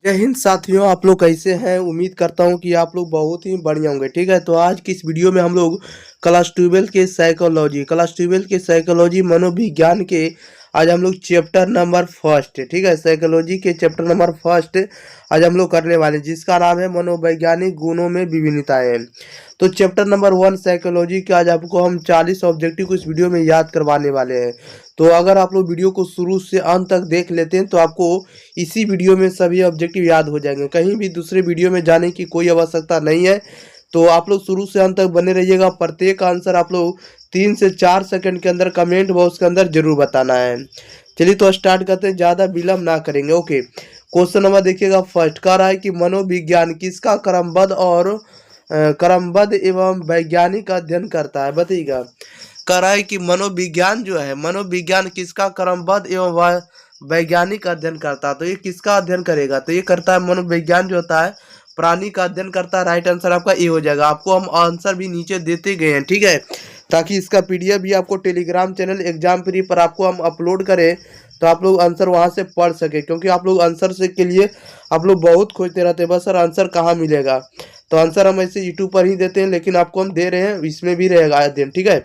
जय हिंद साथियों, आप लोग कैसे हैं। उम्मीद करता हूं कि आप लोग बहुत ही बढ़िया होंगे। ठीक है, तो आज की इस वीडियो में हम लोग क्लास 12 के साइकोलॉजी मनोविज्ञान के आज हम लोग चैप्टर नंबर फर्स्ट, ठीक है, साइकोलॉजी के चैप्टर नंबर फर्स्ट आज हम लोग करने वाले हैं, जिसका नाम है मनोवैज्ञानिक गुणों में विभिन्नताएं। तो चैप्टर नंबर 1 साइकोलॉजी के आज आपको हम 40 ऑब्जेक्टिव को इस वीडियो में याद करवाने वाले हैं। तो अगर आप लोग वीडियो को शुरू से अंत तक देख लेते हैं तो आपको इसी वीडियो में सभी ऑब्जेक्टिव याद हो जाएंगे, कहीं भी दूसरे वीडियो में जाने की कोई आवश्यकता नहीं है। तो आप लोग शुरू से अंत तक बने रहिएगा। प्रत्येक आंसर आप लोग 3 से 4 सेकंड के अंदर कमेंट बॉक्स के अंदर जरूर बताना है। चलिए तो स्टार्ट करते हैं, ज़्यादा विलम्ब ना करेंगे। ओके, क्वेश्चन नंबर देखिएगा। फर्स्ट कह रहा है कि मनोविज्ञान किसका क्रमबद्ध एवं वैज्ञानिक अध्ययन करता है, बताइएगा। कह रहा है कि मनोविज्ञान जो है, मनोविज्ञान किसका क्रमबद्ध एवं वैज्ञानिक अध्ययन करता है। तो ये किसका अध्ययन करेगा, तो ये करता है मनोविज्ञान जो होता है प्राणी का अध्ययन करता है। राइट आंसर आपका ए हो जाएगा। आपको हम आंसर भी नीचे देते गए हैं, ठीक है, ताकि इसका पीडीएफ भी आपको टेलीग्राम चैनल एग्जाम फ्री पर आपको हम अपलोड करें, तो आप लोग आंसर वहां से पढ़ सके। क्योंकि आप लोग आंसर से के लिए आप लोग बहुत खोजते रहते हैं, बस सर आंसर कहाँ मिलेगा। तो आंसर हम ऐसे यूट्यूब पर ही देते हैं, लेकिन आपको हम दे रहे हैं, इसमें भी रहेगा अध्ययन, ठीक है।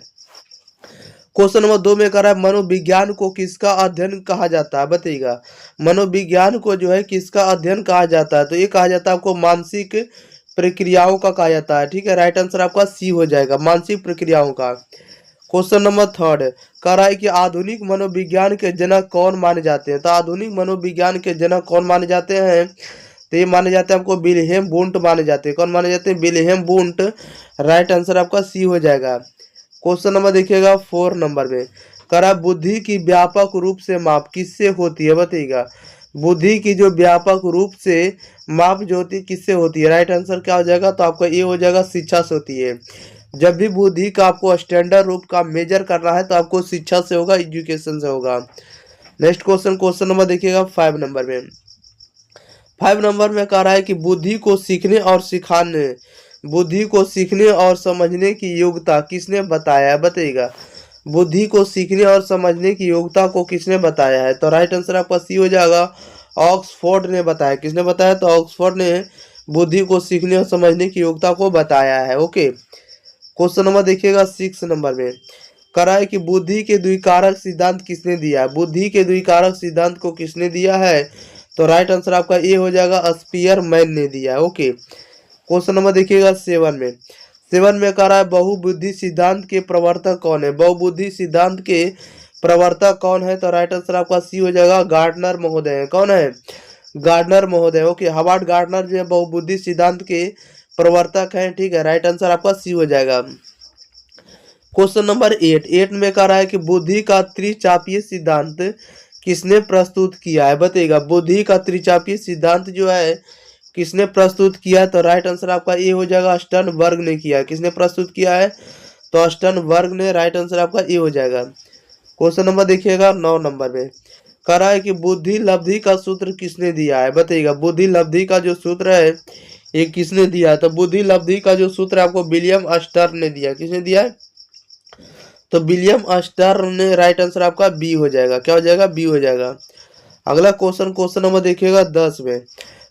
क्वेश्चन नंबर 2 में कह रहा है मनोविज्ञान को किसका अध्ययन कहा जाता है, बताइएगा। मनोविज्ञान को जो है किसका अध्ययन कहा जाता है, तो ये कहा जाता है आपको मानसिक प्रक्रियाओं का कहा जाता है, ठीक है। राइट आंसर आपका सी हो जाएगा, मानसिक प्रक्रियाओं का। क्वेश्चन नंबर 3 कह रहा है कि आधुनिक मनोविज्ञान के जनक कौन माने जाते हैं। तो आधुनिक मनोविज्ञान के जनक कौन माने जाते हैं, तो ये माने जाते हैं आपको विल्हेम वुंट माने जाते हैं। कौन माने जाते हैं, विल्हेम वुंट। राइट आंसर आपका सी हो जाएगा। क्वेश्चन नंबर देखिएगा 4 नंबर में कह रहा है बुद्धि की व्यापक रूप से माप किससे होती है, बताइएगा। बुद्धि की जो व्यापक रूप से माप जो होती है किससे होती है। राइट आंसर क्या हो जाएगा, तो आपका ये हो जाएगा शिक्षा से होती है। जब भी बुद्धि का आपको स्टैंडर्ड रूप का मेजर करना है तो आपको शिक्षा से होगा, एजुकेशन से होगा। नेक्स्ट क्वेश्चन नंबर देखिएगा 5 नंबर में। 5 नंबर में कह रहा है कि बुद्धि को सीखने और समझने की योग्यता किसने बताया है, बताइएगा। बुद्धि को सीखने और समझने की योग्यता को किसने बताया है, तो राइट आंसर आपका सी हो जाएगा। ऑक्सफोर्ड ने बताया। किसने बताया, तो ऑक्सफोर्ड ने बुद्धि को सीखने और समझने की योग्यता को बताया है। ओके, क्वेश्चन नंबर देखिएगा 6 नंबर में कह रहा है कि बुद्धि के द्विकारक सिद्धांत किसने दिया है। बुद्धि के द्विकारक सिद्धांत को किसने दिया है, तो राइट आंसर आपका ए हो जाएगा, स्पीयरमैन ने दिया है। ओके, क्वेश्चन नंबर देखिएगा 7 में कह रहा है बहुबुद्धि सिद्धांत के प्रवर्तक कौन है। बहुबुद्धि सिद्धांत के प्रवर्तक कौन है, तो राइट आंसर आपका सी हो जाएगा, गार्डनर महोदय है। कौन है, गार्डनर महोदय। ओके, हवार्ड गार्डनर जो है बहुबुद्धि सिद्धांत के प्रवर्तक हैं, ठीक है। राइट आंसर आपका सी हो जाएगा। क्वेश्चन नंबर 8 में कह रहा है कि बुद्धि का त्रिचापीय सिद्धांत किसने प्रस्तुत किया है, बताइएगा। बुद्धि का त्रिचापीय सिद्धांत जो है किसने प्रस्तुत किया है, तो राइट आंसर आपका ए हो जाएगा, स्टर्नबर्ग ने किया है। किसने प्रस्तुत किया है, तो स्टर्नबर्ग ने। राइट आंसर आपका ए हो जाएगा। क्वेश्चन नंबर देखिएगा 9 नंबर में कह रहा है कि बुद्धि लब्धि का सूत्र किसने दिया है, बताइएगा। बुद्धि लब्धि का जो सूत्र है ये किसने दिया है, तो बुद्धि लब्धि का जो सूत्र है आपको विलियम स्टर्न ने दिया। किसने दिया है, तो विलियम स्टर्न ने। राइट आंसर आपका बी हो जाएगा। क्या हो जाएगा, बी हो जाएगा। अगला क्वेश्चन नंबर देखिएगा 10 में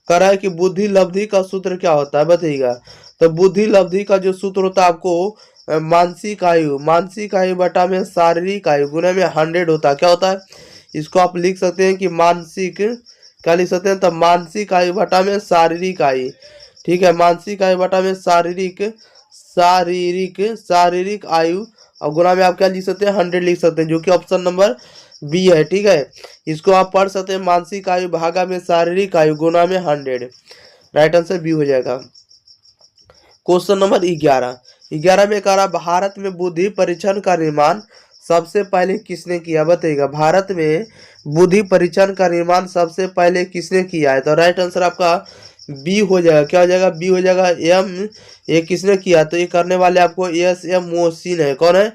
कह रहा है कि बुद्धि लब्धि का सूत्र क्या होता है, बताइएगा। तो बुद्धि लब्धि का जो सूत्र होता है आपको मानसिक आयु बटा में शारीरिक आयु गुना में 100 होता है। क्या होता है, इसको आप लिख सकते हैं कि मानसिक, क्या लिख सकते हैं, तो मानसिक आयु बटा में शारीरिक आयु, ठीक है। मानसिक आयु बटा में शारीरिक आयु और गुना में आप क्या लिख सकते हैं, 100 लिख सकते हैं, जो कि ऑप्शन नंबर बी है, ठीक है। इसको आप पढ़ सकते हैं, मानसिक आयु भागा में शारीरिक आयु गुना में 100। राइट आंसर बी हो जाएगा। क्वेश्चन नंबर 11 में कह रहा भारत में बुद्धि परीक्षण का निर्माण सबसे पहले किसने किया, बताइएगा। भारत में बुद्धि परीक्षण का निर्माण सबसे पहले किसने किया है, तो राइट आंसर आपका बी हो जाएगा। क्या हो जाएगा, बी हो जाएगा। ये किसने किया, तो ये करने वाले आपको एस.एम. मोहसिन है। कौन है,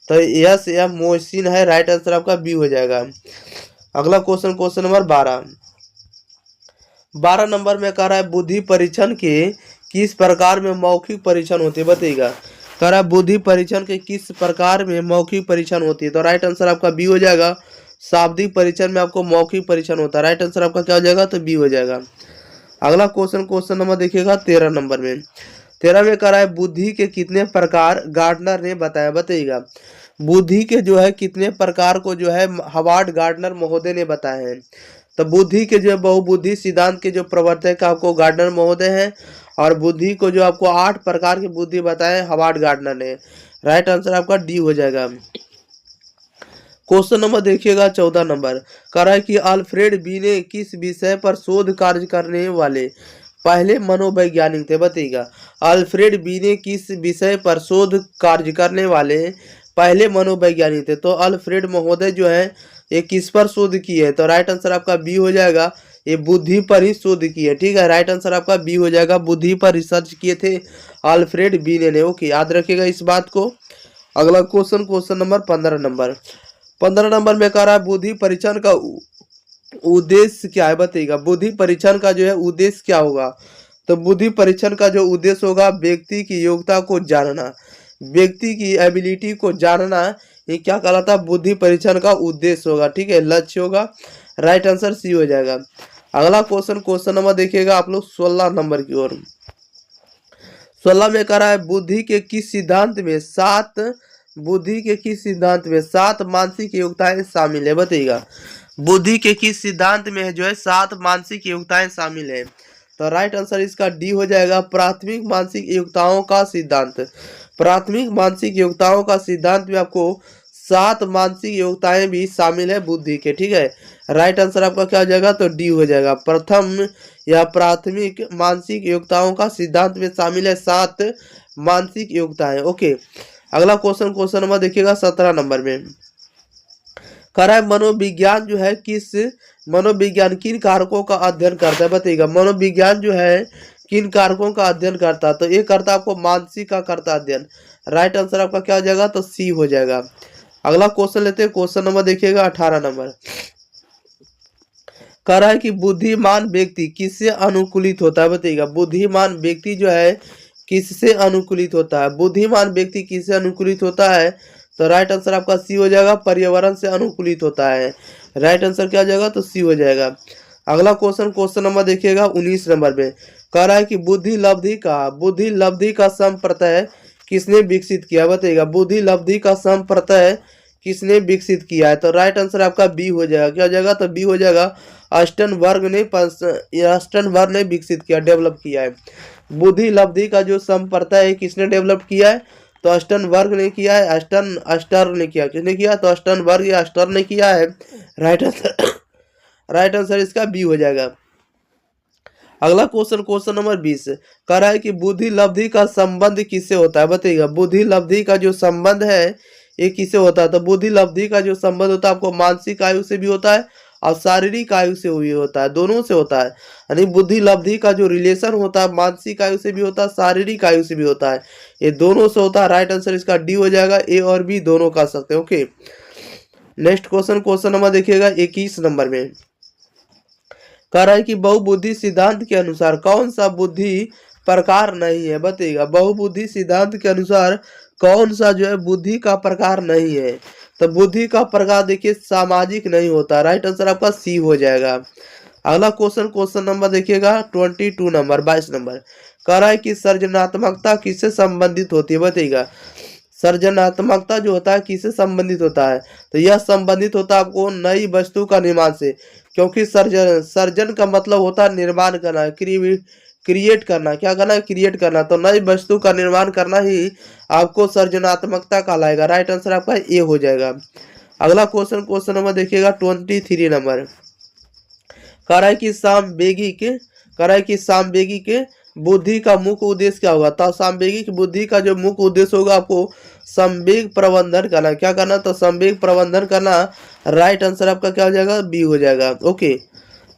तो एस.एम. मोहसिन है। राइट आंसर आपका बी हो जाएगा। अगला क्वेश्चन नंबर 12 नंबर में कह रहा है बुद्धि परीक्षण के किस प्रकार में मौखिक परीक्षण होती है, बताइएगा। कह रहा है बुद्धि परीक्षण के किस प्रकार में मौखिक परीक्षण होती है, तो राइट आंसर आपका बी हो जाएगा। शाब्दिक परीक्षण में आपको मौखिक परीक्षण होता है। राइट आंसर आपका क्या हो जाएगा, तो बी हो जाएगा। अगला क्वेश्चन नंबर देखिएगा 13 नंबर में। 13 में कह रहा है बुद्धि के कितने प्रकार गार्डनर ने बताया, बताइएगा। बुद्धि के जो है कितने प्रकार को जो है हावर्ड गार्डनर महोदय ने बताए हैं। तो बुद्धि के जो है बहुबुद्धि सिद्धांत के जो प्रवर्तक आपको गार्डनर महोदय हैं, और बुद्धि को जो आपको 8 प्रकार की बुद्धि बताए हावर्ड गार्डनर ने। राइट आंसर आपका डी हो जाएगा। क्वेश्चन नंबर देखिएगा 14 नंबर। कह रहा है कि अल्फ्रेड बी ने किस विषय पर शोध कार्य करने वाले पहले मनोवैज्ञानिक थे, बताइएगा। अल्फ्रेड बी ने किस विषय पर शोध कार्य करने वाले पहले मनोवैज्ञानिक थे। तो अल्फ्रेड महोदय जो है ये किस पर शोध किए है, तो राइट आंसर आपका बी हो जाएगा। ये बुद्धि पर ही शोध किए, ठीक है। राइट आंसर आपका बी हो जाएगा। बुद्धि पर रिसर्च किए थे अल्फ्रेड बी ने। ओके, याद रखिएगा इस बात को। अगला क्वेश्चन नंबर 15 नंबर। 15 नंबर में कह रहा है बुद्धि परीक्षण का उद्देश्य क्या है, बताइएगा। बुद्धि परीक्षण का जो है उद्देश्य क्या होगा। तो बुद्धि परीक्षण का जो उद्देश्य होगा व्यक्ति की योग्यता को जानना, व्यक्ति की एबिलिटी को जानना, ये क्या कहलाता है, बुद्धि परीक्षण का उद्देश्य होगा, ठीक है, लक्ष्य होगा। राइट आंसर सी हो जाएगा। अगला क्वेश्चन नंबर देखिएगा आप लोग 16 नंबर की ओर। 16 में कह रहा है बुद्धि के किस सिद्धांत में 7 मानसिक योग्यताएं शामिल है, बताइएगा। बुद्धि के किस सिद्धांत में जो है 7 मानसिक योग्यताएं शामिल है। तो राइट आंसर इसका डी हो जाएगा, प्राथमिक मानसिक योग्यताओं का सिद्धांत। प्राथमिक मानसिक योग्यताओं का सिद्धांत में आपको 7 मानसिक योग्यताएं भी शामिल है बुद्धि के, ठीक है। राइट आंसर आपका क्या हो जाएगा, तो डी हो जाएगा। प्रथम या प्राथमिक मानसिक योग्यताओं का सिद्धांत में शामिल है 7 मानसिक योग्यताएं। ओके, अगला क्वेश्चन नंबर देखिएगा 17 नंबर में। कह रहा है मनोविज्ञान जो है किन कारकों का अध्ययन करता है, बताइएगा। मनोविज्ञान जो है किन कारकों का अध्ययन करता है, तो ये करता आपको मानसिक का करता अध्ययन। राइट आंसर आपका क्या हो जाएगा, तो सी हो जाएगा। अगला क्वेश्चन लेते हैं, क्वेश्चन नंबर देखिएगा 18 नंबर। कह रहा है कि बुद्धिमान व्यक्ति किससे अनुकूलित होता है, बताइएगा। बुद्धिमान व्यक्ति जो है किससे अनुकूलित होता है, बुद्धिमान व्यक्ति किससे अनुकूलित होता है। तो राइट आंसर आपका सी हो जाएगा, पर्यावरण से अनुकूलित होता है। राइट आंसर क्या हो जाएगा, तो सी हो जाएगा। अगला क्वेश्चन नंबर देखिएगा 19 नंबर में। कह रहा है कि बुद्धि लब्धि का संप्रत्यय किसने विकसित किया, बताइएगा। बुद्धि लब्धि का संप्रत्यय किसने विकसित किया है। तो राइट आंसर आपका बी हो जाएगा। क्या हो जाएगा, तो बी हो जाएगा। अस्टनबर्ग ने विकसित किया, डेवलप किया है। बुद्धि लब्धि का जो संप्रत्यय है किसने डेवलप किया है, तो अस्टनबर्ग ने किया है। अस्टर ने किया, किसने किया, तो अस्टनबर्ग या अस्टर ने किया है। राइट आंसर इसका बी हो जाएगा। अगला क्वेश्चन नंबर 20 कह रहा है कि बुद्धि लब्धि का संबंध किससे होता है, बताइएगा। बुद्धि लब्धि का जो संबंध है ये किससे होता है। तो बुद्धि लब्धि का जो संबंध होता है आपको मानसिक आयु से भी होता है और शारीरिक आयु से भी होता है, दोनों से होता है। यानी बुद्धि लब्धि का जो रिलेशन होता है मानसिक आयु से भी होता है, शारीरिक आयु से भी होता है, ये दोनों से होता है। राइट आंसर इसका डी हो जाएगा। ए और बी दोनों कर सकते हैं। ओके, नेक्स्ट क्वेश्चन नंबर देखिएगा 21 नंबर में। कह रहा है कि बहुबुद्धि सिद्धांत के अनुसार कौन सा बुद्धि प्रकार नहीं है, बताइएगा। बहुबुद्धि सिद्धांत के अनुसार कौन सा जो है बुद्धि का प्रकार नहीं है। तो बुद्धि का प्रकार देखिए सामाजिक नहीं होता। राइट आंसर आपका सी हो जाएगा। अगला क्वेश्चन नंबर देखिएगा 22 नंबर 22 नंबर। कह रहा है कि सृजनात्मकता किससे संबंधित होती है, बताइएगा। सृजनात्मकता जो होता है किससे संबंधित होता है, तो यह संबंधित होता है आपको नई वस्तु का निर्माण से। क्योंकि सर्जन का मतलब होता है निर्माण करना, क्रिएट करना। क्या करना है, क्रिएट करना। तो नई वस्तु का निर्माण करना ही आपको सृजनात्मकता कहलाएगा। राइट आंसर आपका ए हो जाएगा। अगला क्वेश्चन नंबर देखिएगा 23 नंबर। कह रहा है कि सामवेगिक बुद्धि का मुख्य उद्देश्य क्या होगा। तो सामवेगिक बुद्धि का जो मुख्य उद्देश्य होगा आपको संवेग प्रबंधन करना। क्या करना, तो संवेग प्रबंधन करना। राइट आंसर आपका क्या हो जाएगा, बी हो जाएगा। ओके,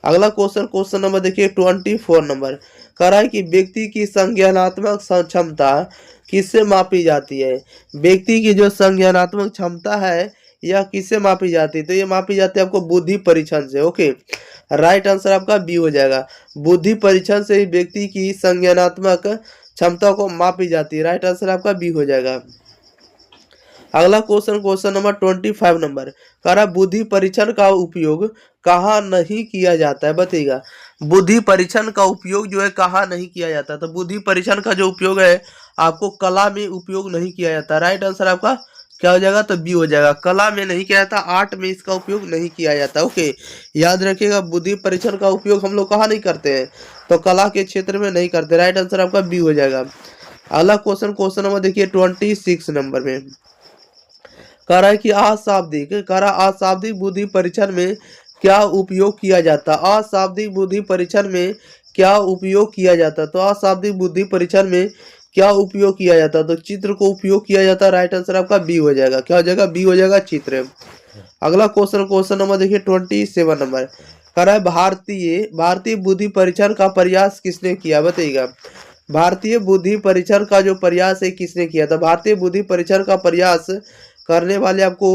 अगला क्वेश्चन नंबर देखिए 24 नंबर। कह रहा है कि व्यक्ति की संज्ञानात्मक क्षमता किससे मापी जाती है। व्यक्ति की जो संज्ञानात्मक क्षमता है यह किससे मापी जाती है, तो ये मापी जाती है आपको बुद्धि परीक्षण से। ओके, राइट आंसर आपका बी हो जाएगा। बुद्धि परीक्षण से ही व्यक्ति की संज्ञानात्मक क्षमता को मापी जाती है। राइट आंसर आपका बी हो जाएगा। अगला क्वेश्चन नंबर 25 नंबर। कह रहा बुद्धि परीक्षण का उपयोग कहाँ नहीं किया जाता है, बताइएगा। बुद्धि परीक्षण का उपयोग जो है कहाँ नहीं किया जाता? तो बुद्धि परीक्षण का जो उपयोग है आपको कला में उपयोग नहीं किया जाता। राइट आंसर आपका क्या हो जाएगा? तो बी हो जाएगा। कला में नहीं किया जाता, आर्ट में इसका उपयोग नहीं किया जाता। ओके, याद रखिएगा बुद्धि परीक्षण का उपयोग हम लोग कहाँ नहीं करते हैं? तो कला के क्षेत्र में नहीं करते। राइट आंसर आपका बी हो जाएगा। अगला क्वेश्चन नंबर देखिए 26 नंबर में कह रहा है कि अशाब्दिक बुद्धि परीक्षण में क्या उपयोग किया जाता? अशाब्दिक बुद्धि परीक्षण में क्या उपयोग किया जाता? तो अशाब्दिक बुद्धि परीक्षण में क्या उपयोग किया जाता? तो चित्र को उपयोग किया जाता। राइट आंसर आपका बी हो जाएगा। क्या हो जाएगा? बी हो जाएगा, चित्र। अगला क्वेश्चन नंबर देखिए 27 नंबर कह रहा है भारतीय बुद्धि परीक्षण का प्रयास किसने किया? बताइएगा। भारतीय बुद्धि परीक्षण का जो प्रयास है किसने किया था? भारतीय बुद्धि परीक्षण का प्रयास करने वाले आपको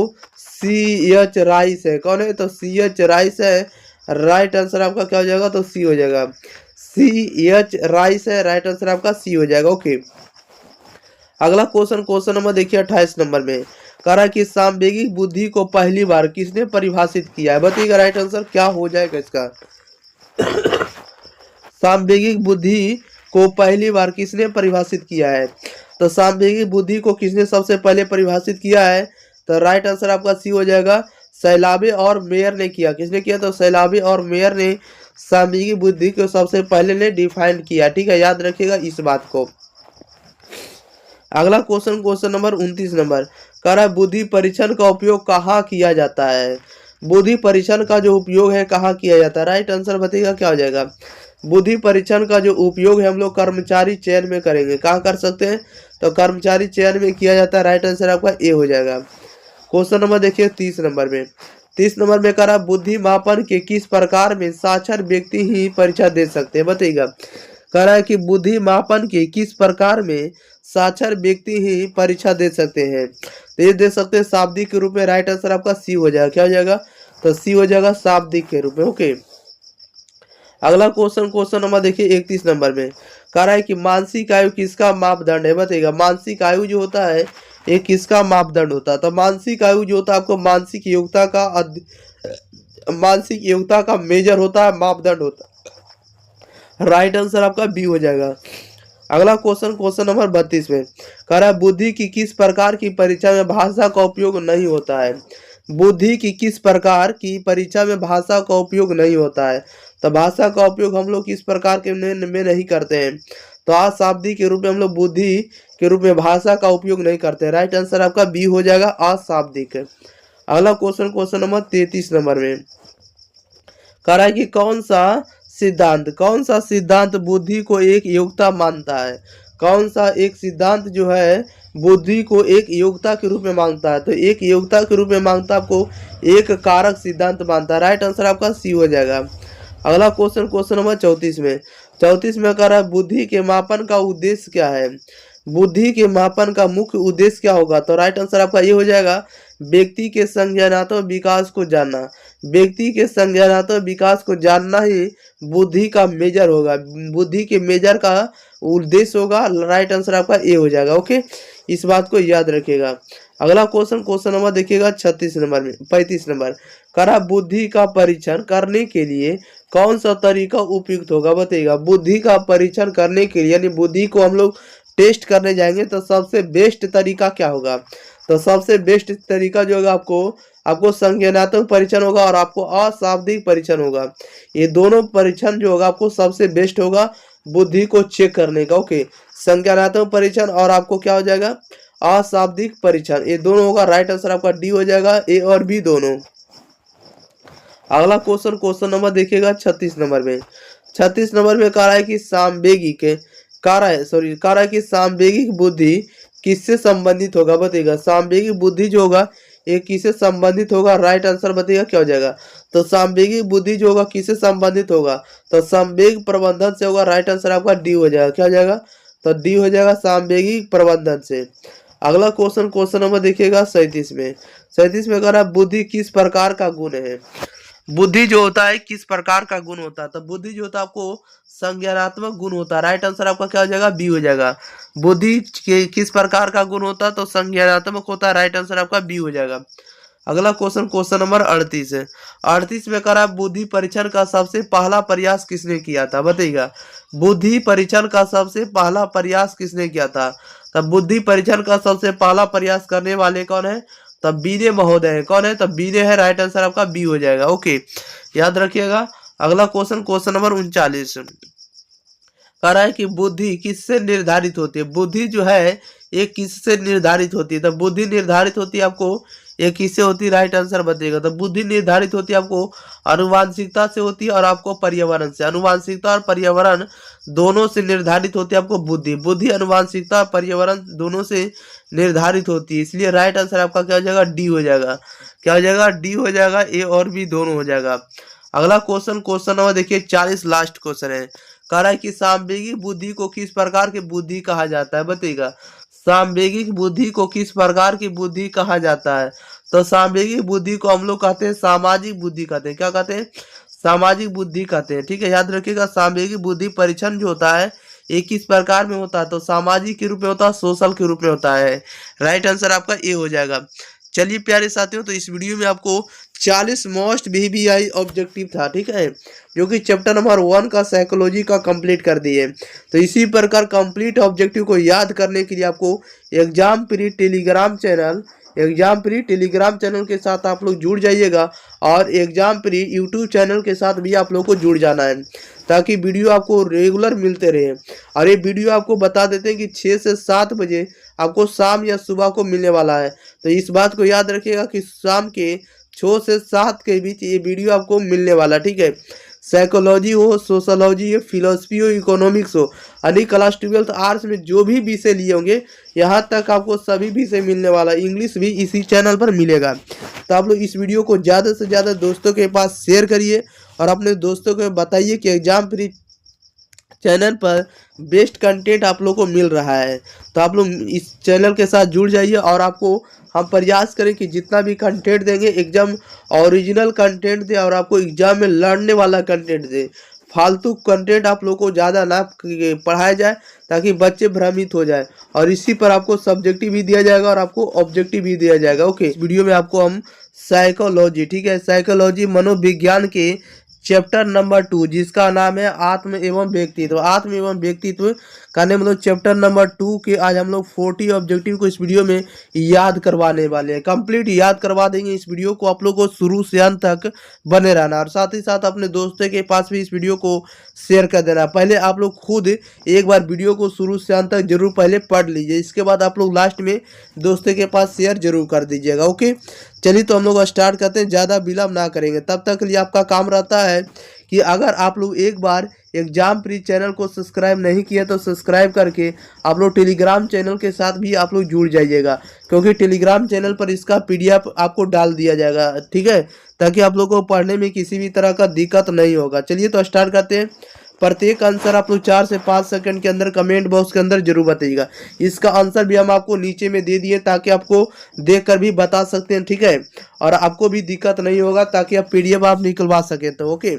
C.H. राइस है। कौन है? तो C.H. राइस है। राइट आंसर आपका क्या हो जाएगा? तो सी हो जाएगा। C.H. राइस है। राइट आंसर आपका सी हो जाएगा। ओके, अगला क्वेश्चन नंबर देखिए 28 नंबर में कह रहा है कि सांवेगिक बुद्धि को पहली बार किसने परिभाषित किया है? बताइएगा राइट आंसर क्या हो जाएगा इसका। सांवेगिक बुद्धि को पहली बार किसने परिभाषित किया है? तो सांवेगिक बुद्धि को किसने सबसे पहले परिभाषित किया है? तो राइट आंसर आपका सी हो जाएगा। सैलाबे और मेयर ने किया। किसने किया? तो सैलाबे और मेयर ने सांवेगिक बुद्धि को सबसे पहले ने डिफाइन किया। ठीक है, याद रखिएगा इस बात को। अगला क्वेश्चन नंबर 29 नंबर कह रहा है बुद्धि परीक्षण का उपयोग कहाँ किया जाता है? बुद्धि परीक्षण का जो उपयोग है कहाँ किया जाता है? राइट आंसर बताइएगा क्या हो जाएगा। बुद्धि परीक्षण का जो उपयोग है हम लोग कर्मचारी चयन में करेंगे। कहाँ कर सकते हैं? तो कर्मचारी चयन में किया जाता है। राइट आंसर आपका ए हो जाएगा। क्वेश्चन नंबर देखिए 30 नंबर में कह रहा है बुद्धि मापन के किस प्रकार में साक्षर व्यक्ति ही परीक्षा दे सकते हैं? बताइएगा। कह रहा है कि बुद्धि मापन के किस प्रकार में साक्षर व्यक्ति ही परीक्षा दे सकते हैं? तो ये दे सकते हैं शाब्दिक के रूप में। राइट आंसर आपका सी हो जाएगा। क्या हो जाएगा? तो सी हो जाएगा, शाब्दिक के रूप में। ओके, अगला क्वेश्चन नंबर देखिए 31 नंबर में कह रहा है कि मानसिक आयु किसका मापदंड है? बताइएगा। मानसिक आयु जो होता है ये किसका मापदंड होता है? तो मानसिक आयु जो होता है आपको मानसिक योग्यता का मेजर होता है, मापदंड होता है। राइट आंसर आपका बी हो जाएगा। अगला क्वेश्चन नंबर 32 में कह रहा है बुद्धि की किस प्रकार की परीक्षा में भाषा का उपयोग नहीं होता है? बुद्धि की किस प्रकार की परीक्षा में भाषा का उपयोग नहीं होता है? तो भाषा का उपयोग हम लोग किस प्रकार के में नहीं करते हैं? तो अशाब्दिक के रूप में हम लोग बुद्धि के रूप में भाषा का उपयोग नहीं करते। राइट आंसर आपका बी हो जाएगा, अशाब्दिक। अगला क्वेश्चन नंबर 33 नंबर में कह रहा है कि कौन सा सिद्धांत बुद्धि को एक योग्यता मानता है? कौन सा एक सिद्धांत जो है बुद्धि को एक योग्यता के रूप में मांगता है? तो एक योग्यता के रूप में मांगता है आपको एक कारक सिद्धांत मानता है। राइट आंसर आपका सी हो जाएगा। अगला क्वेश्चन नंबर 34 में कह रहा है बुद्धि के मापन का उद्देश्य क्या है? बुद्धि के मापन का मुख्य उद्देश्य क्या होगा? तो राइट आंसर आपका ये हो जाएगा व्यक्ति के संज्ञानात्मक विकास को जानना। व्यक्ति के संज्ञानात्मक विकास को जानना ही बुद्धि का मेजर होगा। बुद्धि के मेजर का उद्देश्य होगा। राइट आंसर आपका ए हो जाएगा। ओके, इस बात को याद रखिएगा। अगला क्वेश्चन नंबर देखिएगा 35 नंबर कह रहा बुद्धि का परीक्षण करने के लिए कौन सा तरीका उपयुक्त होगा? बताइएगा। बुद्धि का परीक्षण करने के लिए यानी बुद्धि को हम लोग टेस्ट करने जाएंगे तो सबसे बेस्ट तरीका क्या होगा? तो सबसे बेस्ट तरीका जो होगा आपको संज्ञानात्मक परीक्षण होगा और आपको अशाब्दिक परीक्षण होगा। ये दोनों परीक्षण जो होगा आपको सबसे बेस्ट होगा बुद्धि को चेक करने का। ओके, संज्ञानात्मक परीक्षण और आपको क्या हो जाएगा? अशाब्दिक परीक्षण। ये दोनों होगा। राइट आंसर आपका डी हो जाएगा, ए और बी दोनों। अगला क्वेश्चन नंबर देखिएगा 36 नंबर में कह रहा है कि सांवेगिक बुद्धि किससे संबंधित होगा? बताइएगा। सांवेगिक बुद्धि जो होगा ये किससे संबंधित होगा? राइट आंसर बताइएगा क्या हो जाएगा। तो सांवेगिक बुद्धि जो होगा किससे संबंधित होगा? तो संवेग प्रबंधन से होगा। राइट आंसर आपका डी हो जाएगा। क्या हो जाएगा? तो डी हो जाएगा, सांवेगिक प्रबंधन से। अगला क्वेश्चन नंबर देखिएगा 37 में कह रहा है बुद्धि किस प्रकार का गुण है? बुद्धि जो होता है किस प्रकार का गुण होता है? तो बुद्धि जो होता है आपको संज्ञानात्मक गुण होता है। राइट आंसर आपका क्या हो जाएगा? बी हो जाएगा। बुद्धि के किस प्रकार का गुण होता है? तो संज्ञानात्मक होता है। राइट आंसर आपका बी हो जाएगा। अगला क्वेश्चन, क्वेश्चन नंबर 38 है। 38 में कह रहा है बुद्धि परीक्षण का सबसे पहला प्रयास किसने किया था, बताइएगा। बुद्धि परीक्षण का सबसे पहला प्रयास किसने किया था? तब बुद्धि परीक्षण का सबसे पहला प्रयास करने वाले कौन है? तब बीने महोदय है। कौन है? तब बीने है। राइट आंसर आपका बी हो जाएगा। ओके, याद रखिएगा। अगला क्वेश्चन, क्वेश्चन नंबर 39 कह रहा है कि बुद्धि किससे निर्धारित होती है? बुद्धि जो है ये किससे निर्धारित होती है? तो बुद्धि निर्धारित होती है आपको, ये किससे होती है? राइट आंसर बताइएगा। तो बुद्धि निर्धारित होती है आपको आनुवांशिकता से होती है और आपको पर्यावरण से। आनुवांशिकता और पर्यावरण दोनों से निर्धारित होती है आपको बुद्धि। बुद्धि आनुवांशिकता और पर्यावरण दोनों से निर्धारित होती है, इसलिए राइट आंसर आपका क्या हो जाएगा? डी हो जाएगा। क्या हो जाएगा? डी हो जाएगा। ए और बी दोनों हो जाएगा। अगला क्वेश्चन, क्वेश्चन नंबर देखिए 40, लास्ट क्वेश्चन है। कह रहा है कि सांवेगिक बुद्धि को किस प्रकार की बुद्धि कहा जाता है? बताइएगा। सांवेगिक बुद्धि को किस प्रकार की बुद्धि कहा जाता है? तो सांवेगिक बुद्धि को हम लोग कहते हैं सामाजिक बुद्धि कहते हैं। क्या कहते हैं? सामाजिक बुद्धि कहते हैं। ठीक है, याद रखिएगा। सांवेगिक बुद्धि परीक्षण जो होता है ये किस प्रकार में होता है? तो सामाजिक के रूप में होता है, सोशल के रूप में होता है। राइट आंसर आपका ए हो जाएगा। चलिए प्यारे साथियों, तो इस वीडियो में आपको 40 मोस्ट VBI ऑब्जेक्टिव था, ठीक है, जो कि चैप्टर नंबर 1 का साइकोलॉजी का कंप्लीट कर दिए। तो इसी प्रकार कंप्लीट ऑब्जेक्टिव को याद करने के लिए आपको एग्जाम प्री टेलीग्राम चैनल के साथ आप लोग जुड़ जाइएगा और एग्जाम प्री यूट्यूब चैनल के साथ भी आप लोग को जुड़ जाना है, ताकि वीडियो आपको रेगुलर मिलते रहे। और ये वीडियो आपको बता देते हैं कि 6 से 7 बजे आपको शाम या सुबह को मिलने वाला है। तो इस बात को याद रखिएगा कि शाम के 6 से 7 के बीच ये वीडियो आपको मिलने वाला, ठीक है। साइकोलॉजी हो, सोशोलॉजी हो, फिलोसफी हो, इकोनॉमिक्स हो, यानी क्लास 12th आर्ट्स में जो भी विषय लिए होंगे यहाँ तक आपको सभी विषय मिलने वाला। इंग्लिश भी इसी चैनल पर मिलेगा। तो आप लोग इस वीडियो को ज़्यादा से ज़्यादा दोस्तों के पास शेयर करिए और अपने दोस्तों को बताइए कि एग्जाम प्री चैनल पर बेस्ट कंटेंट आप लोग को मिल रहा है। तो आप लोग इस चैनल के साथ जुड़ जाइए और आपको हम प्रयास करें कि जितना भी कंटेंट देंगे एकदम ओरिजिनल कंटेंट दे और आपको एग्जाम में लड़ने वाला कंटेंट दे। फालतू कंटेंट आप लोग को ज़्यादा ना पढ़ाया जाए ताकि बच्चे भ्रमित हो जाए। और इसी पर आपको सब्जेक्टिव भी दिया जाएगा और आपको ऑब्जेक्टिव भी दिया जाएगा। ओके, इस वीडियो में आपको हम साइकोलॉजी, ठीक है, साइकोलॉजी मनोविज्ञान के चैप्टर नंबर 2 जिसका नाम है आत्म एवं व्यक्तित्व। आत्म एवं व्यक्तित्व का नाम मतलब चैप्टर नंबर 2 के आज हम लोग 40 ऑब्जेक्टिव को इस वीडियो में याद करवाने वाले हैं। कंप्लीट याद करवा देंगे। इस वीडियो को आप लोग को शुरू से अंत तक बने रहना और साथ ही साथ अपने दोस्तों के पास भी इस वीडियो को शेयर कर देना। पहले आप लोग खुद एक बार वीडियो को शुरू से अंत तक जरूर पहले पढ़ लीजिए, इसके बाद आप लोग लास्ट में दोस्तों के पास शेयर जरूर कर दीजिएगा। ओके, चलिए तो हम लोग स्टार्ट करते हैं, ज़्यादा विलम्ब ना करेंगे। तब तक के लिए आपका काम रहता है कि अगर आप लोग एक बार एग्जाम प्री चैनल को सब्सक्राइब नहीं किया तो सब्सक्राइब करके आप लोग टेलीग्राम चैनल के साथ भी आप लोग जुड़ जाइएगा, क्योंकि टेलीग्राम चैनल पर इसका PDF आपको डाल दिया जाएगा, ठीक है, ताकि आप लोग को पढ़ने में किसी भी तरह का दिक्कत नहीं होगा। चलिए तो स्टार्ट करते हैं। प्रत्येक आंसर आप लोग 4 से 5 सेकंड के अंदर कमेंट बॉक्स के अंदर जरूर बताइएगा। इसका आंसर भी हम आपको नीचे में दे दिए ताकि आपको देखकर भी बता सकते हैं, ठीक है, और आपको भी दिक्कत नहीं होगा ताकि आप PDF आप निकलवा सकें। तो ओके,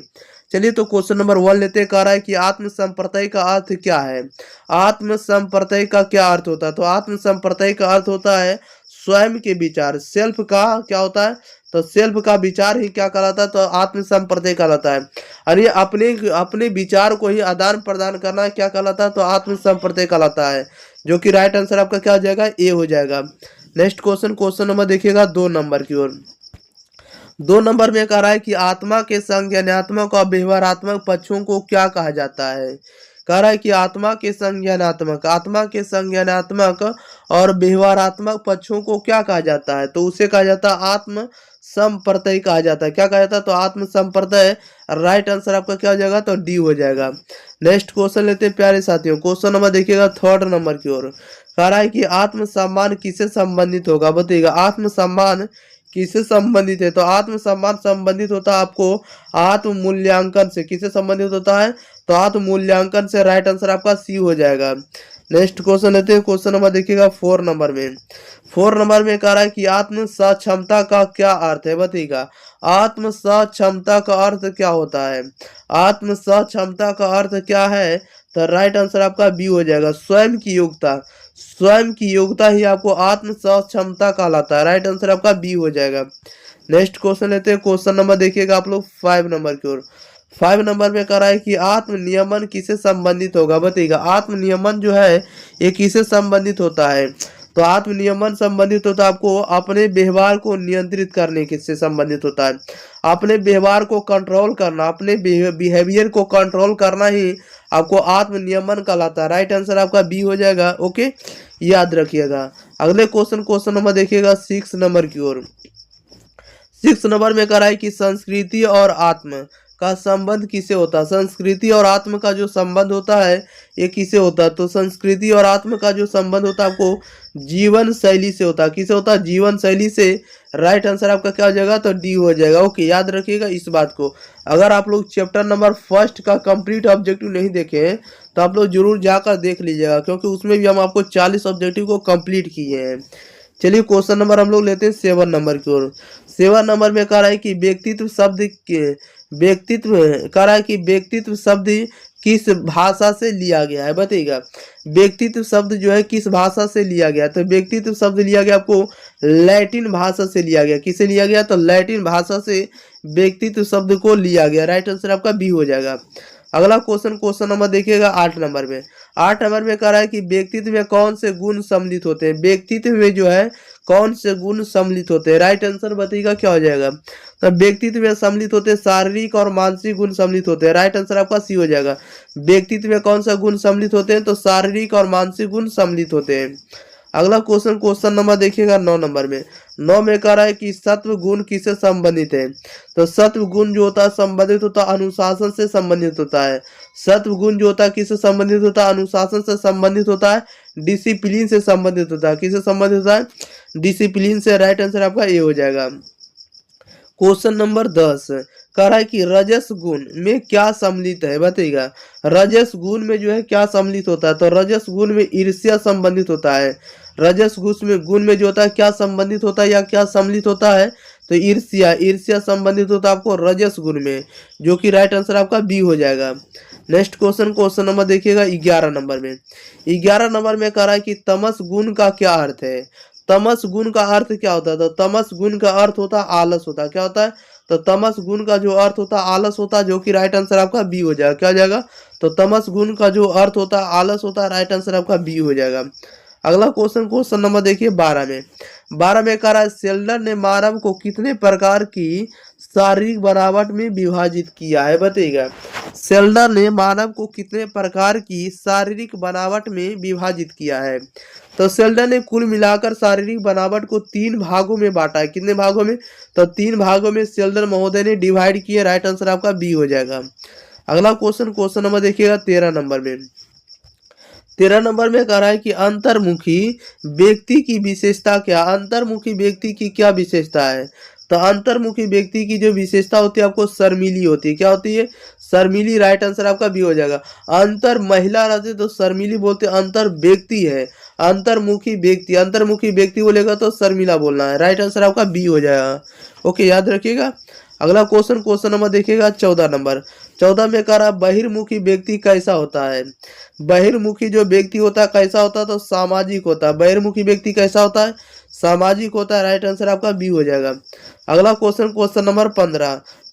चलिए तो क्वेश्चन नंबर 1 लेते हैं। कह रहा है कि आत्म संप्रत्यय का अर्थ क्या है? आत्म संप्रत्यय का क्या अर्थ होता है? तो आत्म संप्रत्यय का अर्थ होता है स्वयं के विचार। सेल्फ का क्या होता है? तो सेल्फ का विचार ही क्या कहलाता है? तो आत्म संप्रत्यय कहलाता है। अरे अपने विचार को ही आदान प्रदान करना क्या कहलाता है? तो आत्म संप्रत्यय कहलाता है, जो कि राइट आंसर आपका क्या हो जाएगा? ए हो जाएगा। नेक्स्ट क्वेश्चन, क्वेश्चन नंबर देखिएगा 2 नंबर की ओर। 2 नंबर में कह रहा है कि आत्मा के संज्ञानात्मक और व्यवहारात्मक पक्षों को क्या कहा जाता है? कह रहा है कि आत्मा के संज्ञानात्मक और व्यवहारात्मक पक्षों को क्या कहा जाता है? तो उसे कहा जाता है आत्म संप्रत्यय कहा जाता है। क्या कहा जाता है? तो आत्म संप्रत्यय। राइट आंसर आपका क्या हो जाएगा? तो डी हो जाएगा। नेक्स्ट क्वेश्चन लेते हैं प्यारे साथियों। क्वेश्चन नंबर देखिएगा 3rd नंबर की ओर। कह रहा है कि आत्म सम्मान किससे संबंधित होगा? बताइएगा, आत्म सम्मान किससे संबंधित है? तो आत्म सम्मान संबंधित होता है आपको आत्म मूल्यांकन से। किससे संबंधित होता है? तो आत्म मूल्यांकन से। राइट आंसर आपका सी हो जाएगा। नेक्स्ट क्वेश्चन लेते हैं। क्वेश्चन नंबर देखिएगा 4 नंबर में। 4 नंबर में कह रहा है कि आत्म सक्षमता का क्या अर्थ है? बताइएगा, आत्म सक्षमता का अर्थ क्या होता है? आत्म सक्षमता का अर्थ क्या है? तो राइट आंसर आपका बी हो जाएगा। स्वयं की योग्यता। स्वयं की योग्यता ही आपको आत्म सक्षमता कहलाता है। राइट आंसर आपका बी हो जाएगा। नेक्स्ट क्वेश्चन लेते हैं। क्वेश्चन नंबर देखिएगा आप लोग 5 नंबर की ओर। 5 नंबर में कह रहा है कि आत्म नियमन किससे संबंधित होगा, बताइएगा। आत्म नियमन जो है ये किससे संबंधित होता है? तो आत्म नियमन संबंधित होता है आपको अपने व्यवहार को नियंत्रित करने किससे संबंधित होता है? अपने व्यवहार को कंट्रोल करना, अपने बिहेवियर को कंट्रोल करना ही आपको आत्म नियमन कहलाता है। राइट आंसर आपका बी हो जाएगा। ओके, याद रखिएगा। अगले क्वेश्चन नंबर देखिएगा 6 नंबर की ओर। 6 नंबर में कह रहा है कि संस्कृति और आत्म का संबंध किसे होता है? संस्कृति और आत्म का जो संबंध होता है ये किसे होता है? तो संस्कृति और आत्म का जो संबंध होता है आपको जीवन शैली से होता है। किसे होता है? जीवन शैली से। राइट आंसर आपका क्या हो जाएगा? तो डी हो जाएगा। ओके, याद रखिएगा इस बात को। अगर आप लोग चैप्टर नंबर 1 का कंप्लीट ऑब्जेक्टिव नहीं देखे तो आप लोग जरूर जाकर देख लीजिएगा, क्योंकि उसमें भी हम आपको 40 ऑब्जेक्टिव को कंप्लीट किए हैं। चलिए क्वेश्चन नंबर हम लोग लेते हैं 7 नंबर की ओर। 7 नंबर में कह रहा है कि व्यक्तित्व शब्द कह रहा है कि व्यक्तित्व शब्द किस भाषा से लिया गया है, बताइएगा। व्यक्तित्व शब्द जो है किस भाषा से लिया गया? तो व्यक्तित्व शब्द लिया गया आपको लैटिन भाषा से लिया गया। किसे लिया गया? तो लैटिन भाषा से व्यक्तित्व शब्द को लिया गया। राइट आंसर आपका बी हो जाएगा। अगला क्वेश्चन नंबर देखिएगा 8 नंबर में। 8 नंबर में कह रहा है कि व्यक्तित्व में कौन से गुण सम्मिलित होते हैं? व्यक्तित्व में जो है कौन से गुण सम्मिलित होते हैं? राइट आंसर बताइएगा क्या हो जाएगा? तो व्यक्तित्व में सम्मिलित होते हैं शारीरिक और मानसिक गुण सम्मिलित होते हैं। राइट आंसर आपका सी हो जाएगा। व्यक्तित्व में कौन सा गुण सम्मिलित होते हैं? तो शारीरिक और मानसिक गुण सम्मिलित होते हैं। अगला क्वेश्चन नंबर देखिएगा 9 नंबर में। 9 में कह रहा है कि सत्व गुण किससे संबंधित है? तो सत्व गुण जो होता है संबंधित होता है अनुशासन से संबंधित होता है। सत्व गुण जो होता है किससे संबंधित होता है? अनुशासन से संबंधित होता है, डिसिप्लिन से संबंधित होता है। किससे संबंधित होता है? डिसिप्लिन से। राइट आंसर आपका ए हो जाएगा। क्वेश्चन नंबर 10 कह रहा है कि रजस गुण में क्या सम्मिलित है, बताइएगा। रजस गुण में जो है क्या सम्मिलित होता है? तो रजस गुण में ईर्ष्या संबंधित होता है। रजस गुण में जो होता है क्या संबंधित होता है या क्या सम्मिलित होता है? तो ईर्ष्या संबंधित होता है आपको रजस गुण में, जो कि राइट आंसर आपका बी हो जाएगा। नेक्स्ट क्वेश्चन नंबर देखिएगा 11 नंबर में। 11 नंबर में कह रहा है कि तमस गुण का क्या अर्थ है? तमस गुण का अर्थ क्या होता है? तो तमस गुण का अर्थ होता है आलस होता है। क्या होता है? तो तमस गुण का जो अर्थ होता है आलस होता है, जो कि राइट आंसर आपका बी हो जाएगा। क्या हो जाएगा? तो तमस गुण का जो अर्थ होता है आलस होता है। राइट आंसर आपका बी हो जाएगा। अगला क्वेश्चन नंबर देखिए 12 में। 12 में कह रहा है सेल्डर ने मानव को कितने प्रकार की शारीरिक बनावट में विभाजित किया है, बताइएगा। सेल्डर ने मानव को कितने प्रकार की शारीरिक बनावट में विभाजित किया है? तो सेल्डर ने कुल मिलाकर शारीरिक बनावट को 3 भागों में बांटा है। कितने भागों में? तो 3 भागों में सेल्डर महोदय ने डिवाइड किए। राइट आंसर आपका बी हो जाएगा। अगला क्वेश्चन नंबर देखिएगा 13 नंबर में। 13 नंबर में कह रहा है कि अंतर्मुखी व्यक्ति की विशेषता क्या? अंतर्मुखी व्यक्ति की क्या विशेषता है? तो अंतर्मुखी व्यक्ति की जो विशेषता होती है आपको शर्मीली होती है। क्या होती है? शर्मीली। राइट आंसर आपका बी हो जाएगा। अंतर महिला रहते तो शर्मीली बोलते, अंतर व्यक्ति है अंतर्मुखी व्यक्ति बोलेगा तो शर्मिला बोलना है। राइट आंसर आपका बी हो जाएगा। ओके, याद रखिएगा। अगला क्वेश्चन नंबर देखिएगा 14 नंबर। 14 में कह रहा बहिर्मुखी व्यक्ति कैसा होता है? बहिर्मुखी जो व्यक्ति होता है कैसा होता है? तो सामाजिक होता है। बहिर्मुखी व्यक्ति कैसा होता है? सामाजिक होता है। राइट आंसर आपका बी हो जाएगा। अगला क्वेश्चन नंबर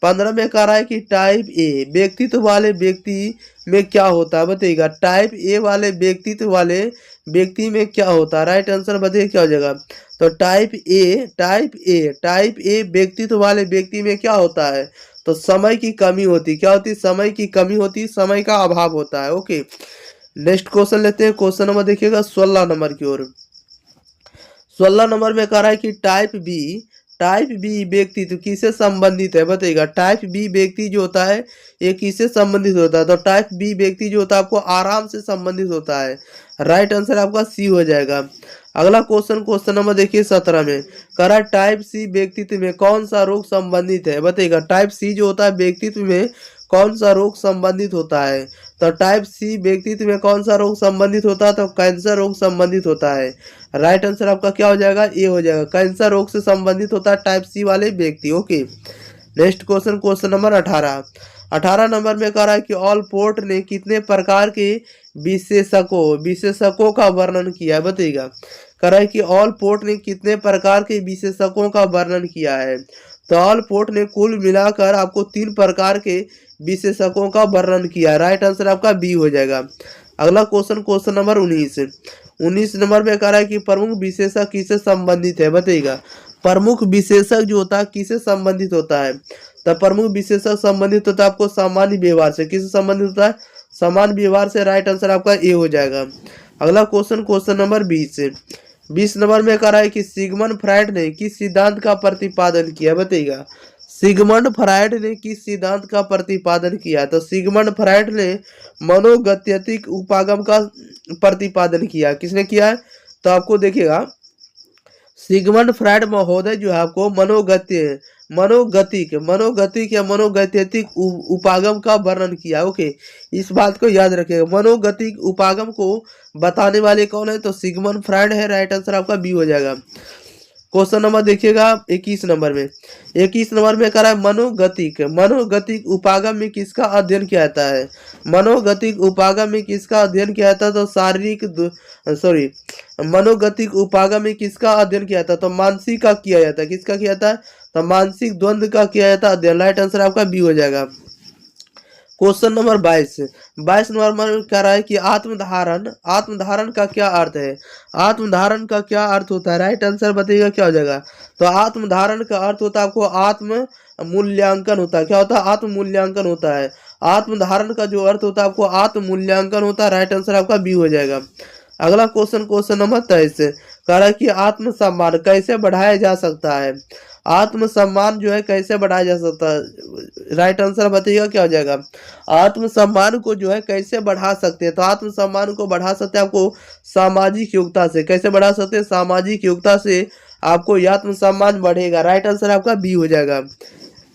15 में कह रहा है कि टाइप ए व्यक्तित्व वाले व्यक्ति में क्या होता है, बताइएगा। टाइप ए वाले व्यक्तित्व वाले व्यक्ति में क्या होता है? राइट आंसर बताइए क्या हो जाएगा। तो टाइप ए व्यक्तित्व वाले व्यक्ति में क्या होता है? तो समय की कमी होती। क्या होती? समय की कमी होती, समय का अभाव होता है। ओके, नेक्स्ट क्वेश्चन लेते हैं। क्वेश्चन नंबर देखिएगा 16 नंबर की ओर। 16 नंबर में कह रहा है कि टाइप बी व्यक्तित्व किससे संबंधित है, बताइएगा। टाइप बी व्यक्ति जो होता है ये किससे संबंधित होता है? तो टाइप बी व्यक्ति जो होता है आपको आराम से संबंधित होता है। राइट आंसर आपका सी हो जाएगा। अगला क्वेश्चन नंबर देखिए 17 में। कह रहा है टाइप सी व्यक्तित्व में कौन सा रोग संबंधित है, बताइएगा। टाइप सी जो होता है व्यक्तित्व में कौन सा रोग संबंधित होता है? तो टाइप सी व्यक्तित्व में कौन सा रोग संबंधित होता है? तो कैंसर रोग संबंधित होता है। राइट आंसर आपका क्या हो जाएगा? ए हो जाएगा। कैंसर रोग से संबंधित होता है टाइप सी वाले व्यक्ति। Okay, next question number 18। 18 number में कह रहा है कि ऑलपोर्ट ने कितने प्रकार के विशेषकों का वर्णन किया है, बताइएगा। कह रहा है कि ऑलपोर्ट ने कितने प्रकार के विशेषकों का वर्णन किया है। तो ऑलपोर्ट ने कुल मिलाकर आपको 3 प्रकार के विशेषकों का वर्णन किया है। राइट आंसर आपका बी हो जाएगा। अगला क्वेश्चन नंबर 19 नंबर में कह रहा है कि प्रमुख विशेषक किससे संबंधित है, बताइएगा। प्रमुख विशेषक जो होता है किससे संबंधित होता है, तो प्रमुख विशेषक संबंधित होता है आपको सामान्य व्यवहार से। किससे संबंधित होता है, सामान्य व्यवहार से। राइट आंसर आपका ए हो जाएगा। अगला क्वेश्चन नंबर 20 नंबर में कह रहा है कि सिगमंड फ्रायड ने किस सिद्धांत का प्रतिपादन किया, बताइएगा। सिगमंड फ्रायड ने किस सिद्धांत का प्रतिपादन किया, तो सिगमंड फ्रायड ने मनोगत्यतिक उपागम का प्रतिपादन किया। किसने किया है, तो आपको देखिएगा सिगमंड फ्रायड महोदय जो है आपको मनोगतिक या मनोगत्यतिक उपागम का वर्णन किया। ओके, इस बात को याद रखिएगा। मनोगतिक उपागम को बताने वाले कौन है, तो सिगमंड फ्रायड है। राइट आंसर आपका बी हो जाएगा। क्वेश्चन नंबर देखिएगा 21 नंबर में कह रहा है मनोगतिक उपागम में किसका अध्ययन किया जाता है। मनोगतिक उपागम में किसका अध्ययन किया जाता है, तो मनोगतिक उपागम में किसका अध्ययन किया जाता है, तो मानसिक का किया जाता है। किसका किया जाता है, तो मानसिक द्वंद्व का किया जाता है अध्ययन। राइट आंसर आपका बी हो जाएगा। क्वेश्चन नंबर 22 नंबर में कह रहा है कि आत्मधारण का क्या अर्थ है। आत्मधारण का क्या अर्थ होता है, राइट आंसर बताइएगा क्या हो जाएगा। तो आत्मधारण का अर्थ होता है आपको आत्म मूल्यांकन होता है। क्या होता है, आत्म मूल्यांकन होता है। आत्मधारण का जो अर्थ होता है आपको आत्म मूल्यांकन होता है। राइट आंसर आपका बी हो जाएगा। अगला क्वेश्चन नंबर 23 कह रहा है कि आत्मसम्मान कैसे बढ़ाया जा सकता है। आत्मसम्मान जो है कैसे बढ़ाया जा सकता है, राइट आंसर बताइएगा क्या हो जाएगा। आत्मसम्मान को जो है कैसे बढ़ा सकते हैं, तो आत्मसम्मान को बढ़ा सकते हैं आपको सामाजिक योग्यता से। कैसे बढ़ा सकते हैं, सामाजिक योग्यता से आपको आत्मसम्मान बढ़ेगा। राइट आंसर आपका बी हो जाएगा।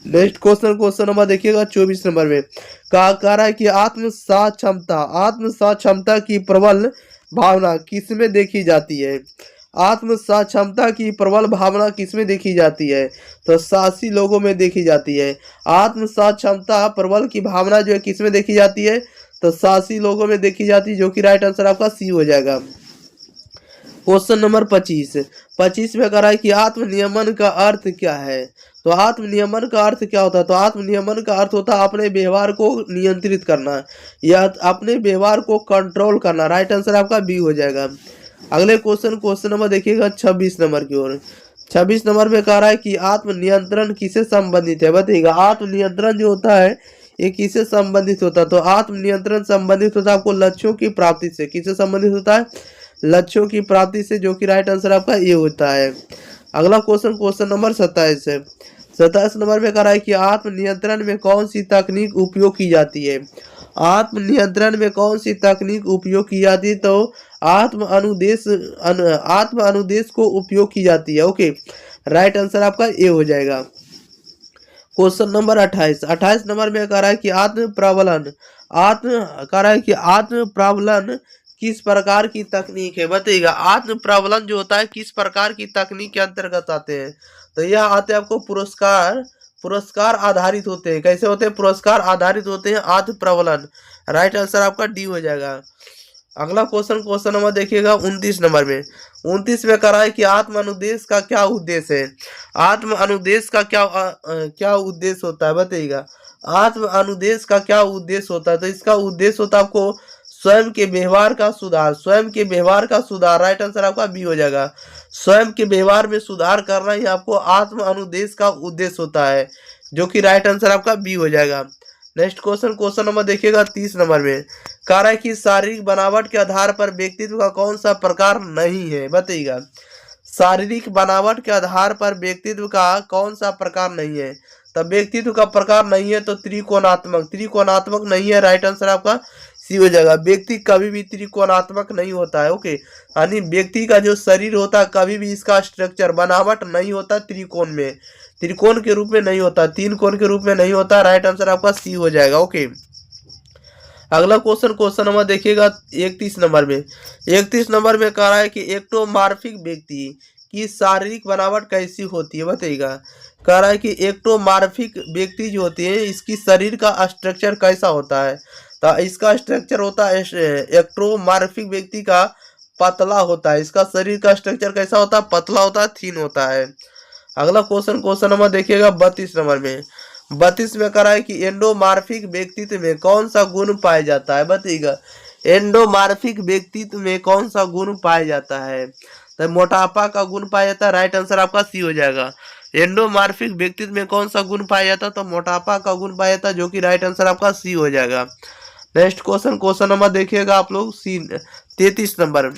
नेक्स्ट क्वेश्चन नंबर देखिएगा 24 नंबर में कह रहा है कि आत्मसाक्षमता की प्रबल भावना किसमें देखी जाती है। आत्मसाक्षमता की प्रबल भावना किसमें देखी जाती है, तो साहसी लोगों में देखी जाती है। आत्मसाक्षमता प्रबल की भावना जो है किसमें देखी जाती है, तो साहसी लोगों में देखी जाती है, जो कि राइट आंसर आपका सी हो जाएगा। क्वेश्चन नंबर 25 में कह रहा है कि आत्मनियमन का अर्थ क्या है। तो आत्मनियमन का अर्थ क्या होता है, तो आत्मनियमन का अर्थ होता है अपने व्यवहार को नियंत्रित करना या अपने व्यवहार को कंट्रोल करना। राइट आंसर आपका बी हो जाएगा। अगले क्वेश्चन नंबर देखिएगा 26 नंबर की ओर। 26 नंबर में कह रहा है कि आत्मनियंत्रण किससे संबंधित है, बताइएगा। आत्मनियंत्रण जो होता है ये किससे संबंधित होता है, तो आत्मनियंत्रण संबंधित होता है आपको लक्ष्यों की प्राप्ति से। किससे संबंधित होता है, लक्ष्यों की प्राप्ति से, जो कि राइट आंसर आपका ये होता है। अगला क्वेश्चन नंबर 27 है। 27 नंबर में कह रहा है कि आत्मनियंत्रण में कौन सी तकनीक उपयोग की जाती है। आत्मनियंत्रण में कौन सी तकनीक उपयोग की जाती है, तो आत्म अनुदेश को उपयोग की जाती है। ओके, राइट आंसर आपका ए हो जाएगा। क्वेश्चन नंबर 28 नंबर में कह रहा है कि आत्म प्रावलन किस प्रकार की तकनीक है, बताइएगा। आत्म प्रावलन जो होता है किस प्रकार की तकनीक के अंतर्गत आते हैं, तो यह आते हैं आपको पुरस्कार आधारित होते हैं। कैसे होते हैं, पुरस्कार आधारित होते हैं आत्म प्रबलन। राइट आंसर आपका डी हो जाएगा। अगला क्वेश्चन नंबर देखिएगा 29 नंबर में। 29 में कह रहा है कि आत्म अनुदेश का क्या उद्देश्य है। आत्म अनुदेश का क्या उद्देश्य होता है, बताइएगा। आत्म अनुदेश का क्या उद्देश्य होता है, तो इसका उद्देश्य होता है आपको स्वयं के व्यवहार का सुधार। राइट आंसर आपका बी हो जाएगा। स्वयं के व्यवहार में सुधार करना ही आपको आत्म अनुदेश का उद्देश्य होता है, जो कि राइट आंसर आपका बी हो जाएगा। नेक्स्ट क्वेश्चन नंबर देखिएगा 30 नंबर में कह रहा है कि शारीरिक बनावट के आधार पर व्यक्तित्व का कौन सा प्रकार नहीं है, बताइएगा। शारीरिक बनावट के आधार पर व्यक्तित्व का कौन सा प्रकार नहीं है, तब व्यक्तित्व का प्रकार नहीं है तो त्रिकोणात्मक नहीं है। राइट आंसर आपका सी हो जाएगा। व्यक्ति कभी भी त्रिकोणात्मक नहीं होता है। ओके, यानी व्यक्ति का जो शरीर होता है कभी भी इसका स्ट्रक्चर बनावट नहीं होता त्रिकोण के रूप में नहीं होता, तीन कोण के रूप में नहीं होता। राइट आंसर आपका सी हो जाएगा। ओके, अगला क्वेश्चन नंबर देखिएगा 31 नंबर में। 31 नंबर में कह रहा है कि एक्टोमॉर्फिक व्यक्ति की शारीरिक बनावट कैसी होती है, बताइएगा। कह रहा है कि एक्टोमॉर्फिक व्यक्ति जो होती है इसकी शरीर का स्ट्रक्चर कैसा होता है। तो इसका स्ट्रक्चर होता है, एक्टोमॉर्फिक व्यक्ति का पतला होता है। इसका शरीर का स्ट्रक्चर कैसा होता है, पतला होता है, थीन होता है। अगला क्वेश्चन नंबर देखिएगा 32 नंबर में। 32 में कह रहा है कि एंडोमॉर्फिक व्यक्तित्व में कौन सा गुण पाया जाता है, बताइएगा। एंडोमॉर्फिक व्यक्तित्व में कौन सा गुण पाया जाता है। तो मोटापा का गुण पाया जाता है, राइट आंसर आपका सी हो जाएगा। एंडोमॉर्फिक व्यक्तित्व में कौन सा गुण पाया जाता है, तो मोटापा का गुण पाया जाता है, जो कि राइट आंसर आपका सी हो जाएगा। नेक्स्ट क्वेश्चन नंबर देखिएगा आप लोग 33 नंबर।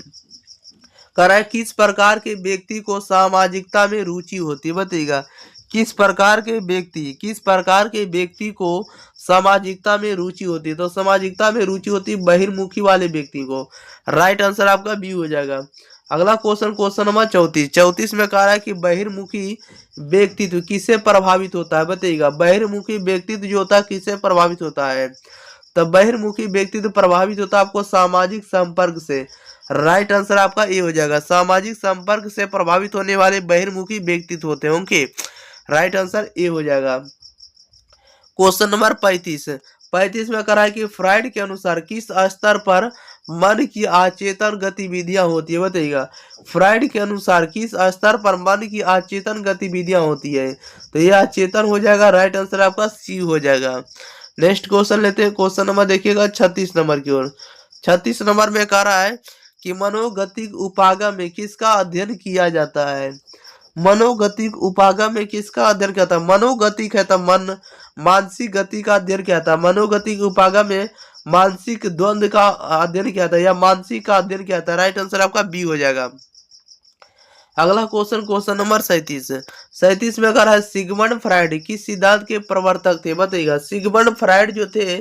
कह रहा है किस प्रकार के व्यक्ति को सामाजिकता में रुचि होती है, बताइएगा। किस प्रकार के व्यक्ति को सामाजिकता में रुचि होती है। तो सामाजिकता में रुचि होती है बहिर्मुखी वाले व्यक्ति को, राइट आंसर आपका बी हो जाएगा। अगला क्वेश्चन नंबर 34 में कह रहा है कि बहिर्मुखी व्यक्तित्व किससे प्रभावित होता है, बताइएगा। बहिर्मुखी व्यक्तित्व जो होता है किससे प्रभावित होता है। तो बहिर्मुखी व्यक्तित्व प्रभावित होता है आपको सामाजिक संपर्क से, राइट आंसर आपका ए हो जाएगा। सामाजिक संपर्क से प्रभावित होने वाले बहिर्मुखी व्यक्तित्व होते हैं, ओके, राइट आंसर ए हो जाएगा। क्वेश्चन नंबर 35 में कह रहा है कि फ्राइड के अनुसार किस स्तर पर मन की अचेतन गतिविधियां होती है, बताइएगा। फ्राइड के अनुसार किस स्तर पर मन की अचेतन गतिविधियां होती है। तो यह अचेतन हो जाएगा, राइट आंसर आपका सी हो जाएगा। नेक्स्ट क्वेश्चन लेते हैं। क्वेश्चन नंबर देखिएगा 36 नंबर की ओर। 36 नंबर में कह रहा है कि मनोगतिक उपागम में किसका अध्ययन किया जाता है। मनोगतिक उपागम में किसका अध्ययन किया था। मनोगतिक है तो मन, मानसिक गति का अध्ययन किया था। मनोगतिक उपागम में मानसिक द्वंद्व का अध्ययन किया था या मानसिक का अध्ययन किया था, राइट आंसर आपका बी हो जाएगा। अगला क्वेश्चन नंबर 37 में कह रहा है सिगमंड फ्राइड किस सिद्धांत के प्रवर्तक थे, बताइएगा। सिगमंड फ्राइड जो थे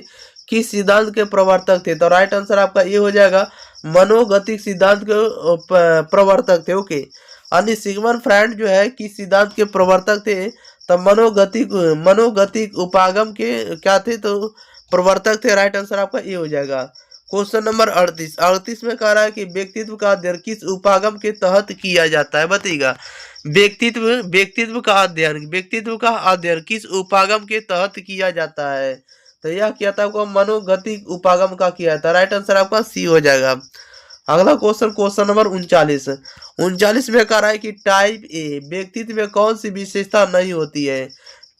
किस सिद्धांत के प्रवर्तक थे। तो राइट आंसर आपका ये हो जाएगा, मनोगतिक सिद्धांत के प्रवर्तक थे, ओके। यानी सिगमंड फ्राइड जो है किस सिद्धांत के प्रवर्तक थे। तो मनोगतिक उपागम के क्या थे, तो प्रवर्तक थे, राइट आंसर आपका ये हो जाएगा। क्वेश्चन नंबर 38 में कह रहा है कि व्यक्तित्व का अध्ययन किस उपागम के तहत किया जाता है, बताइएगा। व्यक्तित्व का अध्ययन किस उपागम के तहत किया जाता है। तो यह किया था आपको मनोगतिक उपागम का किया था, राइट आंसर आपका सी हो जाएगा। अगला क्वेश्चन नंबर 39 में कह रहा है कि टाइप ए व्यक्तित्व में कौन सी विशेषता नहीं होती है।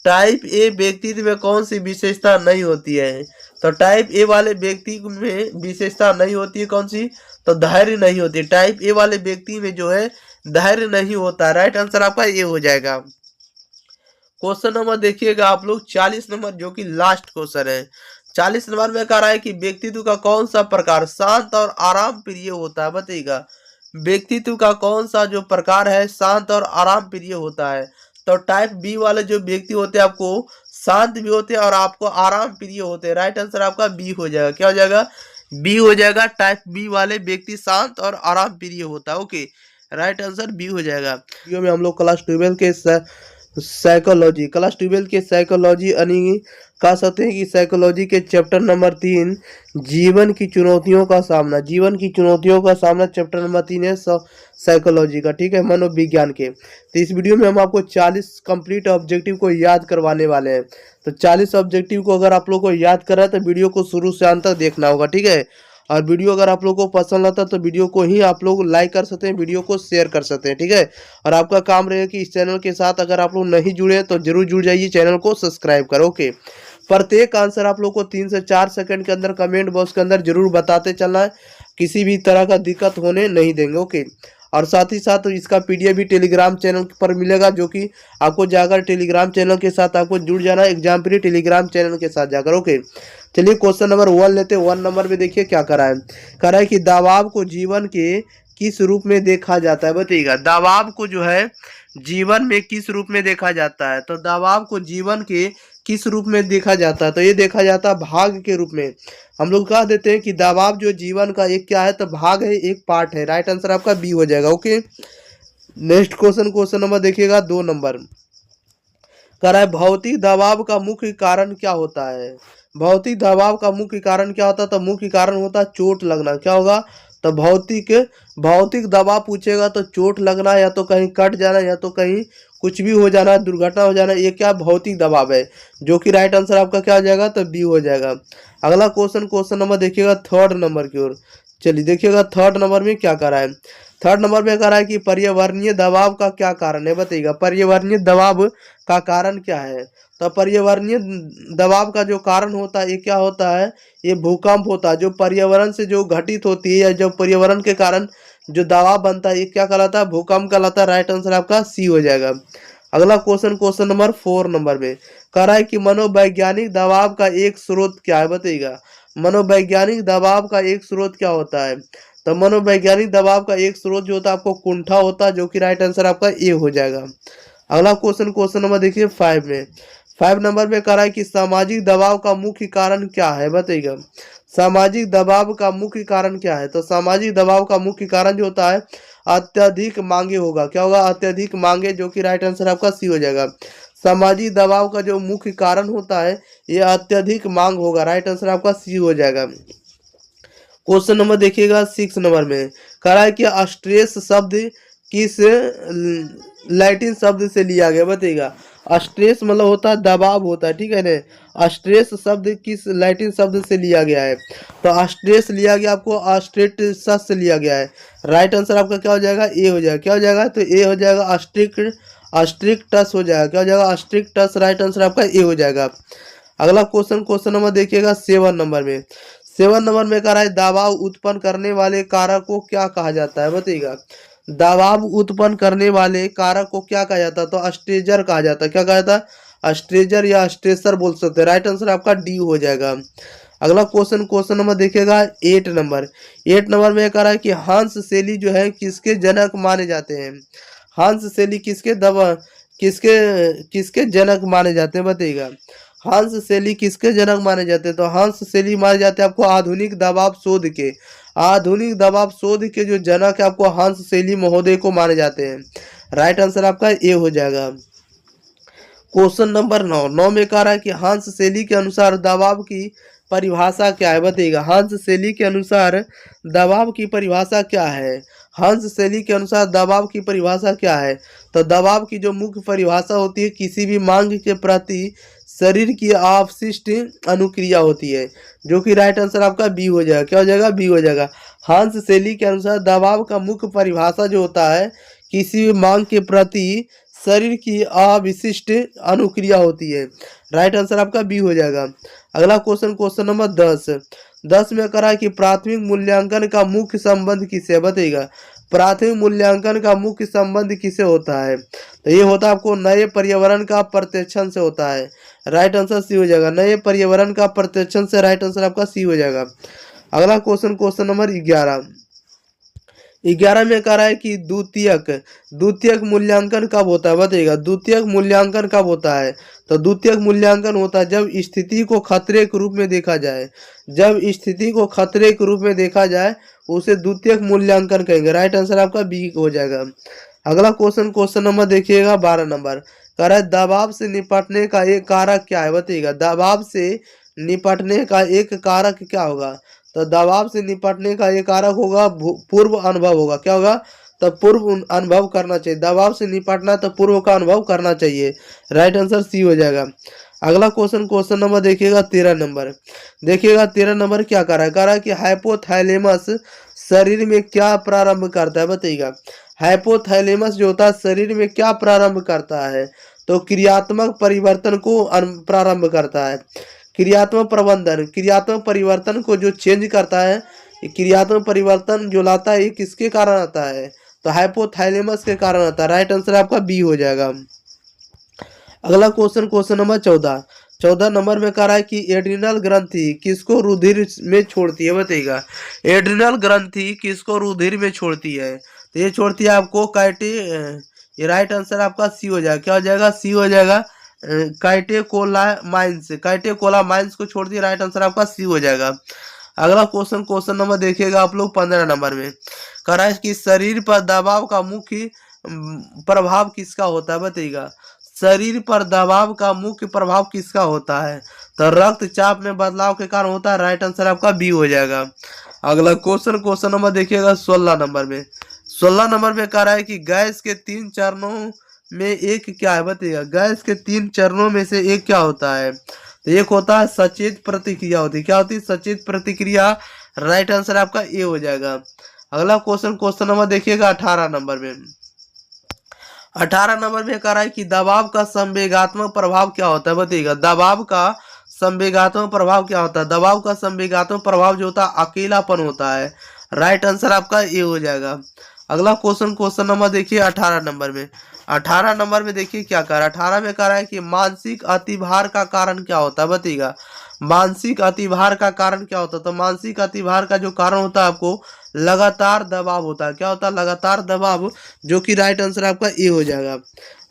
टाइप ए व्यक्तित्व में कौन सी विशेषता नहीं होती है। तो टाइप ए वाले व्यक्ति में विशेषता नहीं होती है कौन सी, तो धैर्य नहीं होती। टाइप ए वाले व्यक्ति में जो है धैर्य नहीं होता, राइट आंसर आपका ये हो जाएगा। क्वेश्चन नंबर देखिएगा आप लोग 40 नंबर, जो कि लास्ट क्वेश्चन है। 40 नंबर में कह रहा है कि व्यक्तित्व का कौन सा प्रकार शांत और आराम प्रिय होता है, बताइएगा। व्यक्तित्व का कौन सा जो प्रकार है शांत और आराम प्रिय होता है। तो टाइप बी वाले जो व्यक्ति होते हैं आपको शांत भी होते हैं और आपको आराम प्रिय होते हैं, राइट आंसर आपका बी हो जाएगा। क्या हो जाएगा, बी हो जाएगा। टाइप बी वाले व्यक्ति शांत और आराम प्रिय होता है, ओके, राइट आंसर बी हो जाएगा। वीडियो में हम लोग क्लास 12 के साइकोलॉजी यानी कह सकते हैं कि साइकोलॉजी के चैप्टर नंबर 3 जीवन की चुनौतियों का सामना चैप्टर नंबर 3 है साइकोलॉजी का, ठीक है, मनोविज्ञान के। तो इस वीडियो में हम आपको 40 कंप्लीट ऑब्जेक्टिव को याद करवाने वाले हैं। तो 40 ऑब्जेक्टिव को अगर आप लोग को याद कर रहा है तो वीडियो को शुरू से अंत तक देखना होगा, ठीक है। और वीडियो अगर आप लोग को पसंद आता है तो वीडियो को ही आप लोग लाइक कर सकते हैं, वीडियो को शेयर कर सकते हैं, ठीक है। और आपका काम रहेगा कि इस चैनल के साथ अगर आप लोग नहीं जुड़े हैं तो जरूर जुड़ जाइए, चैनल को सब्सक्राइब करो, ओके। प्रत्येक आंसर आप लोग को 3 से 4 सेकंड के अंदर कमेंट बॉक्स के अंदर जरूर बताते चलना है, किसी भी तरह का दिक्कत होने नहीं देंगे, ओके। और साथ ही साथ इसका पीडीएफ भी टेलीग्राम चैनल पर मिलेगा, जो कि आपको जाकर टेलीग्राम चैनल के साथ आपको जुड़ जाना है, एग्जाम प्री टेलीग्राम चैनल के साथ जाकर, ओके। चलिए क्वेश्चन नंबर 1 लेते हैं। 1 नंबर में देखिए क्या करा है। करा है कि दबाव को जीवन के किस रूप में देखा जाता है, बताइएगा। दबाव को जो है जीवन में किस रूप में देखा जाता है। तो दबाव को जीवन के किस रूप में देखा जाता है। तो ये देखा जाता है भाग के रूप में। हम लोग कह देते हैं कि दबाव जो जीवन का एक क्या है, तो भाग है, एक पार्ट है, राइट आंसर आपका बी हो जाएगा, ओके। नेक्स्ट क्वेश्चन नंबर देखिएगा 2 नंबर। कह रहा है भौतिक दबाव का मुख्य कारण क्या होता है। भौतिक दबाव का मुख्य कारण क्या होता है। तो मुख्य कारण होता है चोट लगना। क्या होगा, तो भौतिक भौतिक दबाव पूछेगा तो चोट लगना, या तो कहीं कट जाना, या तो कहीं कुछ भी हो जाना, दुर्घटना हो जाना, ये क्या भौतिक दबाव है, जो कि राइट आंसर आपका क्या हो जाएगा, तो बी हो जाएगा। अगला क्वेश्चन नंबर देखिएगा थर्ड नंबर की ओर। चलिए देखिएगा थर्ड नंबर में क्या करा है। थर्ड नंबर में करा है कि पर्यावरणीय दबाव का क्या कारण है, बताइएगा पर्यावरणीय दबाव का कारण क्या है। तो पर्यावरणीय दबाव का जो कारण होता है ये क्या होता है, ये भूकंप होता है। जो पर्यावरण से जो घटित होती है या जो पर्यावरण के कारण जो दबाव बनता है ये क्या कहलाता है, भूकंप कहलाता है। राइट आंसर आपका सी हो जाएगा। अगला क्वेश्चन नंबर 4 नंबर में कह रहा है कि मनोवैज्ञानिक दबाव का एक स्रोत क्या है, बताइएगा मनोवैज्ञानिक दबाव का एक स्रोत क्या होता है। तो मनोवैज्ञानिक दबाव का एक स्रोत जो होता है आपको कुंठा होता है, जो कि राइट आंसर आपका ए हो जाएगा। अगला क्वेश्चन नंबर देखिए 5 में। 5 नंबर में कह रहा है कि सामाजिक दबाव का मुख्य कारण क्या है, बताइएगा सामाजिक दबाव का मुख्य कारण क्या है। तो सामाजिक दबाव का मुख्य कारण जो होता है अत्यधिक मांगे होगा, क्या होगा, अत्यधिक मांगे, जो कि राइट आंसर आपका सी हो जाएगा। सामाजिक दबाव का जो मुख्य कारण होता है ये अत्यधिक मांग होगा। राइट आंसर आपका सी हो जाएगा। क्वेश्चन नंबर देखिएगा 6 नंबर में कह रहा है कि स्ट्रेस शब्द किस लैटिन शब्द से लिया गया, बताइएगा स्ट्रेस मतलब होता है दबाव होता है, ठीक है ना। स्ट्रेस शब्द किस लैटिन शब्द से लिया गया है। तो स्ट्रेस लिया गया आपको स्ट्रेटस से लिया गया है। राइट आंसर आपका क्या हो जाएगा, ए हो जाएगा। क्या हो जाएगा, तो ए हो जाएगा स्ट्रिक्टस हो जाएगा। क्या हो जाएगा, स्ट्रिक्टस। राइट आंसर आपका ए हो जाएगा। अगला क्वेश्चन नंबर देखिएगा 7 नंबर में। 7 नंबर में कह रहा है दबाव उत्पन्न करने वाले कारक को क्या कहा जाता है, बताइएगा दबाव उत्पन्न करने वाले कारक को क्या कहा जाता है। तो स्ट्रेजर कहा जाता है। क्या कहा जाता है, स्ट्रेजर या स्ट्रेसर बोल सकते हैं। राइट आंसर आपका डी हो जाएगा। अगला क्वेश्चन नंबर देखिएगा 8 नंबर। 8 नंबर में कह रहा है कि हंस शैली जो है किसके जनक माने जाते हैं। हंस शैली किसके किसके जनक माने जाते हैं, बताइएगा हंस शैली किसके जनक माने जाते हैं। तो हंस शैली माने जाते हैं आपको आधुनिक दबाव शोध के। आधुनिक दबाव शोध के जो जनक है आपको हंस शैली महोदय को माने जाते हैं। राइट आंसर आपका ए हो जाएगा। क्वेश्चन नंबर 9 में कह रहा है कि हंस शैली के अनुसार दबाव की परिभाषा क्या है, बताइएगा हंस शैली के अनुसार दबाव की परिभाषा क्या है। हंस शैली के अनुसार दबाव की परिभाषा क्या है। तो दबाव की जो मुख्य परिभाषा होती है किसी भी मांग के प्रति शरीर की अपशिष्ट अनुक्रिया होती है, जो कि राइट आंसर आपका बी हो जाएगा। क्या हो जाएगा, बी हो जाएगा। हंस शैली के अनुसार दबाव का मुख्य परिभाषा जो होता है किसी भी मांग के प्रति शरीर की अविशिष्ट अनुक्रिया होती है। राइट आंसर आपका बी हो जाएगा। अगला क्वेश्चन नंबर 10 में करा है कि प्राथमिक मूल्यांकन का मुख्य संबंध किससे, बताइएगा प्राथमिक मूल्यांकन का मुख्य संबंध किससे होता है। तो ये होता है आपको नए पर्यावरण का प्रत्यक्षण से होता है। राइट आंसर सी हो जाएगा, नए पर्यावरण का प्रत्यक्षण से। राइट आंसर आपका सी हो जाएगा। अगला क्वेश्चन नंबर 11 में कह रहा है कि द्वितीयक मूल्यांकन कब होता है, बताइएगा द्वितीयक मूल्यांकन कब होता है। तो द्वितीयक मूल्यांकन होता है जब स्थिति को खतरे के रूप में देखा जाए। जब स्थिति को खतरे के रूप में देखा जाए उसे द्वितीयक मूल्यांकन कहेंगे। राइट आंसर आपका बी हो जाएगा। अगला क्वेश्चन नंबर देखिएगा 12 नंबर कह रहा है दबाव से निपटने का एक कारक क्या है, बताइएगा दबाव से निपटने का एक कारक क्या होगा। तो दबाव से निपटने का एक कारक होगा पूर्व अनुभव होगा। क्या होगा, तो पूर्व अनुभव करना चाहिए। दबाव से निपटना तो पूर्व का अनुभव करना चाहिए। राइट आंसर सी हो जाएगा। अगला क्वेश्चन नंबर देखिएगा 13 नंबर। देखिएगा 13 नंबर क्या कर रहा है कि हाइपोथैलेमस शरीर में क्या प्रारंभ करता है, बताइएगा हाइपोथैलेमस जो होता है शरीर में क्या प्रारंभ करता है। तो क्रियात्मक परिवर्तन को प्रारंभ करता है। क्रियात्मक परिवर्तन को जो चेंज करता है, क्रियात्मक परिवर्तन जो लाता है ये किसके कारण आता है। तो हाइपोथैलेमस के कारण आता है। राइट आंसर आपका बी हो जाएगा। अगला क्वेश्चन नंबर 14 नंबर में कह रहा है कि एड्रिनल ग्रंथि किसको रुधिर में छोड़ती है, बताइएगा एड्रिनल ग्रंथि किसको रुधिर में छोड़ती है। तो ये छोड़ती है आपको ये राइट आंसर आपका सी हो जाएगा। क्या हो जाएगा, सी हो जाएगा कैटेकोलामाइंस को छोड़ दिया। राइट आंसर आपका सी हो जाएगा। अगला क्वेश्चन नंबर देखिएगा आप लोग 15 नंबर में कह रहा है कि शरीर पर दबाव का मुख्य प्रभाव किसका होता है, बताइएगा शरीर पर दबाव का मुख्य प्रभाव किसका होता है। तो रक्तचाप में बदलाव के कारण होता है। राइट आंसर आपका बी हो जाएगा। अगला क्वेश्चन नंबर देखिएगा 16 नंबर में। 16 नंबर में कह रहा है कि गैस के 3 चरणों में एक क्या है, बताइएगा। गैस के 3 चरणों में से एक क्या होता है, तो एक होता है सचेत प्रतिक्रिया होती है। क्या होती है? सचेत प्रतिक्रिया। राइट आंसर आपका ए हो जाएगा। अगला क्वेश्चन नंबर देखिएगा 18 नंबर में। 18 नंबर में कह रहा है कि दबाव का संवेगात्मक प्रभाव क्या होता है, बताइएगा। दबाव का संवेगात्मक प्रभाव क्या होता है? दबाव का संवेगात्मक प्रभाव जो होता है अकेलापन होता है। राइट आंसर आपका ए हो जाएगा। अगला क्वेश्चन नंबर देखिए 18 नंबर में। 18 नंबर में देखिए क्या कह रहा है। 18 में कह रहा है कि मानसिक अतिभार का कारण क्या होता है, बताइएगा। मानसिक अतिभार का कारण क्या होता है? तो मानसिक अतिभार का जो कारण होता है आपको लगातार दबाव होता है। क्या होता है? लगातार दबाव, जो कि राइट आंसर आपका ए हो जाएगा।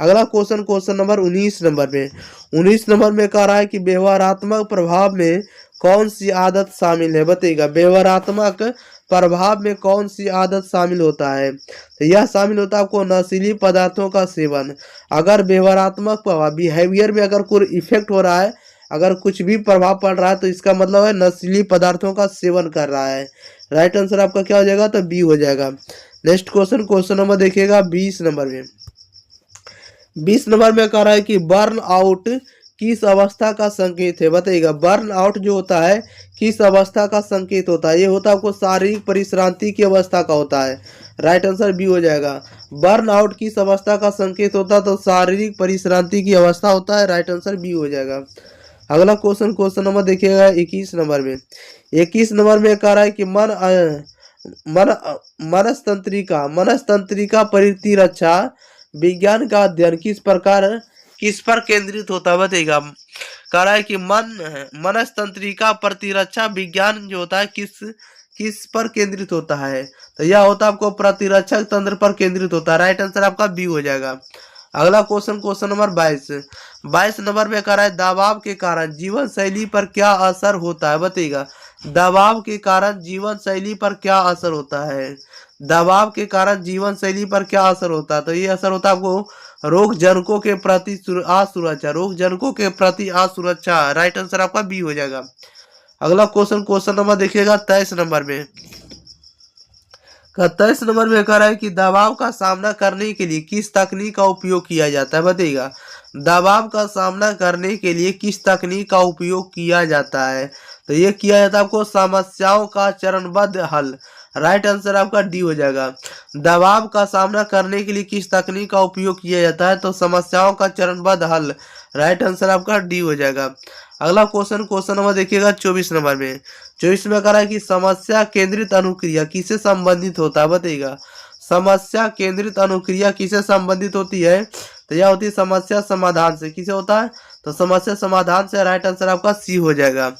अगला क्वेश्चन नंबर 19 नंबर में। 19 नंबर में कह रहा है कि व्यवहारात्मक प्रभाव में कौन सी आदत शामिल है, बताइएगा। व्यवहारात्मक प्रभाव में कौन सी आदत शामिल होता है, तो यह शामिल होता है आपको नशीली पदार्थों का सेवन। अगर व्यवहारात्मक प्रभाव, बिहेवियर में अगर कोई इफेक्ट हो रहा है, अगर कुछ भी प्रभाव पड़ रहा है, तो इसका मतलब है नशीली पदार्थों का सेवन कर रहा है। राइट आंसर आपका क्या हो जाएगा? तो बी हो जाएगा। नेक्स्ट क्वेश्चन नंबर देखिएगा 20 नंबर में। 20 नंबर में कह रहा है कि बर्न आउट किस अवस्था का संकेत है, बताइएगा। बर्न आउट जो होता है किस अवस्था का संकेत होता है? ये होता है आपको शारीरिक परिश्रांति की अवस्था का होता है। राइट आंसर बी हो जाएगा। बर्न आउट किस अवस्था का संकेत होता है? तो शारीरिक परिश्रांति की अवस्था होता है। राइट आंसर बी हो जाएगा। अगला क्वेश्चन नंबर देखिएगा 21 नंबर में। 21 नंबर में कह रहा है कि मनस्तंत्रिका प्रतिरक्षा विज्ञान का अध्ययन किस पर केंद्रित होता है, बताइएगा। कह रहा है कि मनस्तंत्रिका प्रतिरक्षा विज्ञान जो होता है किस पर केंद्रित होता है, तो यह होता है आपको प्रतिरक्षक तंत्र पर केंद्रित होता है। राइट आंसर आपका बी हो जाएगा। अगला क्वेश्चन नंबर 22 नंबर में कह रहा है दबाव के कारण जीवन शैली पर क्या असर होता है, बताइएगा। दबाव के कारण जीवन शैली पर क्या असर होता है? दबाव के कारण जीवन शैली पर क्या असर होता है? तो ये असर होता है आपको रोग जनकों के प्रति असुरक्षा। रोग जनकों के प्रति असुरक्षा। राइट आंसर आपका बी हो जाएगा। अगला क्वेश्चन नंबर देखिएगा 23 नंबर में। 23 नंबर में कह रहा है कि दबाव का सामना करने के लिए किस तकनीक का उपयोग किया जाता है, बताइएगा। दबाव का सामना करने के लिए किस तकनीक का उपयोग किया जाता है? तो ये किया जाता है आपको समस्याओं का चरणबद्ध हल। राइट आंसर आपका डी हो जाएगा। दबाव का सामना करने के लिए किस तकनीक का उपयोग किया जाता है? तो समस्याओं का चरणबद्ध हल। राइट आंसर आपका डी हो जाएगा। अगला क्वेश्चन नंबर देखिएगा 24 नंबर में। 24 में कह रहा है कि समस्या केंद्रित अनुक्रिया किससे संबंधित होता है, बताइएगा। समस्या केंद्रित अनुक्रिया किससे संबंधित होती है? तो यह होती है समस्या समाधान से। किसे होता है? तो समस्या समाधान से। राइट आंसर आपका सी हो जाएगा।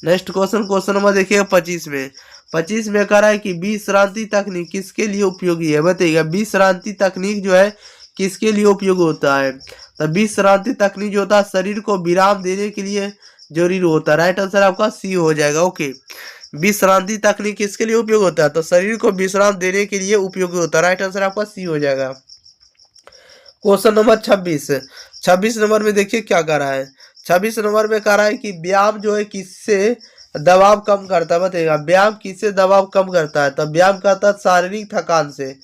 नेक्स्ट क्वेश्चन नंबर देखिएगा 25 में। 25 में कह रहा है कि विश्रांति तकनीक किसके लिए उपयोगी है, बताइएगा। विश्रांति तकनीक जो है किसके लिए उपयोग होता है? तो विश्रांति तकनीक जो होता है शरीर को विराम देने के लिए जरूरी होता है। राइट आंसर आपका सी हो जाएगा। ओके, विश्रांति तकनीक किसके लिए उपयोग होता है? तो शरीर को विश्राम देने के लिए उपयोगी होता है। राइट आंसर आपका सी हो जाएगा। क्वेश्चन नंबर 26 नंबर में देखिए क्या कह रहा है। 26 नंबर में कह रहा है कि व्यायाम जो है किससे दबाव कम करता है, बताइएगा। व्यायाम किससे दबाव कम करता है? तो व्यायाम करता है शारीरिक थकान से।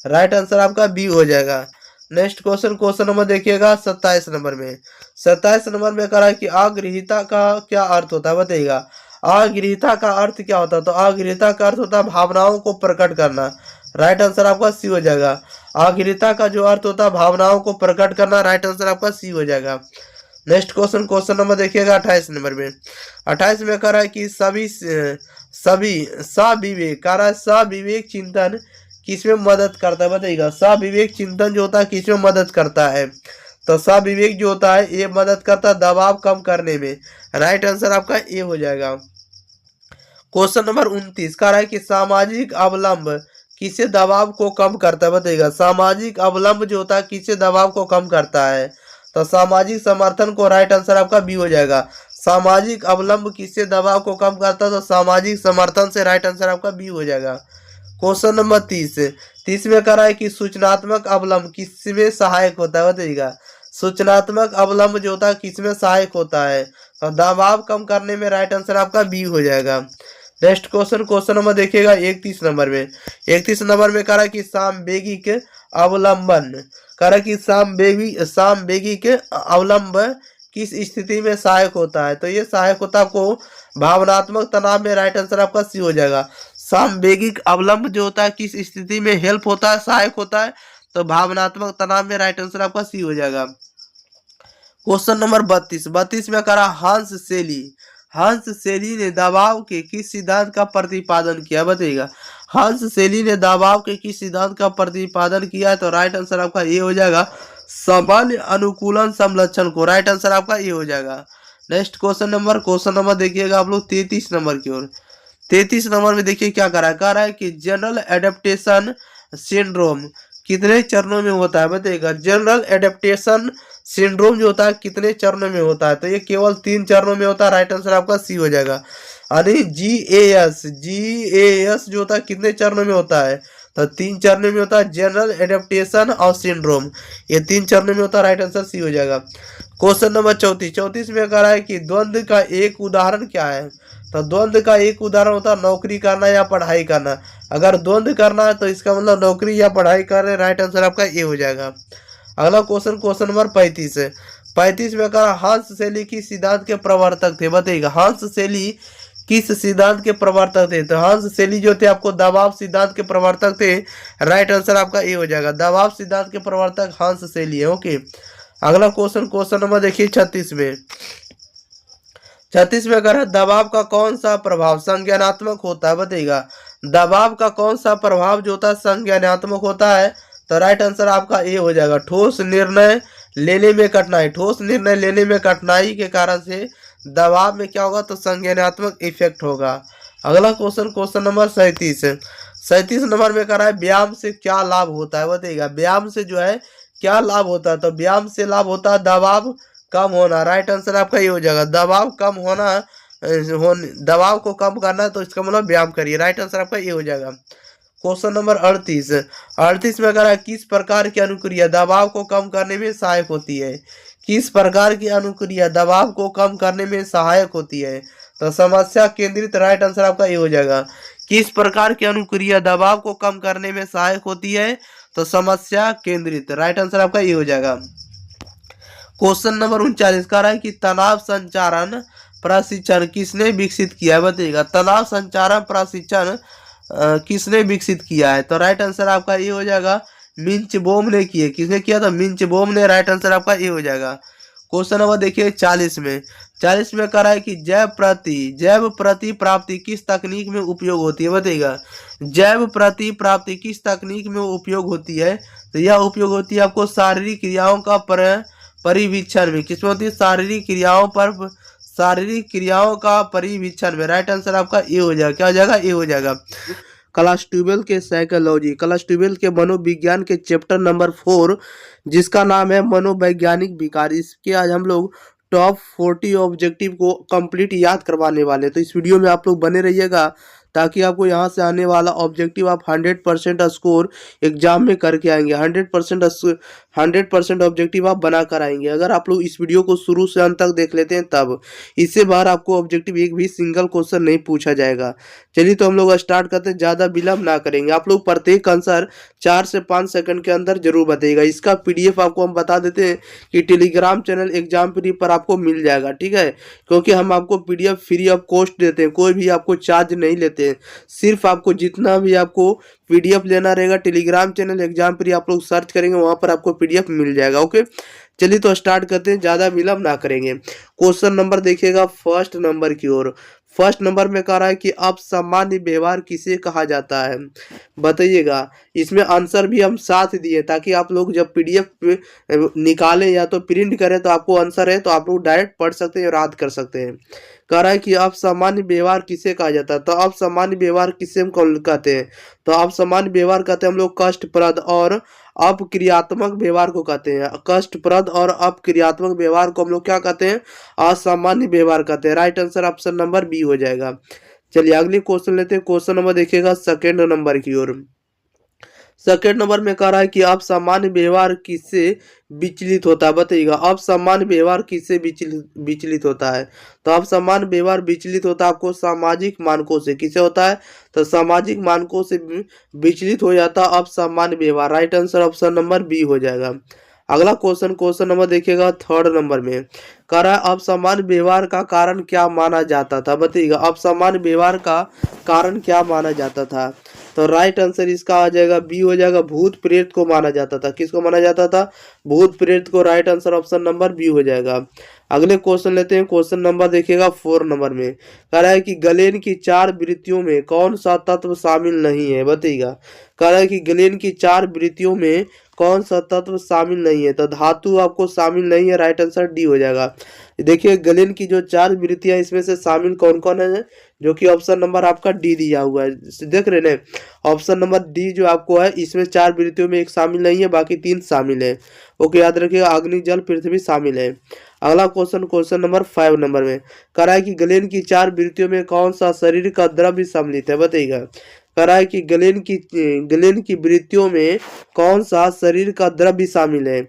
राइट आंसर आपका बी हो जाएगा। नेक्स्ट क्वेश्चन नंबर देखिएगा 27 नंबर में। 27 नंबर में कह रहा है कि अगृहीता का क्या अर्थ होता है, बताइएगा। अगृहीता का अर्थ क्या होता है? तो अगृहीता का अर्थ होता है भावनाओं को प्रकट करना। राइट आंसर आपका सी हो जाएगा। अगृहीता का जो अर्थ होता है भावनाओं को प्रकट करना। राइट आंसर आपका सी हो जाएगा। नेक्स्ट क्वेश्चन नंबर देखिएगा 28 नंबर में। 28 में कह रहा है कि सभी सविवेक कह रहा है सविवेक चिंतन किसमें मदद करता है, बताइएगा। सविवेक चिंतन जो होता है किसमें मदद करता है? तो सविवेक जो होता है ये मदद करता है दबाव कम करने में। राइट आंसर आपका ए हो जाएगा। क्वेश्चन नंबर 29 कह रहा है कि सामाजिक अवलंब किसे दबाव को कम करता है, बताइएगा। सामाजिक अवलंब जो होता है किसे दबाव को कम करता है? तो सामाजिक समर्थन को। राइट आंसर आपका बी हो जाएगा। सामाजिक अवलंब किससे दबाव को कम करता है? तो सामाजिक समर्थन से। राइट आंसर आपका बी हो जाएगा। क्वेश्चन नंबर 30 में कह रहा है कि सूचनात्मक अवलंब किसमें सहायक होता है, बताइएगा। सूचनात्मक अवलंब जो होता है किसमें सहायक होता है? तो दबाव कम करने में। राइट आंसर आपका बी हो जाएगा। नेक्स्ट क्वेश्चन, क्वेश्चन नंबर देखिएगा 31 नंबर में। 31 नंबर में कह रहा है कि सामवेगिक अवलंबन, कह रहा है कि सामवेगिक अवलंब किस स्थिति में सहायक होता है? तो ये सहायक होता है आपको भावनात्मक तनाव में। राइट आंसर आपका सी हो जाएगा। सामवेगिक अवलंब जो होता है किस स्थिति में हेल्प होता है, सहायक होता है? तो भावनात्मक तनाव में। राइट आंसर आपका सी हो जाएगा। क्वेश्चन नंबर 32 में कह रहा हंस सेली ने दबाव के किस सिद्धांत का प्रतिपादन किया? बताइएगा, हंस सेली ने दबाव के किस सिद्धांत का प्रतिपादन किया है? तो राइट आंसर आपका ये हो जाएगा सामान्य अनुकूलन समलक्षण को। राइट आंसर आपका ये हो जाएगा। नेक्स्ट क्वेश्चन नंबर देखिएगा आप लोग 33 नंबर की ओर। 33 नंबर में देखिए क्या कह रहा है कि जनरल एडेप्टेशन सिंड्रोम कितने चरणों में होता है? बताइएगा, जनरल एडेप्टेशन सिंड्रोम जो होता है कितने चरणों में होता है? तो ये केवल 3 चरणों में होता है। राइट आंसर आपका सी हो जाएगा। यानी जीएएस जो होता है कितने चरणों में होता है? तो 3 चरणों में होता है। जनरल एडेप्टेशन और सिंड्रोम ये 3 चरणों में होता है। राइट आंसर सी हो जाएगा। क्वेश्चन नंबर 34 में कह रहा है कि द्वंद्व का एक उदाहरण क्या है? तो द्वंद्व का एक उदाहरण होता है नौकरी करना या पढ़ाई करना। अगर द्वंद्व करना है तो इसका मतलब नौकरी या पढ़ाई कर रहे। राइट आंसर आपका ये हो जाएगा। अगला क्वेश्चन नंबर 35 है। 35 में कहा हंस सेली किस सिद्धांत के प्रवर्तक थे? बताइएगा, हंस सेली किस सिद्धांत के प्रवर्तक थे? तो हंस सेली जो थे आपको दबाव सिद्धांत के प्रवर्तक थे। राइट आंसर आपका ये हो जाएगा। दबाव सिद्धांत के प्रवर्तक हंस सेली है। ओके, अगला क्वेश्चन नंबर देखिए 36 में। 36 में अगर दबाव का कौन सा प्रभाव संज्ञानात्मक होता है? बताइएगा, दबाव का कौन सा प्रभाव जो होता है संज्ञानात्मक होता है? तो राइट आंसर आपका ए हो जाएगा ठोस निर्णय लेने में कठिनाई। ठोस निर्णय लेने में कठिनाई के कारण से दबाव में क्या होगा? तो संज्ञानात्मक इफेक्ट होगा। अगला क्वेश्चन नंबर 37 नंबर में कह रहा है व्यायाम से क्या लाभ होता है? बताइएगा, व्यायाम से जो है क्या लाभ होता है? तो व्यायाम से लाभ होता है दबाव कम होना। राइट आंसर आपका ये हो जाएगा। दबाव कम होना, दबाव को कम करना, तो इसका मतलब व्यायाम करिए। राइट आंसर आपका ये हो जाएगा। क्वेश्चन नंबर 38 में अगर किस प्रकार की अनुक्रिया दबाव को कम करने में सहायक होती है? किस प्रकार की अनुक्रिया दबाव को कम करने में सहायक होती है? तो समस्या केंद्रित। राइट आंसर आपका ये हो जाएगा। किस प्रकार की अनुक्रिया दबाव को कम करने में सहायक होती है? तो समस्या केंद्रित। राइट आंसर आपका ये हो जाएगा। क्वेश्चन नंबर 39 कह रहा है कि तनाव संचारण प्रशिक्षण किसने विकसित किया है? बताइएगा, तनाव संचारण प्रशिक्षण किसने विकसित किया है? तो राइट आंसर आपका ये हो जाएगा मिन्चबॉम ने किए। किसने किया? तो मिन्चबॉम ने। राइट आंसर आपका ये हो जाएगा। क्वेश्चन नंबर देखिए 40 में। 40 में कह रहा है कि जैव प्रति प्राप्ति किस तकनीक में उपयोग होती है? बताइएगा, जैव प्रति प्राप्ति किस तकनीक में उपयोग होती है? तो यह उपयोग होती है आपको शारीरिक क्रियाओं का परिवीक्षण में। किसमें होती है? शारीरिक क्रियाओं का परिवीक्षण में। राइट आंसर आपका ए हो जाएगा। क्या हो जाएगा? ए हो जाएगा। क्लास 12 के साइकोलॉजी, क्लास 12 के मनोविज्ञान के चैप्टर नंबर 4 जिसका नाम है मनोवैज्ञानिक विकार, इसके आज हम लोग टॉप 40 ऑब्जेक्टिव को कंप्लीट याद करवाने वाले। तो इस वीडियो में आप लोग बने रहिएगा ताकि आपको यहाँ से आने वाला ऑब्जेक्टिव आप 100% स्कोर एग्जाम में करके आएंगे। 100% ऑब्जेक्टिव आप बना कर आएंगे अगर आप लोग इस वीडियो को शुरू से अंत तक देख लेते हैं तब। इससे बाहर आपको ऑब्जेक्टिव एक भी सिंगल क्वेश्चन नहीं पूछा जाएगा। चलिए तो हम लोग स्टार्ट करते हैं, ज़्यादा विलम्ब ना करेंगे। आप लोग प्रत्येक आंसर 4 से 5 सेकंड के अंदर जरूर बताइएगा। इसका PDF आपको हम बता देते हैं कि टेलीग्राम चैनल एग्जाम फ्री पर आपको मिल जाएगा, ठीक है, क्योंकि हम आपको PDF फ्री ऑफ कॉस्ट देते हैं, कोई भी आपको चार्ज नहीं लेते। सिर्फ आपको जितना भी आपको PDF लेना रहेगा टेलीग्राम चैनल एग्जाम फ्री आप लोग सर्च करेंगे, वहां पर आपको PDF मिल जाएगा। ओके, चलिए तो स्टार्ट करते हैं, ज्यादा विलम्ब ना करेंगे। क्वेश्चन नंबर देखिएगा फर्स्ट नंबर की ओर। फर्स्ट नंबर में कह रहा है कि अब सामान्य व्यवहार किसे कहा जाता है? बताइएगा, इसमें आंसर भी हम साथ दिए ताकि आप लोग जब PDF निकालें या तो प्रिंट करें तो आपको आंसर है तो आप लोग डायरेक्ट पढ़ सकते हैं और याद कर सकते हैं। कह रहा है कि आप सामान्य व्यवहार किसे कहा जाता है? तो आप सामान्य व्यवहार किसे हम कहते हैं? तो आप सामान्य व्यवहार कहते हैं हम लोग कष्टप्रद और अपक्रियात्मक व्यवहार को कहते हैं। कष्टप्रद और अपक्रियात्मक व्यवहार को हम लोग क्या कहते हैं? असामान्य व्यवहार कहते हैं। Right answer option number B हो जाएगा। चलिए अगली क्वेश्चन लेते हैं। क्वेश्चन नंबर देखिएगा सेकेंड नंबर की ओर। सेकेंड नंबर में कह रहा है कि आप सामान्य व्यवहार किससे विचलित होता है, बताइएगा। आप सामान्य व्यवहार किससे विचलित होता है? तो आप सामान्य व्यवहार विचलित होता है आपको सामाजिक मानकों से। किससे होता है? तो सामाजिक मानकों से विचलित हो जाता आप सामान्य व्यवहार। Right answer option number B हो जाएगा। अगला क्वेश्चन नंबर देखिएगा थर्ड नंबर में कह रहा है अब सामान्य व्यवहार का कारण क्या माना जाता था, बताइएगा। अब सामान्य व्यवहार का कारण क्या माना जाता था? तो राइट आंसर इसका आ जाएगा बी हो जाएगा, भूत प्रेत को माना जाता था। किसको माना जाता था? भूत प्रेत को। Right answer option number B हो जाएगा। अगले क्वेश्चन लेते हैं। क्वेश्चन नंबर देखिएगा 4 नंबर में कह रहा है कि गलेन की 4 वृत्तियों में कौन सा तत्व शामिल नहीं है, बताइएगा। कह रहा है कि गलेन की 4 वृत्तियों में कौन सा तत्व शामिल नहीं है? तो धातु आपको शामिल नहीं है। राइट आंसर डी हो जाएगा। देखिए गलेन की जो 4 वृत्तियां इसमें से शामिल कौन कौन है, जो कि ऑप्शन नंबर आपका डी दिया हुआ है, देख रहे हैं। ऑप्शन नंबर डी जो आपको है इसमें 4 वृत्तियों में एक शामिल नहीं है, बाकी 3 शामिल है। ओके, याद रखिएगा अग्नि जल पृथ्वी शामिल है। अगला क्वेश्चन नंबर 5 नंबर में कह रहा है कि गलेन की 4 वृत्तियों में कौन सा शरीर का द्रव्य सम्मिलित है, बताइएगा। कह रहा है कि गलेन की वृत्तियों में कौन सा शरीर का द्रव्य शामिल है?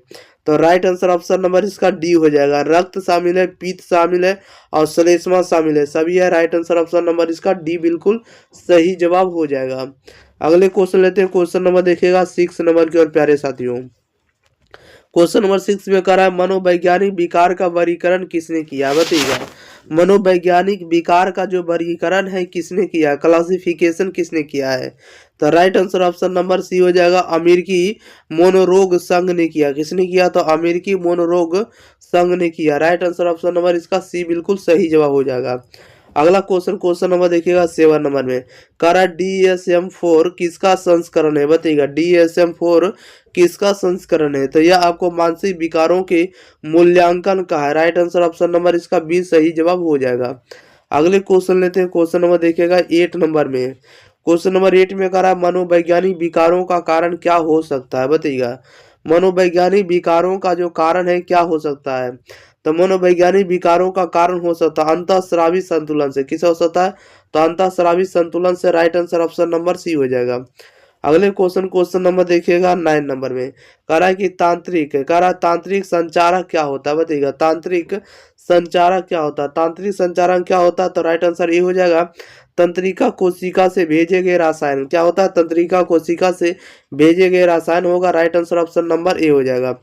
तो राइट आंसर ऑप्शन नंबर इसका डी हो जाएगा। रक्त शामिल है, पीत शामिल है और श्लेष्मा शामिल है, सभी है। राइट आंसर ऑप्शन नंबर इसका डी बिल्कुल सही जवाब हो जाएगा। अगले क्वेश्चन लेते हैं। क्वेश्चन नंबर देखिएगा 6 नंबर की ओर प्यारे साथियों। क्वेश्चन नंबर 6 में कह रहा है मनोवैज्ञानिक विकार का वर्गीकरण किसने किया, बताइएगा। मनोवैज्ञानिक विकार का जो वर्गीकरण है किसने किया, क्लासिफिकेशन किसने किया है? तो right answer option number C हो जाएगा, अमेरिकी मोनोरोग संघ ने किया। किसने किया? तो अमेरिकी मोनोरोग संघ ने किया। राइट आंसर ऑप्शन नंबर इसका सी बिल्कुल सही जवाब हो जाएगा। अगला क्वेश्चन नंबर देखिएगा 7 नंबर में कह रहा है DSM-4 किसका संस्करण है, बताइएगा। DSM-4 किसका संस्करण है? तो यह आपको मानसिक विकारों के मूल्यांकन का है। राइट आंसर ऑप्शन नंबर इसका बी सही जवाब हो जाएगा। अगले क्वेश्चन लेते हैं। क्वेश्चन नंबर देखिएगा 8 नंबर में। क्वेश्चन नंबर 8 में कह रहा है मनोवैज्ञानिक विकारों का कारण क्या हो सकता है, बताइएगा। मनोवैज्ञानिक विकारों का जो कारण है क्या हो सकता है? तो मनोवैज्ञानिक विकारों का कारण हो सकता है अंतःस्रावी संतुलन से। किसे हो सकता है? तो अंतःस्रावी संतुलन से। Right answer option number C हो जाएगा। अगले क्वेश्चन नंबर देखिएगा 9 नंबर में कह रहा है कि तांत्रिक संचारक क्या होता है, बताइएगा। तांत्रिक संचारक क्या होता है? तांत्रिक संचारक क्या होता है? तो राइट आंसर ये हो जाएगा, तंत्रिका कोशिका से भेजे गए रसायन। क्या होता है? तंत्रिका कोशिका से भेजे गए रसायन होगा। Right answer option number A हो जाएगा।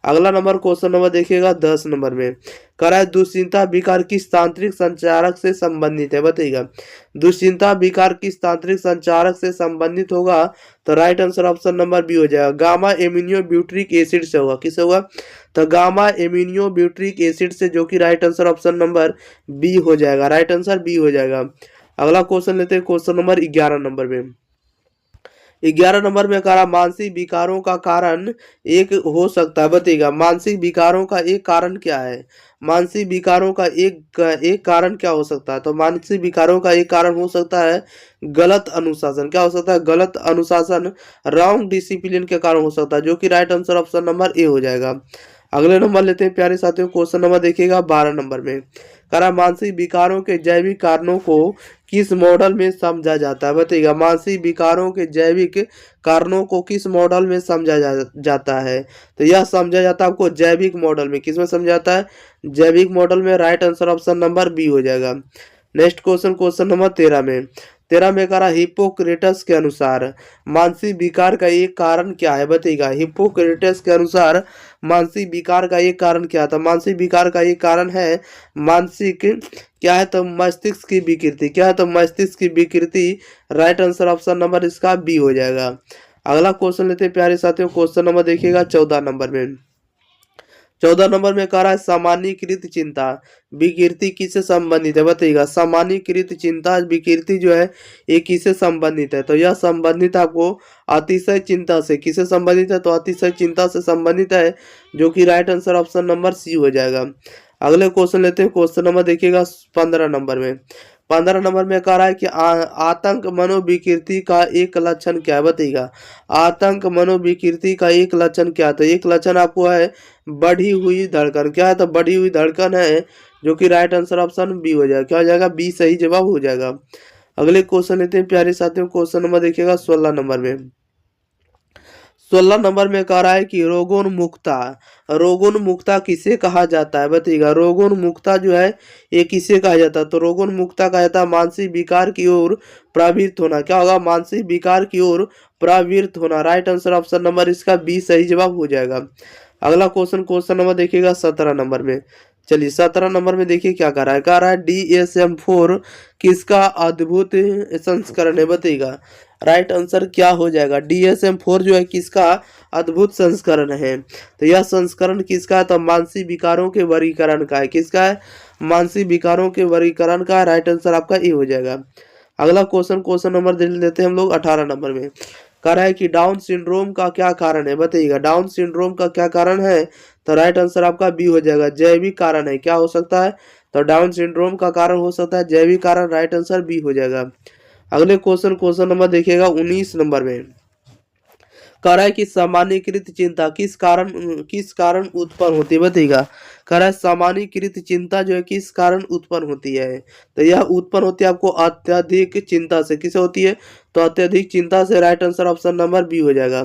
अगला क्वेश्चन नंबर देखिएगा 10 नंबर में कह रहा है दुश्चिंता विकार किस तांत्रिक संचारक से संबंधित है, बताइएगा। दुश्चिंता विकार किस तांत्रिक संचारक से संबंधित होगा? तो right answer option number B हो जाएगा, गामा एमिनो ब्यूट्रिक एसिड से होगा। किससे होगा? तो गामा एमिनो ब्यूट्रिक एसिड से, जो कि right answer option number B हो जाएगा। राइट आंसर बी हो जाएगा। अगला क्वेश्चन लेते हैं। क्वेश्चन नंबर 11 नंबर में 11 नंबर में कह रहा मानसिक विकारों का कारण एक हो सकता है, बताइएगा। मानसिक विकारों का एक कारण क्या है? मानसिक विकारों का एक कारण क्या हो सकता है? तो मानसिक विकारों का एक कारण हो सकता है गलत अनुशासन। क्या हो सकता है? गलत अनुशासन, रॉन्ग डिसिप्लिन के कारण हो सकता है, जो कि right answer option number A हो जाएगा। अगले नंबर लेते हैं प्यारे साथियों। क्वेश्चन नंबर देखिएगा 12 नंबर में कह रहा मानसिक विकारों के जैविक कारणों को किस मॉडल में समझा जाता है, बताइएगा। मानसिक विकारों के जैविक कारणों को किस मॉडल में समझा जाता है? तो यह समझा जाता है आपको जैविक मॉडल में। किस में समझा जाता है? जैविक मॉडल में। Right answer option number B हो जाएगा। नेक्स्ट क्वेश्चन नंबर 13 में कह रहा हिप्पोक्रेटस के अनुसार मानसिक विकार का एक कारण क्या है, बताइएगा। हिप्पोक्रेटस के अनुसार मानसिक विकार का एक कारण क्या था? मानसिक विकार का एक कारण है मानसिक क्या है? तो मस्तिष्क की विकृति। क्या है? तो मस्तिष्क की विकृति। राइट आंसर ऑप्शन नंबर इसका बी हो जाएगा। अगला क्वेश्चन लेते हैं प्यारे साथियों। क्वेश्चन नंबर देखिएगा 14 नंबर में 14 नंबर में कह रहा है सामान्यीकृत चिंता विकृति किससे संबंधित है, बताइएगा। सामान्यीकृत चिंता विकृति जो है ये किससे संबंधित है? तो यह संबंधित आपको अतिशय चिंता से। किससे संबंधित है? तो अतिशय चिंता से संबंधित है, जो कि right answer option number C हो जाएगा। अगले क्वेश्चन लेते हैं। क्वेश्चन नंबर देखिएगा 15 नंबर में 15 नंबर में कह रहा है कि आतंक मनोविकृति का एक लक्षण क्या है, बताइएगा। आतंक मनोविकृति का एक लक्षण क्या है? तो एक लक्षण आपको है बढ़ी हुई धड़कन। क्या है? तो बढ़ी हुई धड़कन है, जो कि राइट आंसर ऑप्शन बी हो जाएगा। क्या हो जाएगा? बी सही जवाब हो जाएगा। अगले क्वेश्चन लेते हैं प्यारे साथियों। क्वेश्चन नंबर देखिएगा 16 नंबर में 16 नंबर में कह रहा है कि रोगोन्मुखता, रोगोन्मुखता किसे कहा जाता है बताइएगा। रोगोन्मुखता जो है ये किसे कहा जाता है, तो रोगोन्मुखता कहा जाता है मानसिक विकार की ओर प्रवृत्त होना। क्या होगा, मानसिक विकार की ओर प्रवृत्त होना। राइट आंसर ऑप्शन नंबर इसका बी सही जवाब हो जाएगा। अगला क्वेश्चन, क्वेश्चन नंबर देखिएगा 17 नंबर में। चलिए 17 नंबर में देखिए क्या कर रहा है, कह रहा है DSM-4 किसका अद्भुत संस्करण है बताइएगा। राइट आंसर क्या हो जाएगा, DSM-4 जो है किसका अद्भुत संस्करण है। तो यह संस्करण किसका है, तो मानसिक विकारों के वर्गीकरण का है। किसका है, मानसिक विकारों के वर्गीकरण का। राइट आंसर आपका ए हो जाएगा। अगला क्वेश्चन, क्वेश्चन नंबर दे लेते हैं हम लोग 18 नंबर में। कह रहा है कि डाउन सिंड्रोम का क्या कारण है बताइएगा। डाउन सिंड्रोम का क्या कारण है, तो राइट आंसर आपका बी हो जाएगा, जैविक कारण है। क्या हो सकता है, तो डाउन सिंड्रोम का कारण हो सकता है जैविक कारण। राइट आंसर बी हो जाएगा। अगले क्वेश्चन, क्वेश्चन नंबर देखिएगा 19 नंबर में। कह रहा है कि सामान्यीकृत चिंता किस कारण उत्पन्न होती है बताइएगा। कह रहा है सामान्यीकृत चिंता जो है किस कारण उत्पन्न होती है, तो यह उत्पन्न होती है आपको अत्यधिक चिंता से। किसे होती है, तो अत्यधिक चिंता से। Right answer option number B हो जाएगा।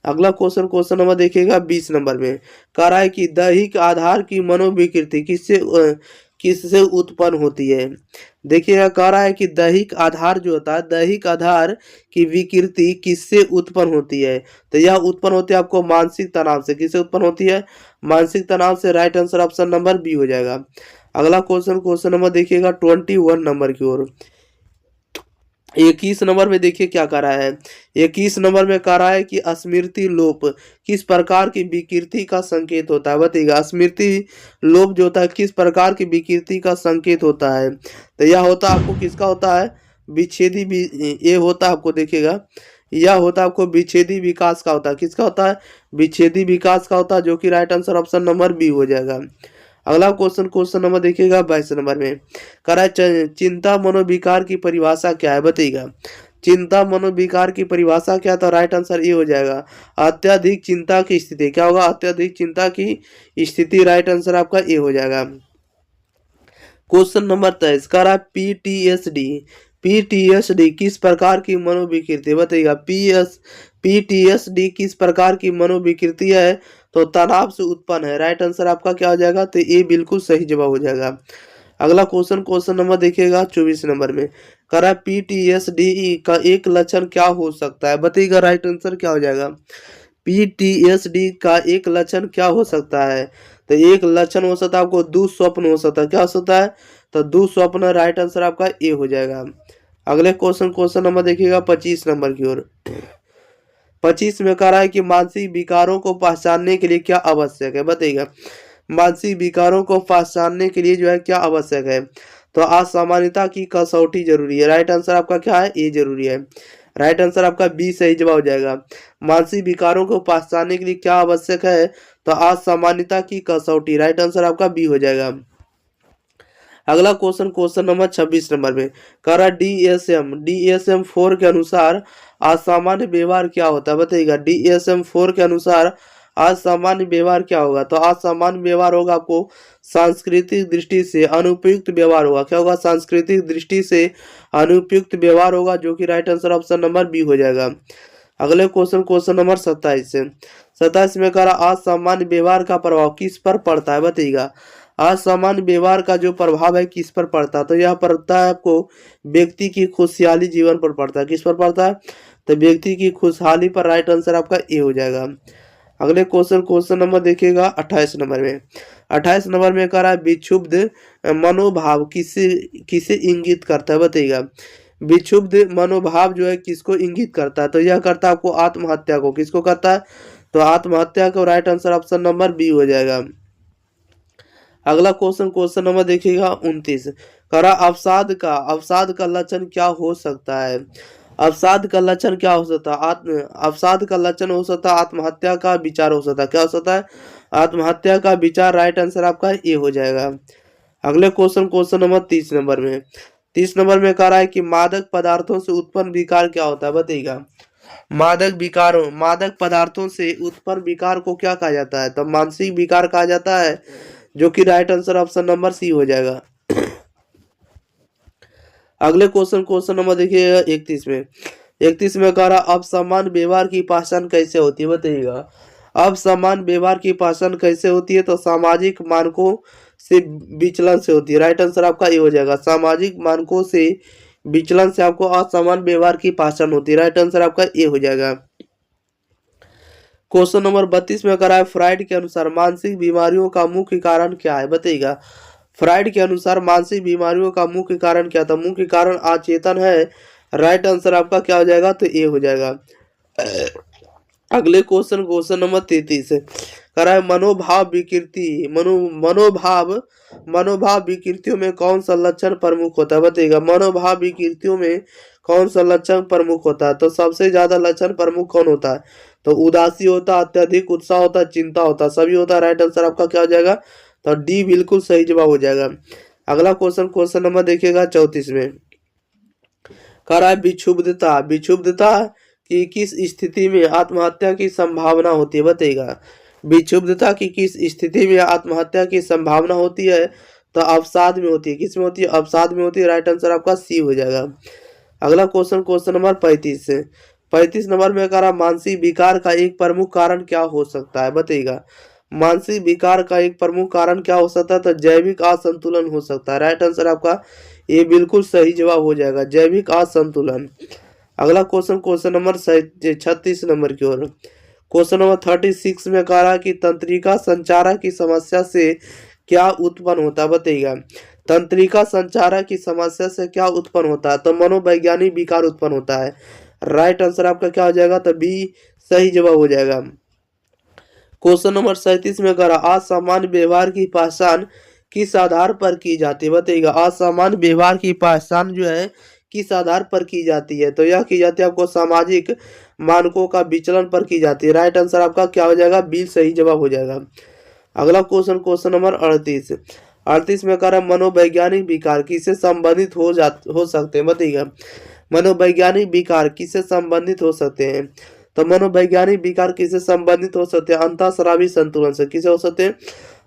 अगला क्वेश्चन, क्वेश्चन नंबर देखिएगा 20 नंबर में। कह रहा है कि दैहिक आधार की मनोविकृति किससे उत्पन्न होती है। देखिएगा, कह रहा है कि दैहिक आधार जो होता है, दैहिक आधार की विकृति किससे उत्पन्न होती है, तो यह उत्पन्न होती है आपको मानसिक तनाव से। किससे उत्पन्न होती है, मानसिक तनाव से। Right answer option number B हो जाएगा। अगला क्वेश्चन, क्वेश्चन नंबर देखिएगा 21 नंबर की ओर। 21 नंबर में देखिए क्या कह रहा है। 21 नंबर में कह रहा है कि स्मृति लोप किस प्रकार की विकृति का संकेत होता है बताइएगा। स्मृति लोप जो होता है किस प्रकार की विकृति का संकेत होता है, तो यह होता है आपको किसका होता है, विच्छेदी ये होता है आपको देखिएगा, यह होता है आपको विच्छेदी विकास का होता है। किसका होता है, विच्छेदी विकास का होता है, जो कि right answer option number B हो जाएगा। अगला क्वेश्चन, क्वेश्चन नंबर देखिएगा 22 नंबर में। कह रहा है चिंता मनोविकार की परिभाषा क्या है बताइएगा। चिंता मनोविकार की परिभाषा क्या, तो राइट आंसर ये हो जाएगा अत्यधिक चिंता की स्थिति। क्या होगा, अत्यधिक चिंता की स्थिति। राइट आंसर आपका ये हो जाएगा। क्वेश्चन नंबर 23 कह रहा है पीटीएसडी किस प्रकार की मनोविकृति बताइएगा। पीटीएसडी किस प्रकार की मनोविकृति है, तो तनाव से उत्पन्न है। राइट आंसर आपका क्या हो जाएगा, तो ये बिल्कुल सही जवाब हो जाएगा। अगला क्वेश्चन, क्वेश्चन नंबर देखिएगा 24 नंबर में। कह रहा है पीटीएसडी का एक लक्षण क्या हो सकता है बताइएगा। राइट आंसर क्या हो जाएगा, पीटीएसडी का एक लक्षण क्या हो सकता है, तो एक लक्षण हो सकता है आपको दुःस्वप्न हो सकता है। क्या हो सकता है, तो दुःस्वप्न। राइट आंसर आपका ए हो जाएगा। अगले क्वेश्चन, क्वेश्चन नंबर देखिएगा 25 नंबर की ओर। 25 में कह रहा है कि मानसिक विकारों को पहचानने के लिए क्या आवश्यक है बताइएगा। मानसिक विकारों को पहचानने के लिए जो है क्या आवश्यक है, तो असामान्यता की कसौटी जरूरी है। राइट आंसर आपका क्या है, ए जरूरी है। राइट आंसर आपका बी सही जवाब हो जाएगा। मानसिक विकारों को पहचानने के लिए क्या आवश्यक है, तो असामान्यता की कसौटी। राइट आंसर आपका बी हो जाएगा। अगला क्वेश्चन, क्वेश्चन नंबर 26 नंबर में। कह रहा DSM-4 के अनुसार असामान्य व्यवहार क्या होता है बताइएगा। DSM-4 के अनुसार असामान्य व्यवहार क्या होगा, तो असामान्य व्यवहार होगा आपको सांस्कृतिक दृष्टि से अनुपयुक्त व्यवहार होगा। क्या होगा, सांस्कृतिक दृष्टि से अनुपयुक्त व्यवहार होगा, जो कि right answer option number B हो जाएगा। अगले क्वेश्चन, क्वेश्चन नंबर 27 में कह रहा असामान्य व्यवहार का प्रभाव किस पर पड़ता है बताइएगा। असामान्य व्यवहार का जो प्रभाव है किस पर पड़ता है, तो यह पड़ता है आपको व्यक्ति की खुशहाली जीवन पर पड़ता है। किस पर पड़ता है, तो व्यक्ति की खुशहाली पर। राइट आंसर आपका ए हो जाएगा। अगले क्वेश्चन, क्वेश्चन नंबर देखिएगा 28 नंबर में। 28 नंबर में कह रहा है विक्षुब्ध मनोभाव किसे इंगित करता है बताइएगा। विक्षुब्ध मनोभाव जो है किसको इंगित करता है, तो यह करता है आपको आत्महत्या को। किसको करता है, तो आत्महत्या को। Right answer option number B हो जाएगा। अगला क्वेश्चन, क्वेश्चन नंबर देखिएगा 29। कह रहा अवसाद का लक्षण क्या हो सकता है। अवसाद का लक्षण क्या हो सकता है, अवसाद का लक्षण हो सकता है आत्महत्या का विचार हो सकता है। क्या हो सकता है, आत्महत्या का विचार। राइट आंसर आपका ये हो जाएगा। अगले क्वेश्चन, क्वेश्चन नंबर 30 नंबर में। 30 नंबर में कह रहा है कि मादक पदार्थों से उत्पन्न विकार क्या होता है बताइएगा। मादक पदार्थों से उत्पन्न विकार को क्या कहा जाता है, तो मानसिक विकार कहा जाता है, जो कि right answer option number C हो जाएगा। अगले क्वेश्चन, क्वेश्चन नंबर देखिए 31 में। 31 में कह रहा अब समान व्यवहार की पहचान कैसे होती है, बताइएगा। अब समान व्यवहार की पहचान कैसे होती है, तो सामाजिक मानकों से विचलन से होती है। राइट आंसर आपका ये हो जाएगा, सामाजिक मानकों से विचलन से आपको असमान व्यवहार की पहचान होती है। राइट आंसर आपका ये हो जाएगा। क्वेश्चन नंबर 32 में करा है फ्राइड के अनुसार मानसिक बीमारियों का मुख्य कारण क्या है, बताइएगा। फ्राइड के अनुसार मानसिक बीमारियों का मुख्य कारण क्या था, मुख्य कारण अचेतन है। राइट आंसर आपका क्या हो जाएगा, तो ये हो जाएगा। अगले क्वेश्चन नंबर 33 कह रहा है मनोभाव विकृति मनोभाव विकृतियों में कौन सा लक्षण प्रमुख होता है, बताइएगा। मनोभाव विकृतियों में कौन सा लक्षण प्रमुख होता है, तो सबसे ज्यादा लक्षण प्रमुख कौन होता है, तो उदासी होता, अत्यधिक उत्साह होता, चिंता होता, सभी होता है। राइट आंसर आपका क्या हो जाएगा, तो डी बिल्कुल सही जवाब हो जाएगा। अगला क्वेश्चन नंबर देखिएगा 34 में कह रहा है विक्षुब्धता की किस स्थिति में आत्महत्या की संभावना होती है, बताइएगा। विक्षुब्धता की किस स्थिति में आत्महत्या की संभावना होती है, तो अवसाद में होती है। किस में होती है, अवसाद में होती है। राइट आंसर आपका सी हो जाएगा। अगला क्वेश्चन नंबर 35 नंबर में कह रहा मानसिक विकार का एक प्रमुख कारण क्या हो सकता है, बताइएगा। मानसिक विकार का एक प्रमुख कारण क्या हो सकता है, तो जैविक असंतुलन हो सकता है। राइट आंसर आपका ये बिल्कुल सही जवाब हो जाएगा, जैविक असंतुलन। अगला क्वेश्चन नंबर 36 नंबर की ओर। क्वेश्चन नंबर 36 में कह रहा कि तंत्रिका संचारक की समस्या से क्या उत्पन्न होता है, बताइएगा। तंत्रिका संचारक की समस्या से क्या उत्पन्न होता है, तो मनोवैज्ञानिक विकार उत्पन्न होता है। राइट आंसर आपका क्या हो जाएगा, तो बी सही जवाब हो जाएगा। क्वेश्चन नंबर 37 में कह रहा असामान्य व्यवहार की पहचान किस आधार पर की जाती है, बताइएगा। असामान्य व्यवहार की पहचान जो है किस आधार पर की जाती है, तो यह की जाती है आपको सामाजिक मानकों का विचलन पर की जाती है। राइट आंसर आपका क्या हो जाएगा, बी सही जवाब हो जाएगा। अगला क्वेश्चन नंबर 38 में कह रहा मनोवैज्ञानिक विकार किससे संबंधित हो सकते हैं, बताइएगा। मनोवैज्ञानिक विकार किससे संबंधित हो सकते हैं, तो मनोवैज्ञानिक विकार किससे संबंधित हो सकते हैं, अंतःस्रावी संतुलन से। किसे हो सकते हैं,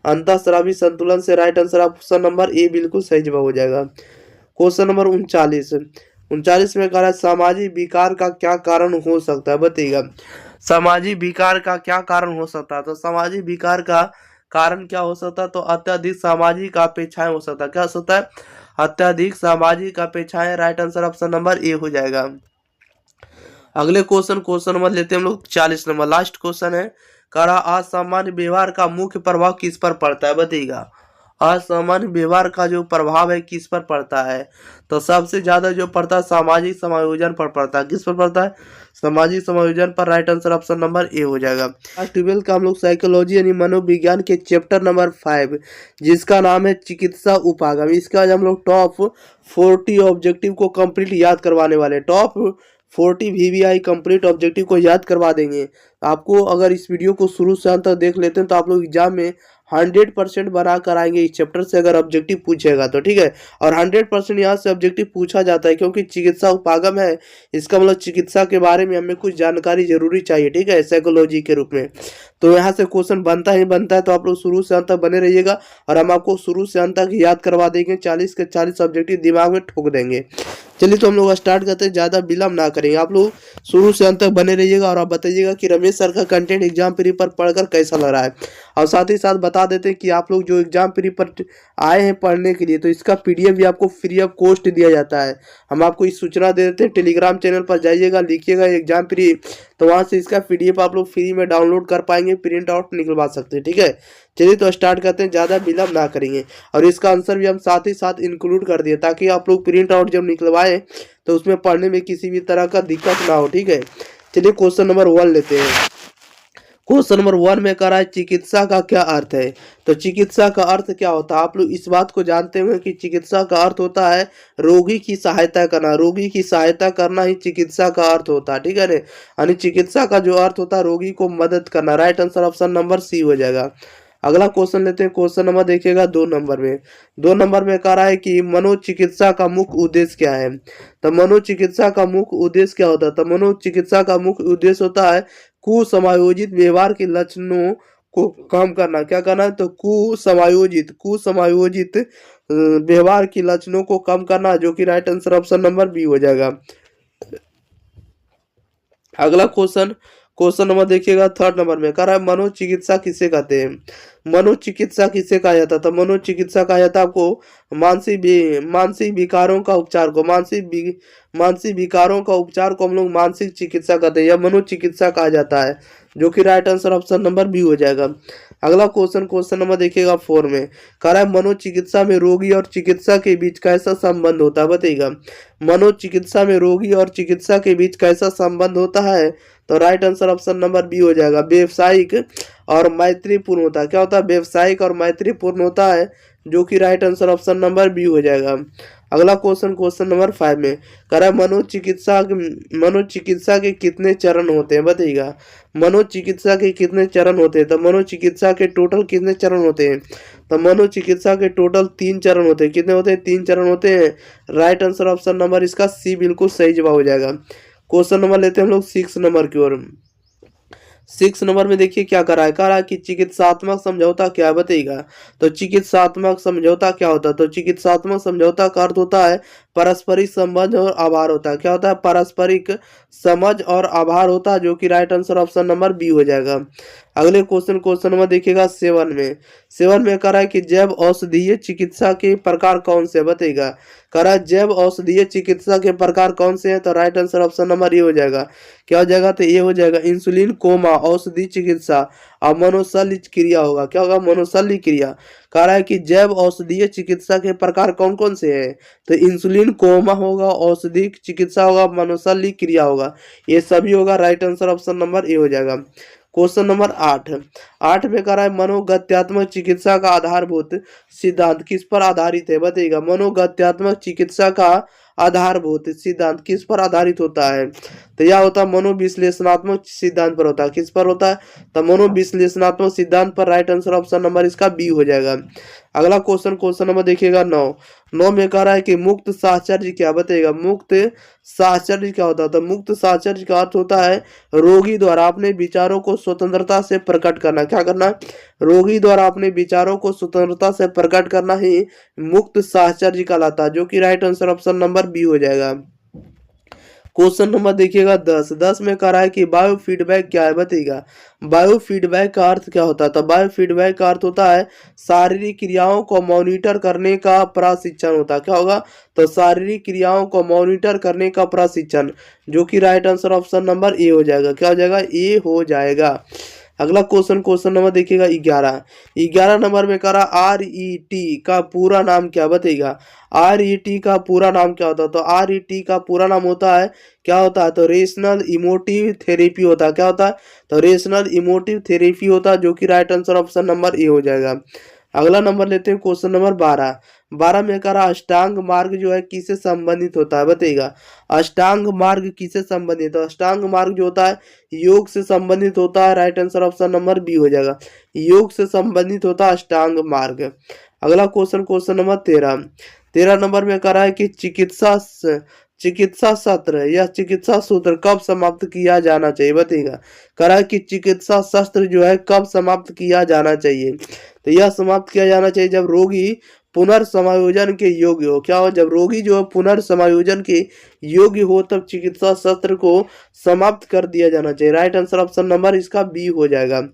अंतःस्रावी संतुलन से। Right answer option number A बिल्कुल सही जवाब हो जाएगा। क्वेश्चन नंबर 39 में कह रहा है सामाजिक विकार का क्या कारण हो सकता है, बताइएगा। सामाजिक विकार का क्या कारण हो सकता है, तो सामाजिक विकार का कारण क्या हो सकता है, तो अत्यधिक सामाजिक अपेक्षाएं हो सकता है। क्या हो सकता है, अत्यधिक सामाजिक अपेक्षाएं। Right answer option number A हो जाएगा। अगले क्वेश्चन नंबर लेते हैं हम लोग 40 नंबर, लास्ट क्वेश्चन है। कह रहा असामान्य व्यवहार का मुख्य प्रभाव किस पर पड़ता है, बताइएगा। असामान्य व्यवहार का जो प्रभाव है किस पर पड़ता है, तो सबसे ज्यादा जो पड़ता है सामाजिक समायोजन पर पड़ता है। किस पर पड़ता है, सामाजिक समायोजन पर। Right answer option number A हो जाएगा। क्लास 12 का हम लोग साइकोलॉजी यानी मनोविज्ञान के चैप्टर नंबर 5 जिसका नाम है चिकित्सा उपागम, इसका आज हम लोग टॉप 40 ऑब्जेक्टिव को कंप्लीट याद करवाने वाले। टॉप 40 VVI कंप्लीट ऑब्जेक्टिव को याद करवा देंगे आपको। अगर इस वीडियो को शुरू से अंत तक देख लेते हैं तो आप लोग एग्जाम में 100% बना कर आएंगे इस चैप्टर से, अगर ऑब्जेक्टिव पूछेगा तो, ठीक है। और 100% यहाँ से ऑब्जेक्टिव पूछा जाता है, क्योंकि चिकित्सा उपागम है, इसका मतलब चिकित्सा के बारे में हमें कुछ जानकारी जरूरी चाहिए, ठीक है, साइकोलॉजी के रूप में। तो यहाँ से क्वेश्चन बनता ही बनता है, तो आप लोग शुरू से अंत तक बने रहिएगा और हम आपको शुरू से अंत तक याद करवा देंगे। 40 के 40 ऑब्जेक्टिव दिमाग में ठोक देंगे। चलिए तो हम लोग स्टार्ट करते हैं, ज़्यादा विलम्ब ना करेंगे। आप लोग शुरू से अंत तक बने रहिएगा और आप बताइएगा कि रमेश सर का कंटेंट एग्जाम प्री पर पढ़कर कैसा लग रहा है। और साथ ही साथ बता देते हैं कि आप लोग जो एग्जाम प्री पर आए हैं पढ़ने के लिए, तो इसका PDF भी आपको फ्री ऑफ कॉस्ट दिया जाता है। हम आपको इस सूचना दे देते हैं, टेलीग्राम चैनल पर जाइएगा, लिखिएगा एग्जाम प्री, तो वहाँ से इसका PDF आप लोग फ्री में डाउनलोड कर पाएंगे, प्रिंट आउट निकलवा सकते हैं, ठीक है। चलिए तो स्टार्ट करते हैं, ज़्यादा विलम्ब ना करेंगे। और इसका आंसर भी हम साथ ही साथ इंक्लूड कर दिए, ताकि आप लोग प्रिंट आउट जब निकलवाएं तो उसमें पढ़ने में किसी भी तरह का दिक्कत ना हो, ठीक है। चलिए क्वेश्चन नंबर 1 लेते हैं। क्वेश्चन नंबर 1 में कह रहा है चिकित्सा का क्या अर्थ है, तो चिकित्सा का अर्थ क्या होता है। आप लोग इस बात को जानते हुए कि चिकित्सा का अर्थ होता है रोगी की सहायता करना। रोगी की सहायता करना ही चिकित्सा का अर्थ होता है, ठीक है ना। यानी चिकित्सा का जो अर्थ होता है रोगी को मदद करना। Right answer option number C हो जाएगा। अगला क्वेश्चन लेते हैं। क्वेश्चन नंबर देखिएगा 2 नंबर में। 2 नंबर में कह रहा है कि मनोचिकित्सा का मुख्य उद्देश्य क्या है, तो मनोचिकित्सा का मुख्य उद्देश्य क्या होता है, तो मनोचिकित्सा का मुख्य उद्देश्य होता है कुसमायोजित व्यवहार के लक्षणों को कम करना। क्या करना है, तो कुसमायोजित व्यवहार के लक्षणों को कम करना, जो कि right answer option number B हो जाएगा। अगला क्वेश्चन क्वेश्चन नंबर देखिएगा थर्ड नंबर में कह रहा है मनोचिकित्सा किसे कहते हैं। मनोचिकित्सा किसे कहा जाता है, तो मनोचिकित्सा कहा जाता है आपको मानसिक विकारों का उपचार को मानसिक विकारों का उपचार को हम लोग मानसिक चिकित्सा कहते हैं या मनोचिकित्सा कहा जाता है, जो कि right answer option number B हो जाएगा। अगला क्वेश्चन नंबर देखिएगा 4 में कह रहा है मनोचिकित्सा में रोगी और चिकित्सा के बीच कैसा संबंध होता है, बताइएगा। मनोचिकित्सा में रोगी और चिकित्सा के बीच कैसा संबंध होता है, तो right answer option number B हो जाएगा, व्यवसायिक और मैत्रीपूर्ण होता है। क्या होता है, व्यवसायिक और मैत्रीपूर्ण होता है, जो कि right answer option number B हो जाएगा। अगला क्वेश्चन नंबर 5 में कह रहा है मनोचिकित्सा के कितने चरण होते हैं, बताइएगा। मनोचिकित्सा के कितने चरण होते हैं, तो मनोचिकित्सा के टोटल कितने चरण होते हैं, तो मनोचिकित्सा के टोटल 3 चरण होते हैं। कितने होते हैं, 3 चरण होते हैं। राइट आंसर ऑप्शन नंबर इसका सी बिल्कुल सही जवाब हो जाएगा। क्वेश्चन नंबर लेते हैं हम लोग 6 नंबर की ओर। 6 नंबर में देखिए क्या कह रहा है कि चिकित्सात्मक समझौता क्या है, बताइएगा। तो चिकित्सात्मक समझौता क्या होता है, तो चिकित्सात्मक समझौता का अर्थ होता है पारस्परिक समझ और आभार होता है। क्या होता है, पारस्परिक समझ और आभार होता है, जो कि right answer option number B हो जाएगा। अगले क्वेश्चन नंबर देखिएगा 7 में कह रहा है कि जैव औषधीय चिकित्सा के प्रकार कौन से, बताइएगा। कह रहा है जैव औषधीय चिकित्सा के प्रकार कौन से हैं, तो राइट आंसर ऑप्शन नंबर ये हो जाएगा। क्या हो जाएगा, तो ये हो जाएगा इंसुलिन कोमा औषधि चिकित्सा और मनोशल्य क्रिया होगा। क्या होगा, मनोशल्य क्रिया। कह रहा है कि जैव औषधीय चिकित्सा के प्रकार कौन कौन से हैं, तो इंसुलिन कोमा होगा, औषधि चिकित्सा होगा, मनोशल्य क्रिया होगा, ये सभी होगा। Right answer option number A हो जाएगा। क्वेश्चन नंबर 8 में कह रहा है मनोगत्यात्मक चिकित्सा का आधारभूत सिद्धांत किस पर आधारित है, बताइएगा। मनोगत्यात्मक चिकित्सा का आधारभूत सिद्धांत किस पर आधारित होता है, तो यह होता है मनोविश्लेषणात्मक सिद्धांत पर होता है। किस पर होता है, तो मनोविश्लेषणात्मक सिद्धांत पर। राइट आंसर ऑप्शन नंबर इसका बी हो जाएगा। अगला क्वेश्चन नंबर देखिएगा 9 में कह रहा है कि मुक्त साहचर्य क्या, बताइएगा। मुक्त साहचर्य क्या होता है, तो मुक्त साहचर्य का अर्थ होता है रोगी द्वारा अपने विचारों को स्वतंत्रता से प्रकट करना। क्या करना, रोगी द्वारा अपने विचारों को स्वतंत्रता से प्रकट करना ही मुक्त साहचर्य कहलाता है, जो कि right answer option number B हो जाएगा। क्वेश्चन नंबर देखिएगा 10 में कह रहा है कि बायो फीडबैक क्या है, बताइएगा। बायो फीडबैक का अर्थ क्या होता है, तो बायो फीडबैक का अर्थ होता है शारीरिक क्रियाओं को मॉनिटर करने का प्रशिक्षण होता है। क्या होगा, तो शारीरिक क्रियाओं को मॉनिटर करने का प्रशिक्षण, जो कि right answer option number A हो जाएगा। क्या हो जाएगा, ए हो जाएगा। अगला क्वेश्चन नंबर देखिएगा 11 नंबर में कह रहा RET का पूरा नाम क्या, बताइएगा। RET का पूरा नाम क्या होता है, तो RET का पूरा नाम होता है, क्या होता है, तो रेशनल इमोटिव थेरेपी होता है। क्या होता है, तो रेशनल इमोटिव थेरेपी होता है, जो कि right answer option number A हो जाएगा। अगला नंबर लेते हैं क्वेश्चन नंबर 12 में कह रहा अष्टांग मार्ग जो है किससे संबंधित होता है, बताइएगा। अष्टांग मार्ग किससे संबंधित है, अष्टांग मार्ग जो होता है योग से संबंधित होता है। Right answer option number B हो जाएगा, योग से संबंधित होता है अष्टांग मार्ग। अगला क्वेश्चन नंबर 13 नंबर में कह रहा है कि चिकित्सा सत्र या चिकित्सा सूत्र कब समाप्त किया जाना चाहिए, बताइएगा। कह रहा है कि चिकित्सा शस्त्र जो है कब समाप्त किया जाना चाहिए, तो यह समाप्त किया जाना चाहिए जब रोगी पुनर्समायोजन के योग्य हो। क्या हो, जब रोगी जो है पुनर्समायोजन के योग्य हो तब चिकित्सा शस्त्र को समाप्त कर दिया जाना चाहिए। राइट आंसर ऑप्शन नंबर इसका बी हो जाएगा।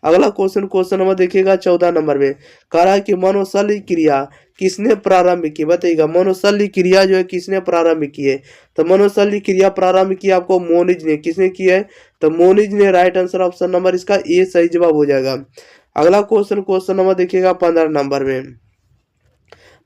अगला क्वेश्चन नंबर देखिएगा 14 नंबर में कह रहा है कि मनोशल्य क्रिया किसने प्रारंभ की, बताइएगा। मनोशल्य क्रिया जो है किसने प्रारंभ की है, तो मनोशल्य क्रिया प्रारंभ की आपको मोनिज ने। किसने की है, तो मोनिज ने। राइट आंसर ऑप्शन नंबर इसका ए सही जवाब हो जाएगा। अगला क्वेश्चन नंबर देखिएगा 15 नंबर में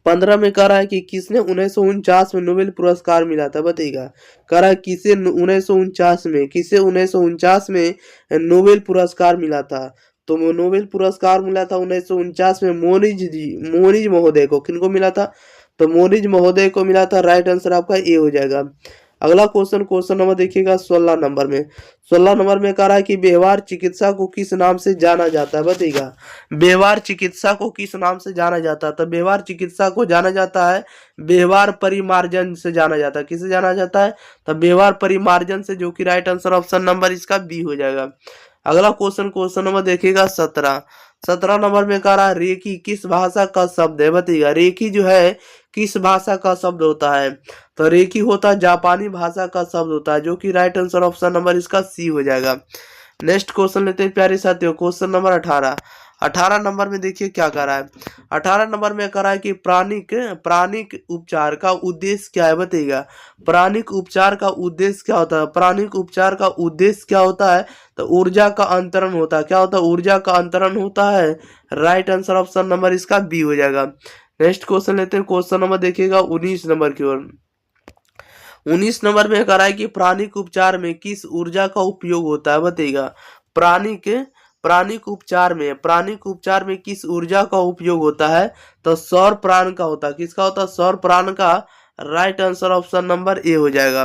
15 में कह रहा है कि किसने 1949 में नोबेल पुरस्कार मिला था, बताइएगा। कह रहा है किसे 1949 में नोबेल पुरस्कार मिला था, तो नोबेल पुरस्कार मिला था 1949 में मोनिज महोदय को। किनको मिला था, तो मोनिज महोदय को मिला था। राइट आंसर आपका ए हो जाएगा। अगला क्वेश्चन नंबर देखिएगा 16 नंबर में कह रहा है कि व्यवहार चिकित्सा को किस नाम से जाना जाता है, बताइएगा। व्यवहार चिकित्सा को किस नाम से जाना जाता है, तो व्यवहार चिकित्सा को जाना जाता है व्यवहार परिमार्जन से जाना जाता है। किसे जाना जाता है, तो व्यवहार परिमार्जन से, जो कि राइट आंसर ऑप्शन नंबर इसका बी हो जाएगा। अगला क्वेश्चन नंबर देखिएगा 17 17 नंबर में कह रहा है रेकी किस भाषा का शब्द है, बताइएगा। रेकी जो है किस भाषा का शब्द होता है, तो रेकी होता है जापानी भाषा का शब्द होता है, जो कि राइट आंसर ऑप्शन नंबर इसका सी हो जाएगा। नेक्स्ट क्वेश्चन लेते हैं प्यारे साथियों, क्वेश्चन नंबर 18। 18 नंबर में देखिए क्या कर रहा है। 18 नंबर में कर रहा है कि प्राणिक प्राणिक उपचार का उद्देश्य क्या है, बताइएगा। प्राणिक उपचार का उद्देश्य क्या होता है, प्राणिक उपचार का उद्देश्य क्या होता है, तो ऊर्जा का अंतरण होता है। क्या होता है, ऊर्जा का अंतरण होता है। राइट आंसर ऑप्शन नंबर इसका बी हो जाएगा। नेक्स्ट क्वेश्चन लेते हैं, क्वेश्चन नंबर देखिएगा 19 नंबर की ओर। 19 नंबर में कह रहा है कि प्राणिक उपचार में किस ऊर्जा का उपयोग होता है, बताइएगा। प्राणिक प्राणिक उपचार में किस ऊर्जा का उपयोग होता है, तो सौर प्राण का होता है। किसका होता है, सौर प्राण का। Right answer option number A हो जाएगा।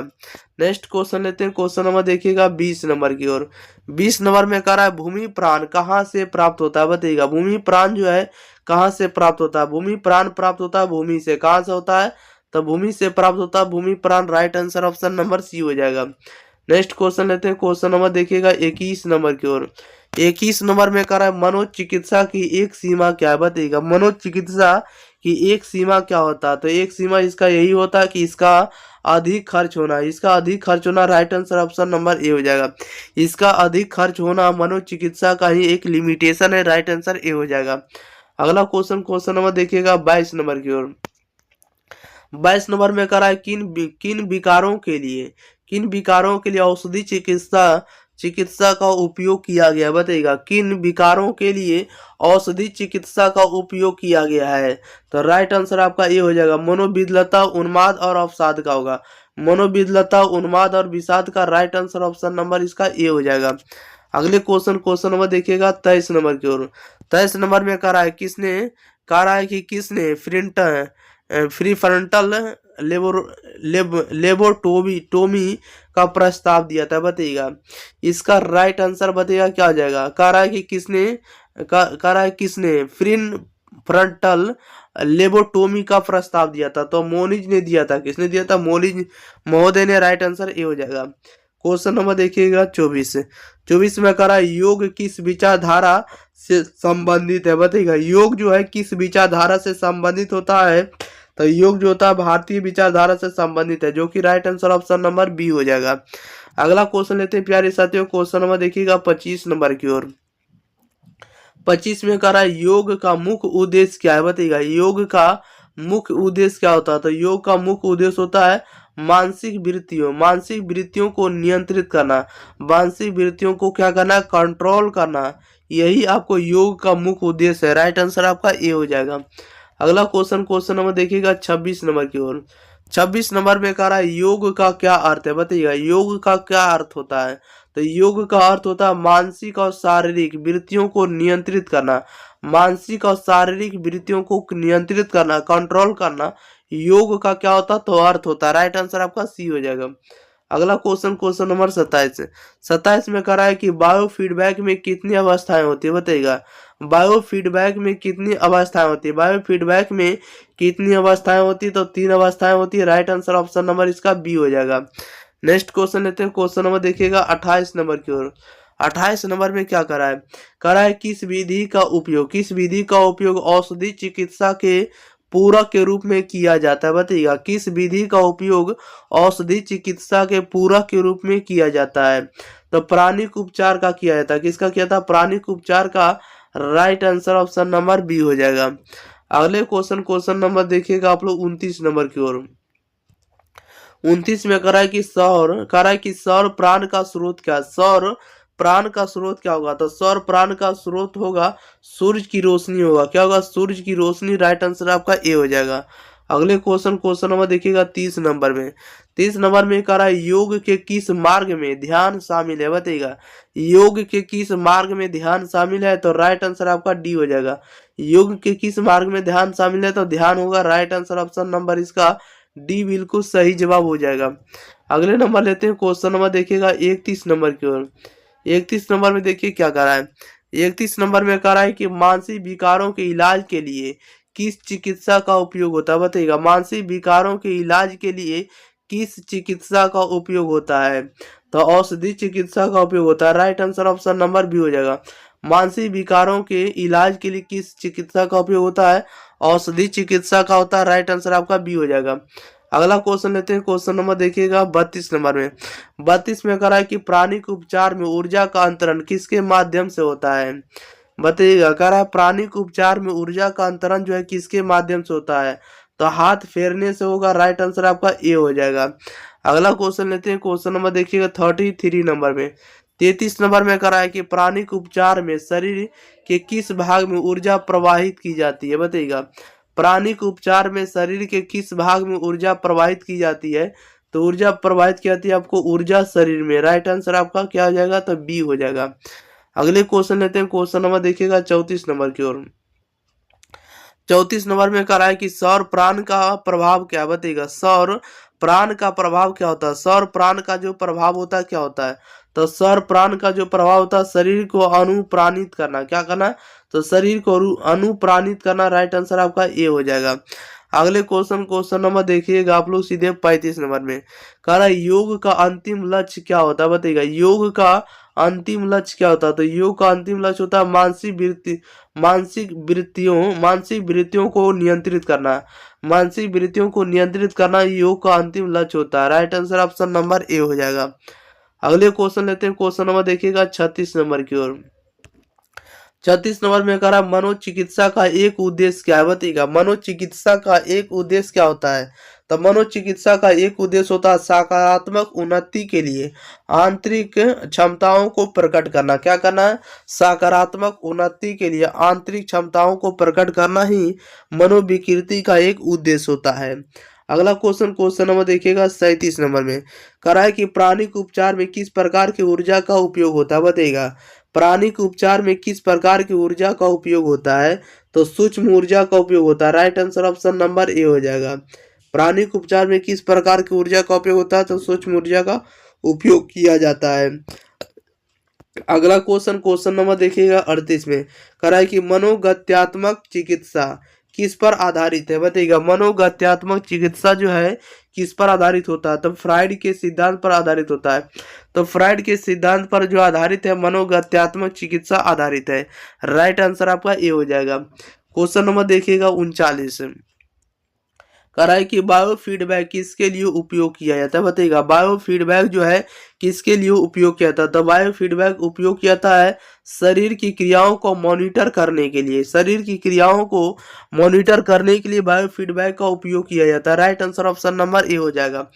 नेक्स्ट क्वेश्चन लेते हैं, क्वेश्चन नंबर देखिएगा 20 नंबर की ओर। 20 नंबर में कह रहा है भूमि प्राण कहाँ से प्राप्त होता है, बताइएगा। भूमि प्राण जो है कहाँ से प्राप्त होता है, भूमि प्राण प्राप्त होता है भूमि से। कहाँ से होता है, तो भूमि से प्राप्त होता है भूमि प्राण। Right answer option number C हो जाएगा। नेक्स्ट क्वेश्चन लेते हैं, क्वेश्चन नंबर देखिएगा 21 नंबर की ओर। 21 नंबर में कह रहा है मनोचिकित्सा की एक सीमा क्या है, बताइएगा। मनोचिकित्सा की एक सीमा क्या होता है, तो एक सीमा इसका यही होता है कि इसका अधिक खर्च होना। इसका अधिक खर्च होना। Right answer option number A हो जाएगा। इसका अधिक खर्च होना मनोचिकित्सा का ही एक लिमिटेशन है। राइट आंसर ए हो जाएगा। अगला क्वेश्चन, क्वेश्चन नंबर देखिएगा 22 नंबर की ओर। 22 नंबर में कह रहा है किन विकारों के लिए औषधि चिकित्सा का उपयोग किया गया, बताइएगा। किन विकारों के लिए औषधि चिकित्सा का उपयोग किया गया है, तो राइट आंसर आपका ये हो जाएगा। मनोविद्लता, उन्माद और अवसाद का होगा। मनोविद्लता, उन्माद और विषाद का। राइट आंसर ऑप्शन नंबर इसका ए हो जाएगा। अगले क्वेश्चन, क्वेश्चन नंबर देखिएगा 23 नंबर की ओर। 23 नंबर में कह रहा है किसने फ्रीफ्रंटल लेबोटोमी का प्रस्ताव दिया था, बताइएगा। इसका राइट आंसर बताइएगा क्या हो जाएगा। कह रहा है किसने फ्रंटल लेबोटोमी का प्रस्ताव दिया था, तो मोनिज ने दिया था। किसने दिया था, मोनिज महोदय ने। राइट आंसर ए हो जाएगा। क्वेश्चन नंबर देखिएगा 24 में कह रहा है योग किस विचारधारा से संबंधित है, बताइएगा। योग जो है किस विचारधारा से संबंधित होता है, तो योग जो होता है भारतीय विचारधारा से संबंधित है, जो कि right answer option number B हो जाएगा। अगला क्वेश्चन लेते हैं प्यारे साथियों, क्वेश्चन नंबर देखिएगा 25 नंबर की ओर। 25 में कह रहा है योग का मुख्य उद्देश्य क्या है, बताइएगा। योग का मुख्य उद्देश्य क्या होता है, तो योग का मुख्य उद्देश्य होता है मानसिक वृत्तियों को नियंत्रित करना। मानसिक वृत्तियों को क्या करना, कंट्रोल करना। यही आपको योग का मुख्य उद्देश्य है। राइट आंसर आपका ए हो जाएगा। अगला क्वेश्चन, क्वेश्चन नंबर देखिएगा 26 नंबर की ओर। 26 नंबर में कह रहा है योग का क्या अर्थ है, बताइएगा। योग का क्या अर्थ होता है, तो योग का अर्थ होता है मानसिक और शारीरिक वृत्तियों को नियंत्रित करना। मानसिक और शारीरिक वृत्तियों को नियंत्रित करना, कंट्रोल करना। योग का क्या होता है, तो अर्थ होता है। राइट आंसर आपका सी हो जाएगा। अगला क्वेश्चन, क्वेश्चन नंबर 27 में कह रहा है कि बायो फीडबैक में कितनी अवस्थाएं होती है, बताइएगा। बायो फीडबैक में कितनी अवस्थाएं होती है, बायो फीडबैक में कितनी अवस्थाएं होती है, तो 3 अवस्थाएं होती है। राइट आंसर ऑप्शन नंबर इसका बी हो जाएगा। नेक्स्ट क्वेश्चन लेते हैं, क्वेश्चन नंबर देखिएगा 28 नंबर की ओर। 28 नंबर में क्या करा है, करा है किस विधि का उपयोग औषधि चिकित्सा के पूरक के रूप में किया जाता है, बताइएगा। किस विधि का उपयोग औषधि चिकित्सा के पूरक के रूप में किया जाता है, तो प्राणिक उपचार का किया जाता है। किसका किया था, प्राणिक उपचार का। Right answer option number B हो जाएगा। अगले क्वेश्चन, क्वेश्चन नंबर देखिएगा आप लोग 29 नंबर की ओर। 29 में करा है कि सौर प्राण का स्रोत क्या है, सौर प्राण का स्रोत क्या होगा, तो सौर प्राण का स्रोत होगा सूरज की रोशनी होगा। क्या होगा, सूरज की रोशनी। राइट आंसर आपका ए हो जाएगा। अगले क्वेश्चन, क्वेश्चन नंबर देखिएगा 30 नंबर में। 30 नंबर में कह रहा है योग के किस मार्ग में ध्यान शामिल है, बताइएगा। योग के किस मार्ग में ध्यान शामिल है, तो राइट आंसर आपका डी हो जाएगा। योग के किस मार्ग में ध्यान शामिल है, तो ध्यान होगा। राइट आंसर ऑप्शन नंबर इसका डी बिल्कुल सही जवाब हो जाएगा। अगले नंबर लेते हैं, क्वेश्चन नंबर देखिएगा 31 नंबर की ओर। 31 नंबर में देखिए क्या कह रहा है। 31 नंबर में कह रहा है कि मानसिक विकारों के इलाज के लिए किस चिकित्सा का उपयोग होता है, बताइएगा। मानसिक विकारों के इलाज के लिए किस चिकित्सा का उपयोग होता है? तो औषधि चिकित्सा का उपयोग होता है। Right answer option number B हो जाएगा। मानसिक विकारों के इलाज के लिए किस चिकित्सा का उपयोग होता है? औषधि चिकित्सा का होता है। राइट आंसर आपका बी हो जाएगा। अगला क्वेश्चन लेते हैं। क्वेश्चन नंबर देखिएगा 32 नंबर में। 32 में कह रहा है कि प्राणिक उपचार में ऊर्जा का अंतरण किसके माध्यम से होता है? बताइएगा। कह रहा है प्राणिक उपचार में ऊर्जा का अंतरण जो है किसके माध्यम से होता है? तो हाथ फेरने से होगा। राइट आंसर आपका ए हो जाएगा। अगला क्वेश्चन लेते हैं। क्वेश्चन नंबर देखिएगा 33 नंबर में। 33 नंबर में कह रहा है कि प्राणिक उपचार में शरीर के किस भाग में ऊर्जा प्रवाहित की जाती है? बताइएगा। प्राणिक उपचार में शरीर के किस भाग में ऊर्जा प्रवाहित की जाती है? तो ऊर्जा प्रवाहित की जाती है आपको ऊर्जा शरीर में। राइट आंसर आपका क्या हो जाएगा? तो बी हो जाएगा। अगले क्वेश्चन लेते हैं। क्वेश्चन नंबर देखिएगा 34 नंबर की ओर। 34 नंबर में कह रहा है कि सौर प्राण का प्रभाव क्या? बताइएगा। सौर प्राण का प्रभाव क्या होता है? सौर प्राण का जो प्रभाव होता है क्या होता है? तो सौर प्राण का जो प्रभाव होता है शरीर को अनुप्राणित करना। क्या करना? तो शरीर को अनुप्राणित करना। राइट आंसर आपका ए हो जाएगा। अगले क्वेश्चन नंबर देखिएगा आप लोग सीधे 35 नंबर में। कह रहा है योग का अंतिम लक्ष्य क्या होता है? बताइएगा। योग का अंतिम लक्ष्य क्या होता है? तो योग का अंतिम लक्ष्य होता है मानसिक वृत्तियों को नियंत्रित करना। मानसिक वृत्तियों को नियंत्रित करना योग का अंतिम लक्ष्य होता है। Right answer option number A हो जाएगा। अगले क्वेश्चन लेते हैं। क्वेश्चन नंबर देखिएगा 36 नंबर की ओर। 36 नंबर में कह रहा है मनोचिकित्सा का एक उद्देश्य क्या है? बताइएगा। मनोचिकित्सा का एक उद्देश्य क्या होता है? तो मनोचिकित्सा का एक उद्देश्य होता है सकारात्मक उन्नति के लिए आंतरिक क्षमताओं को प्रकट करना। क्या करना है? सकारात्मक उन्नति के लिए आंतरिक क्षमताओं को प्रकट करना ही मनोविकृति का एक उद्देश्य होता है। अगला क्वेश्चन नंबर देखिएगा 37 नंबर में। कह रहा है कि प्राणिक उपचार में किस प्रकार की ऊर्जा का उपयोग होता है? बताइएगा। प्राणिक उपचार में किस प्रकार की ऊर्जा का उपयोग होता है? तो सूक्ष्म ऊर्जा का उपयोग होता है। Right answer option number A हो जाएगा। प्राणिक उपचार में किस प्रकार की ऊर्जा का उपयोग होता है? तो सूक्ष्म ऊर्जा का उपयोग किया जाता है। अगला क्वेश्चन नंबर देखिएगा 38 में। कह रहा है कि मनोगत्यात्मक चिकित्सा किस पर आधारित है? बताइएगा। मनोगत्यात्मक चिकित्सा जो है किस पर आधारित होता है? तो फ्राइड के सिद्धांत पर आधारित होता है। तो फ्राइड के सिद्धांत पर जो आधारित है मनोगत्यात्मक चिकित्सा आधारित है। राइट आंसर आपका ए हो जाएगा। क्वेश्चन नंबर देखिएगा 39। कह रहा है कि बायो फीडबैक किसके लिए उपयोग किया जाता है? बताइएगा। बायो फीडबैक जो है किसके लिए उपयोग किया जाता है? तो बायो फीडबैक उपयोग किया जाता है शरीर की क्रियाओं को मॉनिटर करने के लिए। शरीर की क्रियाओं को मॉनिटर करने के लिए बायो फीडबैक का उपयोग किया जाता है। Right answer option number A हो जाएगा।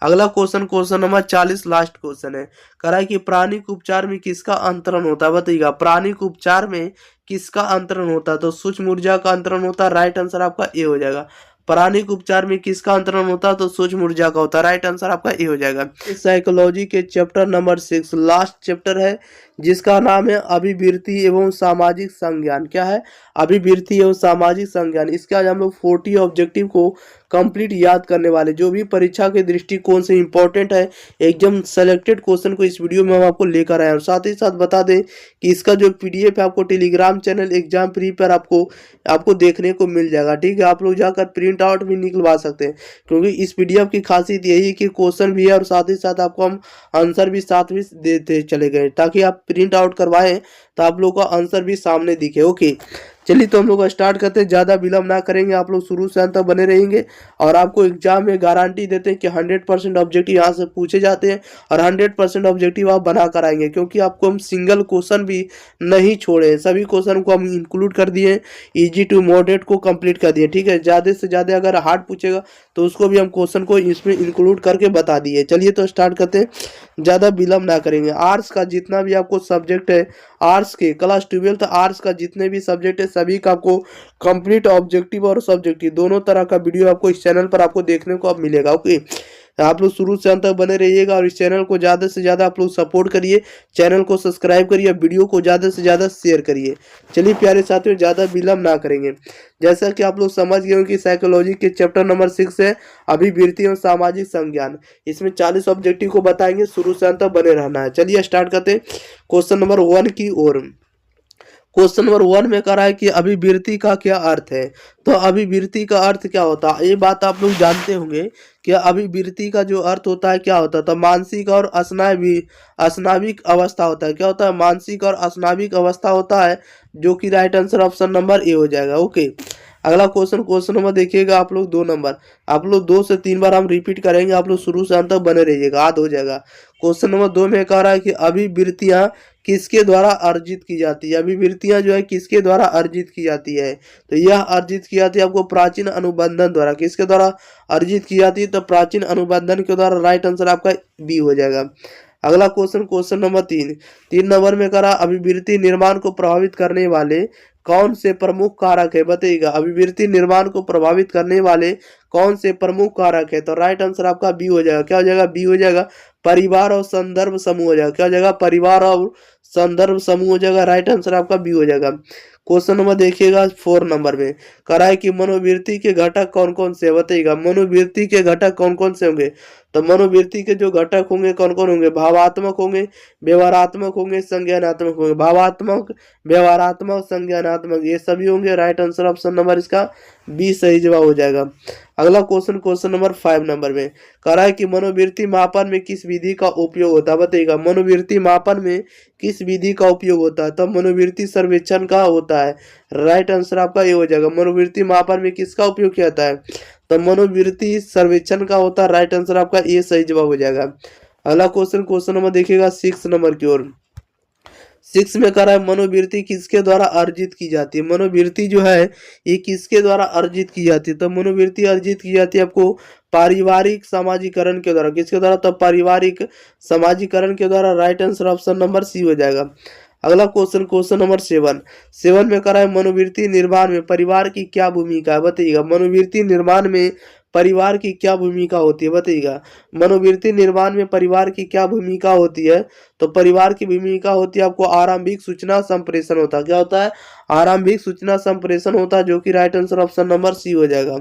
अगला क्वेश्चन नंबर 40 लास्ट क्वेश्चन है। कह रहा है कि प्राणिक उपचार में किसका अंतरण होता है? बताइएगा। प्राणिक उपचार में किसका अंतरण होता है? तो सूक्ष्म ऊर्जा का अंतरण होता है। राइट आंसर आपका ए हो जाएगा। प्राणिक उपचार में किसका अंतरण होता है? तो सूक्ष्म ऊर्जा का होता है। राइट आंसर आपका ए हो जाएगा। साइकोलॉजी के चैप्टर नंबर 6 लास्ट चैप्टर है जिसका नाम है अभिवृत्ति एवं सामाजिक संज्ञान। क्या है? अभिवृत्ति एवं सामाजिक संज्ञान। इसका आज हम लोग 40 ऑब्जेक्टिव को कंप्लीट याद करने वाले, जो भी परीक्षा के दृष्टिकोण से इंपॉर्टेंट है एकदम सेलेक्टेड क्वेश्चन को इस वीडियो में हम आपको लेकर आए हैं। और साथ ही साथ बता दें कि इसका जो पीडीएफ है आपको टेलीग्राम चैनल एग्जाम प्री पर आपको देखने को मिल जाएगा। ठीक है, आप लोग जाकर प्रिंट आउट भी निकलवा सकते हैं, क्योंकि इस पीडीएफ की खासियत यही है कि क्वेश्चन भी है और साथ ही साथ आपको हम आंसर भी साथ में देते चले गए, ताकि आप प्रिंट आउट करवाएं तो आप लोगों का आंसर भी सामने दिखे। ओके, चलिए तो हम लोग स्टार्ट करते हैं। ज़्यादा विलम्ब ना करेंगे, आप लोग शुरू से अंत तक बने रहेंगे और आपको एग्जाम में गारंटी देते हैं कि 100% ऑब्जेक्टिव यहाँ से पूछे जाते हैं और 100% ऑब्जेक्टिव आप बना कर आएंगे, क्योंकि आपको हम सिंगल क्वेश्चन भी नहीं छोड़े, सभी क्वेश्चन को हम इंक्लूड कर दिए, इजी टू मॉडरेट को कंप्लीट कर दिए। ठीक है, ज़्यादा से ज़्यादा अगर हार्ड पूछेगा तो उसको भी हम क्वेश्चन को इसमें इंक्लूड करके बता दिए। चलिए तो स्टार्ट करते हैं, ज़्यादा विलम्ब ना करेंगे। आर्ट्स का जितना भी आपको सब्जेक्ट है, आर्ट्स के क्लास 12 आर्ट्स का जितने भी सब्जेक्ट है सभी का आपको कंप्लीट ऑब्जेक्टिव और सब्जेक्टिव दोनों तरह का वीडियो आपको इस चैनल पर आपको देखने को अब मिलेगा। ओके, आप लोग शुरू से अंत तक बने रहिएगा और इस चैनल को ज़्यादा से ज़्यादा आप लोग सपोर्ट करिए, चैनल को सब्सक्राइब करिए, वीडियो को ज़्यादा से ज़्यादा शेयर करिए। चलिए प्यारे साथियों, ज़्यादा विलम्ब ना करेंगे। जैसा कि आप लोग समझ गए हो कि साइकोलॉजी के चैप्टर नंबर 6 है अभिवृत्ति एवं सामाजिक संज्ञान। इसमें 40 ऑब्जेक्टिव को बताएंगे, शुरू से अंत तक बने रहना है। चलिए स्टार्ट करते हैं क्वेश्चन नंबर 1 की ओर। क्वेश्चन नंबर 1 में कह रहा है कि अभिवृत्ति का क्या अर्थ है। तो अभिवृत्ति का अर्थ क्या होता है, ये बात आप लोग जानते होंगे कि अभिवृत्ति का जो अर्थ होता है क्या होता है। तो मानसिक और अस्नाविक अवस्था होता है। क्या होता है, मानसिक और अस्नाविक अवस्था होता है, जो कि right answer option number A हो जाएगा। ओके, अगला क्वेश्चन नंबर देखिएगा आप लोग 2 नंबर। आप लोग 2 से 3 बार हम रिपीट करेंगे, आप लोग शुरू से अंत तक बने रहिएगा, याद हो जाएगा। क्वेश्चन नंबर 2 में कह रहा है कि अभिवृत्तियां किसके द्वारा अर्जित की जाती है। अभिवृत्तियां जो है किसके द्वारा अर्जित की जाती है। तो यह अर्जित की जाती है आपको प्राचीन अनुबंधन द्वारा। किसके द्वारा अर्जित की जाती है, तो प्राचीन अनुबंधन के द्वारा। राइट आंसर आपका बी हो जाएगा। अगला क्वेश्चन नंबर 3 नंबर में करा अभिवृत्ति निर्माण को प्रभावित करने वाले कौन से प्रमुख कारक है, बताइएगा। अभिवृत्ति निर्माण को प्रभावित करने वाले कौन से प्रमुख कारक है। तो राइट आंसर आपका बी हो जाएगा। क्या हो जाएगा, बी हो जाएगा। परिवार और संदर्भ समूह हो जाएगा। क्या हो जाएगा, परिवार और संदर्भ समूह हो जाएगा। राइट आंसर आपका बी हो जाएगा। क्वेश्चन नंबर देखिएगा 4 नंबर में कह रहा है कि मनोवृत्ति के घटक कौन कौन से, बताइएगा। मनोवृत्ति के घटक कौन कौन से होंगे। तो मनोवृत्ति के जो घटक होंगे कौन कौन होंगे, भावात्मक होंगे, व्यवहारात्मक होंगे, संज्ञानात्मक होंगे। भावात्मक, व्यवहारात्मक, संज्ञानात्मक, ये सभी होंगे। राइट आंसर ऑप्शन नंबर इसका बी सही जवाब हो जाएगा। अगला क्वेश्चन नंबर 5 नंबर में कह रहा है कि मनोवृत्ति मापन में किस विधि का उपयोग होता है, बताइएगा। मनोवृत्ति मापन में किस विधि का उपयोग होता है। तो मनोवृत्ति सर्वेक्षण का होता है। राइट आंसर आपका ये हो जाएगा। मनोवृत्ति मापन में किसका उपयोग किया जाता है, तो मनोवृत्ति सर्वेक्षण का होता है। राइट आंसर आपका ये सही जवाब हो जाएगा। अगला क्वेश्चन नंबर देखिएगा 6 नंबर की ओर। 6 में कह रहा है मनोवृत्ति किसके द्वारा अर्जित की जाती है। मनोवृत्ति जो है ये किसके द्वारा अर्जित की जाती है। तो मनोवृत्ति अर्जित की जाती है आपको पारिवारिक समाजीकरण के द्वारा। किसके द्वारा, तो पारिवारिक समाजीकरण के द्वारा। Right answer option number C हो जाएगा। अगला क्वेश्चन नंबर 7 में कह रहा है मनोवृत्ति निर्माण में परिवार की क्या भूमिका है, बताइएगा। मनोवृत्ति निर्माण में परिवार की क्या भूमिका होती है, बताइएगा। मनोवृत्ति निर्माण में परिवार की क्या भूमिका होती है। तो परिवार की भूमिका होती है आपको आरंभिक सूचना संप्रेषण होता है। क्या होता है, आरंभिक सूचना संप्रेषण होता है, जो कि right answer option number C हो जाएगा।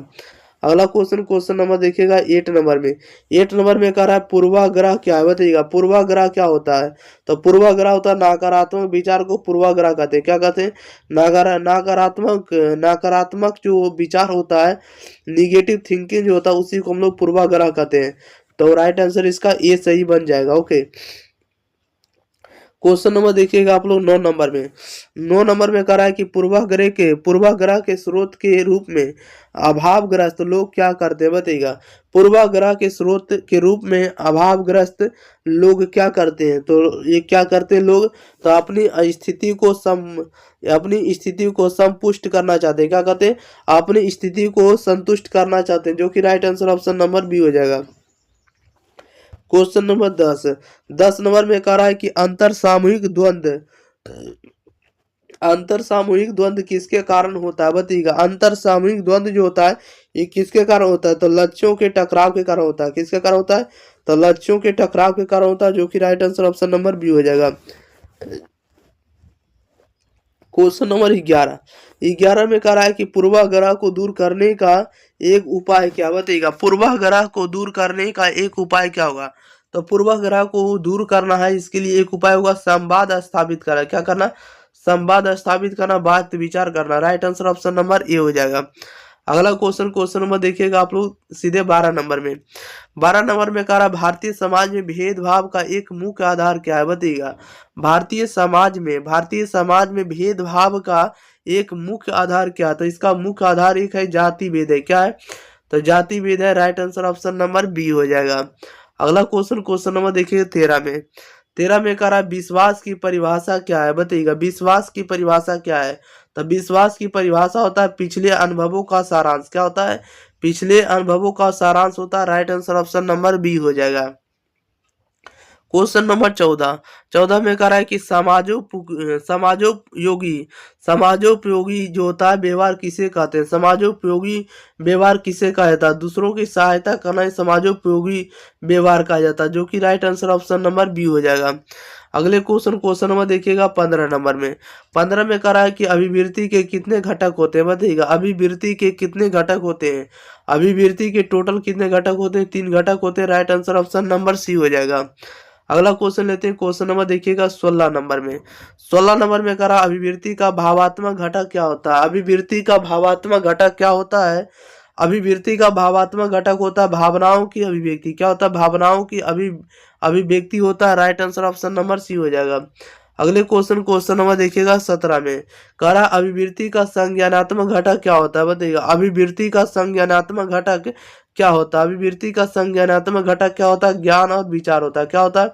अगला क्वेश्चन नंबर देखिएगा 8 नंबर में। 8 नंबर में कह रहा है पूर्वाग्रह क्या है, बताइएगा। पूर्वाग्रह क्या होता है। तो पूर्वाग्रह होता है नकारात्मक विचार को पूर्वाग्रह कहते हैं। क्या कहते हैं, नकारात्मक जो विचार होता है, निगेटिव थिंकिंग जो होता है, उसी को हम लोग पूर्वाग्रह कहते हैं। तो राइट आंसर इसका ए सही बन जाएगा। ओके, क्वेश्चन नंबर देखिएगा आप लोग 9 नंबर में। 9 नंबर में कह रहा है कि पूर्वाग्रह के स्रोत के रूप में अभावग्रस्त लोग क्या करते हैं, बताइएगा। पूर्वाग्रह के स्रोत के रूप में अभावग्रस्त लोग क्या करते हैं। तो ये क्या करते हैं लोग, तो अपनी स्थिति को संतुष्ट करना चाहते हैं। क्या कहते हैं, अपनी स्थिति को संतुष्ट करना चाहते हैं, जो कि right answer option number B हो जाएगा। क्वेश्चन नंबर 10 नंबर में कह रहा है कि अंतर सामूहिक द्वंद्व किसके कारण होता है, बताइएगा। अंतर सामूहिक द्वंद्व जो होता है ये किसके कारण होता है। तो लक्ष्यों के टकराव के कारण होता है। किसके कारण होता है, तो लक्ष्यों के टकराव के कारण होता है, जो कि right answer option number B हो जाएगा। क्वेश्चन नंबर 11 में कह रहा है कि पूर्वाग्रह को दूर करने का एक उपाय क्या, बताइएगा। पूर्वाग्रह को दूर करने का एक उपाय क्या होगा। तो पूर्वाग्रह को दूर करना है, इसके लिए एक उपाय होगा संवाद स्थापित करना। क्या करना, संवाद स्थापित करना, बात विचार करना। Right answer option number A हो जाएगा। अगला क्वेश्चन नंबर देखिएगा आप लोग सीधे 12 नंबर में। 12 नंबर में कह रहा भारतीय समाज में भेदभाव का एक मुख्य आधार क्या है, बताइएगा। भारतीय समाज में भेदभाव का एक मुख्य आधार क्या है। तो इसका मुख्य आधार एक है जाति भेद है। क्या है, तो जाति भेद है। Right answer option number B हो जाएगा। अगला क्वेश्चन नंबर देखिए 13 में कह रहा है विश्वास की परिभाषा क्या है, बताइएगा। विश्वास की परिभाषा क्या है। तो विश्वास की परिभाषा होता है पिछले अनुभवों का सारांश। क्या होता है, पिछले अनुभवों का सारांश होता है। Right answer option number B हो जाएगा। क्वेश्चन नंबर 14 में कह रहा है कि समाजोपयोगी जो होता है व्यवहार किसे कहते हैं। समाजोपयोगी व्यवहार किसे कहा जाता है, दूसरों की सहायता करना समाजोपयोगी व्यवहार कहा जाता है, जो कि right answer option number B हो जाएगा। अगले क्वेश्चन नंबर देखिएगा 15 नंबर में। 15 में कह रहा है कि अभिवृत्ति के कितने घटक होते हैं, बताइएगा अभिवृत्ति के कितने घटक होते हैं। अभिवृत्ति के टोटल कितने घटक होते हैं, 3 घटक होते हैं। Right answer option number C हो जाएगा। अगला क्वेश्चन लेते हैं, क्वेश्चन नंबर देखिएगा 16 नंबर में। 16 नंबर में कह रहा अभिवृत्ति का भावात्मक घटक क्या होता है। अभिवृत्ति का भावात्मक घटक क्या होता है। अभिवृत्ति का भावात्मक घटक होता है भावनाओं की अभिव्यक्ति। क्या होता है, भावनाओं की अभिव्यक्ति होता है। Right answer option number C हो जाएगा। अगले क्वेश्चन नंबर देखिएगा 17 में। कह रहा अभिवृत्ति का संज्ञानात्मक घटक क्या होता है, बताइएगा अभिवृत्ति का संज्ञानात्मक घटक क्या होता है। अभिवृत्ति का संज्ञानात्मक घटक क्या होता है, ज्ञान और विचार होता है। क्या होता है,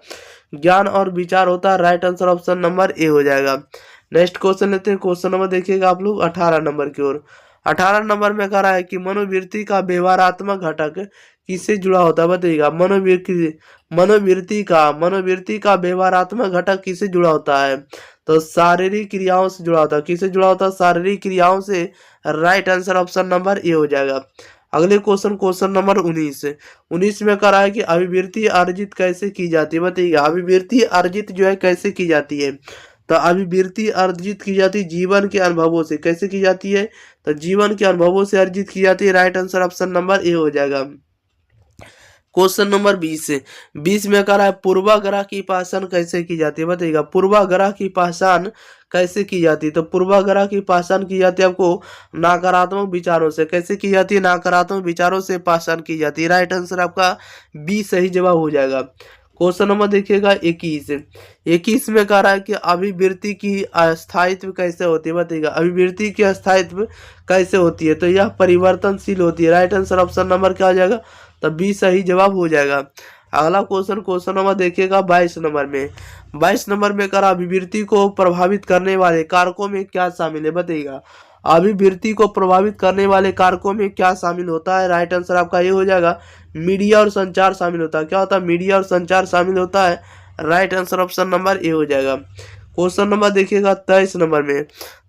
ज्ञान और विचार होता है। Right answer option number A हो जाएगा। नेक्स्ट क्वेश्चन लेते हैं, क्वेश्चन नंबर देखिएगा आप लोग 18 नंबर की ओर। 18 नंबर में कह रहा है कि मनोवृत्ति का व्यवहारात्मक घटक किससे जुड़ा होता है, बताइएगा मनोवृत्ति का व्यवहारात्मक घटक किससे जुड़ा होता है। तो शारीरिक क्रियाओं से जुड़ा होता है। किससे जुड़ा होता है, शारीरिक क्रियाओं से। Right answer option number A हो जाएगा। अगले क्वेश्चन नंबर 19 में कह रहा है कि अभिवृत्ति अर्जित कैसे की जाती है, बताइएगा अभिवृत्ति अर्जित जो है कैसे की जाती है। तो अभिवृत्ति अर्जित की जाती है जीवन के अनुभवों से। कैसे की जाती है, तो जीवन के अनुभवों से अर्जित की जाती है। Right answer option number A हो जाएगा। क्वेश्चन नंबर 20 में कह रहा है पूर्वाग्रह की पहचान कैसे की जाती है, बताइएगा पूर्वाग्रह की पहचान कैसे की जाती है। तो पूर्वाग्रह की पहचान की जाती है आपको नकारात्मक विचारों से। कैसे की जाती है, नकारात्मक विचारों से पहचान की जाती है। राइट आंसर आपका बी सही जवाब हो जाएगा। क्वेश्चन नंबर देखिएगा 21 में कह रहा है कि अभिवृत्ति की अस्थायित्व कैसे होती है, बताइएगा अभिवृत्ति की अस्थायित्व कैसे होती है। तो यह परिवर्तनशील होती है। राइट आंसर ऑप्शन नंबर क्या हो जाएगा, तो बी सही जवाब हो जाएगा। अगला क्वेश्चन नंबर देखिएगा 22 नंबर में। 22 नंबर में करा अभिवृत्ति को प्रभावित करने वाले कारकों में क्या शामिल है, बताइएगा अभिवृत्ति को प्रभावित करने वाले कारकों में क्या शामिल होता है। राइट आंसर आपका ये हो जाएगा मीडिया और संचार शामिल होता है। क्या होता है, मीडिया और संचार शामिल होता है। Right answer option number A हो जाएगा। क्वेश्चन नंबर देखिएगा 23 नंबर में।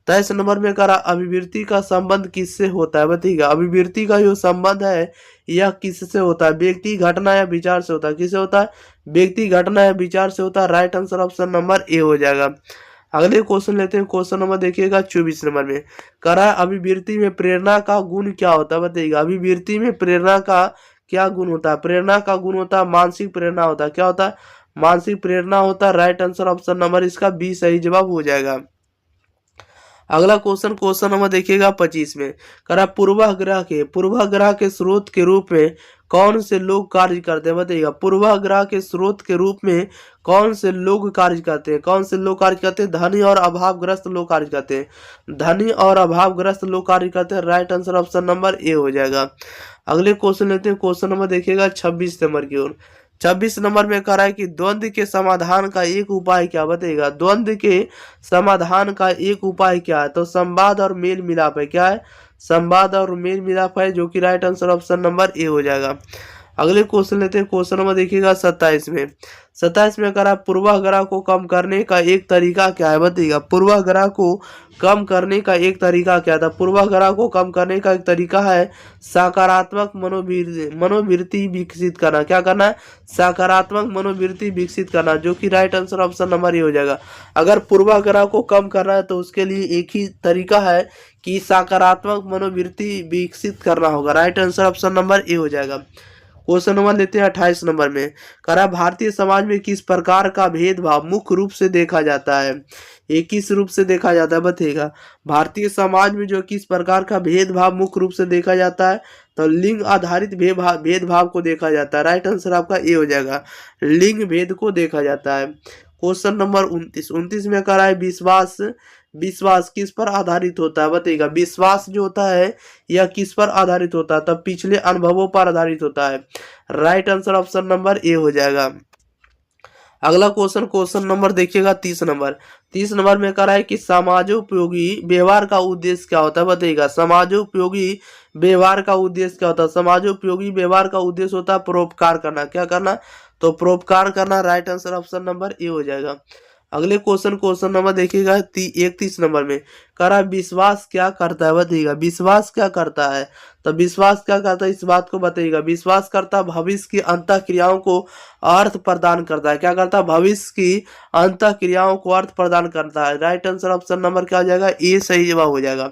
23 नंबर में करा अभिवृत्ति का संबंध किससे होता है, बताइएगा अभिवृत्ति का जो संबंध है यह किससे होता है, व्यक्ति घटना या विचार से होता है। किससे होता है, व्यक्ति घटना या विचार से होता है। Right answer option number A हो जाएगा। अगले क्वेश्चन लेते हैं, क्वेश्चन नंबर देखिएगा 24 नंबर में। करा अभिवृत्ति में प्रेरणा का गुण क्या होता है, बताइएगा अभिवृत्ति में प्रेरणा का क्या गुण होता है। प्रेरणा का गुण होता है मानसिक प्रेरणा होता है। क्या होता है, मानसिक प्रेरणा होता है। राइट आंसर ऑप्शन नंबर इसका बी सही जवाब हो जाएगा। अगला क्वेश्चन नंबर देखिएगा 25 में। करा पूर्वाग्रह के स्रोत के रूप में कौन से लोग कार्य करते हैं, बताइएगा पूर्वाग्रह के स्रोत के रूप में कौन से लोग कार्य करते हैं। कौन से लोग कार्य करते हैं, धनी और अभावग्रस्त लोग कार्य करते हैं। धनी और अभावग्रस्त लोग कार्य करते हैं। Right answer option number A हो जाएगा। अगले क्वेश्चन लेते हैं, क्वेश्चन नंबर देखिएगा 26 नंबर की ओर। 26 नंबर में कह रहा है कि द्वंद्व के समाधान का एक उपाय क्या, बताइएगा द्वंद्व के समाधान का एक उपाय क्या है। तो संवाद और मेल मिलाप है। क्या है, संवाद और मेल मिलाप है, जो कि right answer option number A हो जाएगा। अगले क्वेश्चन लेते हैं, क्वेश्चन नंबर देखिएगा 27 में। 27 में कह रहा है पूर्वाग्रह को कम करने का एक तरीका क्या है, बताइएगा पूर्वाग्रह को कम करने का एक तरीका क्या था। पूर्वाग्रह को कम करने का एक तरीका है सकारात्मक मनोवृत्ति विकसित करना। क्या करना है, सकारात्मक मनोवृत्ति विकसित करना, जो कि right answer option number A हो जाएगा। अगर पूर्वाग्रह को कम करना है तो उसके लिए एक ही तरीका है कि सकारात्मक मनोवृत्ति विकसित करना होगा। Right answer option number A हो जाएगा। क्वेश्चन नंबर लेते हैं 28 नंबर में। करा भारतीय समाज में किस प्रकार का भेदभाव मुख्य रूप से देखा जाता है। ये किस रूप से देखा जाता है, बताइएगा भारतीय समाज में जो किस प्रकार का भेदभाव मुख्य रूप से देखा जाता है। तो लिंग आधारित भेदभाव को देखा जाता है। राइट आंसर आपका ए हो जाएगा, लिंग भेद को देखा जाता है। क्वेश्चन नंबर 29 में करा है विश्वास किस पर आधारित होता है, बताइएगा विश्वास जो होता है यह किस पर आधारित होता है। तब पिछले अनुभवों पर आधारित होता है। Right answer option number A हो जाएगा। अगला क्वेश्चन नंबर देखिएगा 30 नंबर में कह रहा है कि समाजोपयोगी व्यवहार का उद्देश्य क्या होता है, बताइएगा समाजोपयोगी व्यवहार का उद्देश्य क्या होता है। समाजोपयोगी व्यवहार का उद्देश्य होता है परोपकार करना। क्या करना, तो परोपकार करना। Right answer option number A हो जाएगा। अगले क्वेश्चन नंबर देखिएगा 31 नंबर में कह रहा है विश्वास क्या करता है, बताइएगा विश्वास क्या करता है। तो विश्वास क्या करता है इस बात को बताइएगा। विश्वास करता है भविष्य की अंतः क्रियाओं को अर्थ प्रदान करता है। क्या करता है, भविष्य की अंतः क्रियाओं को अर्थ प्रदान करता है। राइट आंसर ऑप्शन नंबर क्या हो जाएगा, ए सही जवाब हो जाएगा।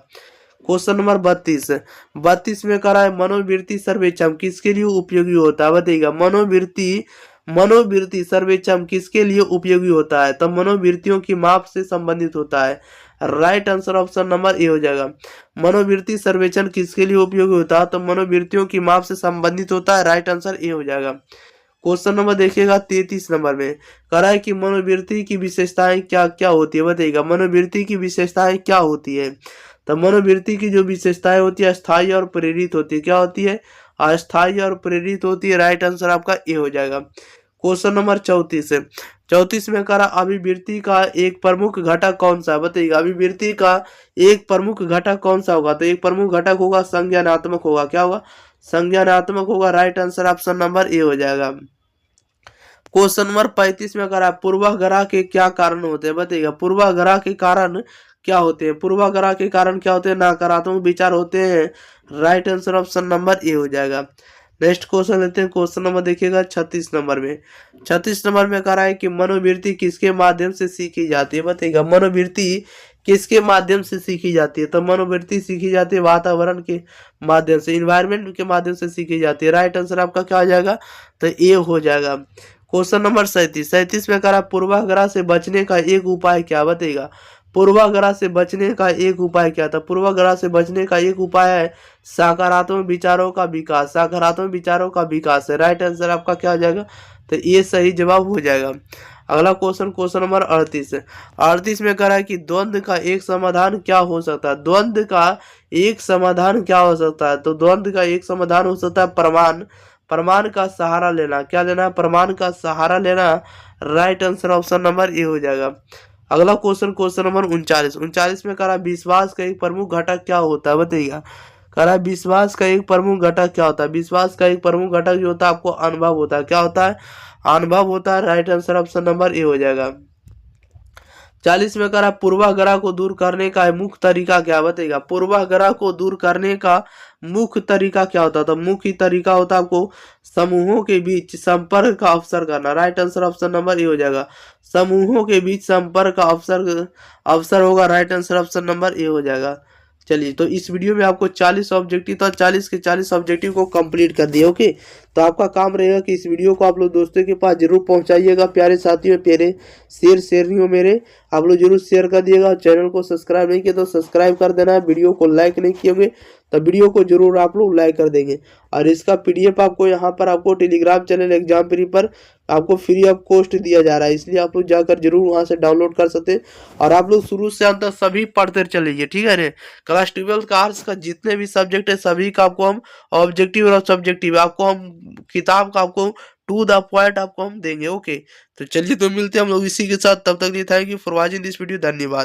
क्वेश्चन नंबर 32 में करा है मनोवृत्ति सर्वेक्षण किसके लिए उपयोगी होता है, बताइएगा। मनोवृत्ति सर्वेक्षण किसके लिए उपयोगी होता है, तो मनोवृत्तियों की माप से संबंधित होता है। Right answer option number A हो जाएगा। मनोवृत्ति सर्वेक्षण किसके लिए उपयोगी होता है, तो मनोवृत्तियों की माप से संबंधित होता है। राइट आंसर ए हो जाएगा। क्वेश्चन नंबर देखिएगा 33 नंबर में कह रहा है कि मनोवृत्ति की विशेषताएं क्या क्या होती है, बताइएगा। मनोवृत्ति की विशेषताएं क्या होती है, तो मनोवृत्ति की जो विशेषताएं होती है अस्थायी और प्रेरित होती है। क्या होती है, अस्थायी और प्रेरित होती है। राइट आंसर आपका ए हो जाएगा। क्वेश्चन नंबर 34 में कह रहा अभिवृत्ति का एक प्रमुख घटक कौन सा है, बताइएगा। अभिवृत्ति का एक प्रमुख घटक कौन सा होगा, तो एक प्रमुख घटक होगा संज्ञानात्मक होगा। क्या होगा, संज्ञानात्मक होगा। Right answer option number A हो जाएगा। क्वेश्चन नंबर 35 में करा पूर्वाग्रह के क्या कारण होते हैं, बताइएगा। पूर्वाग्रह के कारण क्या होते हैं, पूर्वाग्रह के कारण क्या होते हैं, नकारात्मक विचार होते हैं। Right answer option number A हो जाएगा। नेक्स्ट क्वेश्चन लेते हैं। क्वेश्चन नंबर देखिएगा 36 नंबर में। 36 नंबर में कह रहा है कि मनोवृत्ति किसके माध्यम से सीखी जाती है, बताइएगा। मनोवृत्ति किसके माध्यम से सीखी जाती है, तो मनोवृत्ति सीखी जाती है वातावरण के माध्यम से, इन्वायरमेंट के माध्यम से सीखी जाती है। राइट आंसर आपका क्या हो जाएगा, तो ए हो जाएगा। क्वेश्चन नंबर 37 में कह रहा पूर्वाग्रह से बचने का एक उपाय क्या, बताइएगा। पूर्वाग्रह से बचने का एक उपाय क्या था, पूर्वाग्रह से बचने का एक उपाय है सकारात्मक विचारों का विकास। सकारात्मक विचारों का विकास है। राइट आंसर आपका क्या हो जाएगा, तो ये सही जवाब हो जाएगा। अगला क्वेश्चन नंबर 38 में कह रहा है कि द्वंद्व का एक समाधान क्या हो सकता है, द्वंद्व का एक समाधान क्या हो सकता है, तो द्वंद्व का एक समाधान हो सकता है प्रमाण का सहारा लेना। क्या लेना, प्रमाण का सहारा लेना। Right answer option number A हो जाएगा। अगला क्वेश्चन नंबर 39 में कह रहा विश्वास का एक प्रमुख घटक क्या होता है, बताइएगा। कह रहा विश्वास का एक प्रमुख घटक क्या होता है, विश्वास का एक प्रमुख घटक जो होता है आपको अनुभव होता है। क्या होता है, अनुभव होता है। Right answer option number A हो जाएगा। 40 में कह रहा पूर्वाग्रह को दूर करने का मुख्य तरीका क्या, बताइएगा। पूर्वाग्रह को दूर करने का मुख्य तरीका क्या होता है, तो मुख्य तरीका होता है आपको समूहों के बीच संपर्क का अवसर करना। Right answer option number A हो जाएगा। समूहों के बीच संपर्क का अवसर होगा। Right answer option number A हो जाएगा। चलिए, तो इस वीडियो में आपको 40 ऑब्जेक्टिव था, 40 के 40 ऑब्जेक्टिव को कंप्लीट कर दिया। ओके, तो आपका काम रहेगा कि इस वीडियो को आप लोग दोस्तों के पास जरूर पहुंचाइएगा। प्यारे साथियों, प्यारे शेयर नहीं हो मेरे, आप लोग जरूर शेयर कर दिएगा। चैनल को सब्सक्राइब नहीं किया तो सब्सक्राइब कर देना है। वीडियो को लाइक नहीं किए होंगे तो वीडियो को जरूर आप लोग लाइक कर देंगे। और इसका पीडीएफ आपको यहाँ पर आपको टेलीग्राम चैनल एग्जाम फ्री पर आपको फ्री ऑफ कॉस्ट दिया जा रहा है, इसलिए आप लोग जाकर जरूर वहां से डाउनलोड कर सकते हैं। और आप लोग शुरू से अंत तक सभी पढ़ते चलिए, ठीक है रे। क्लास 12 का आर्ट्स का जितने भी सब्जेक्ट है सभी का आपको हम ऑब्जेक्टिव और सब्जेक्टिव आपको हम किताब का आपको टू द पॉइंट आपको हम देंगे। ओके, तो चलिए, तो मिलते हैं हम लोग इसी के साथ। तब तक लिए thank you for watching this video. धन्यवाद।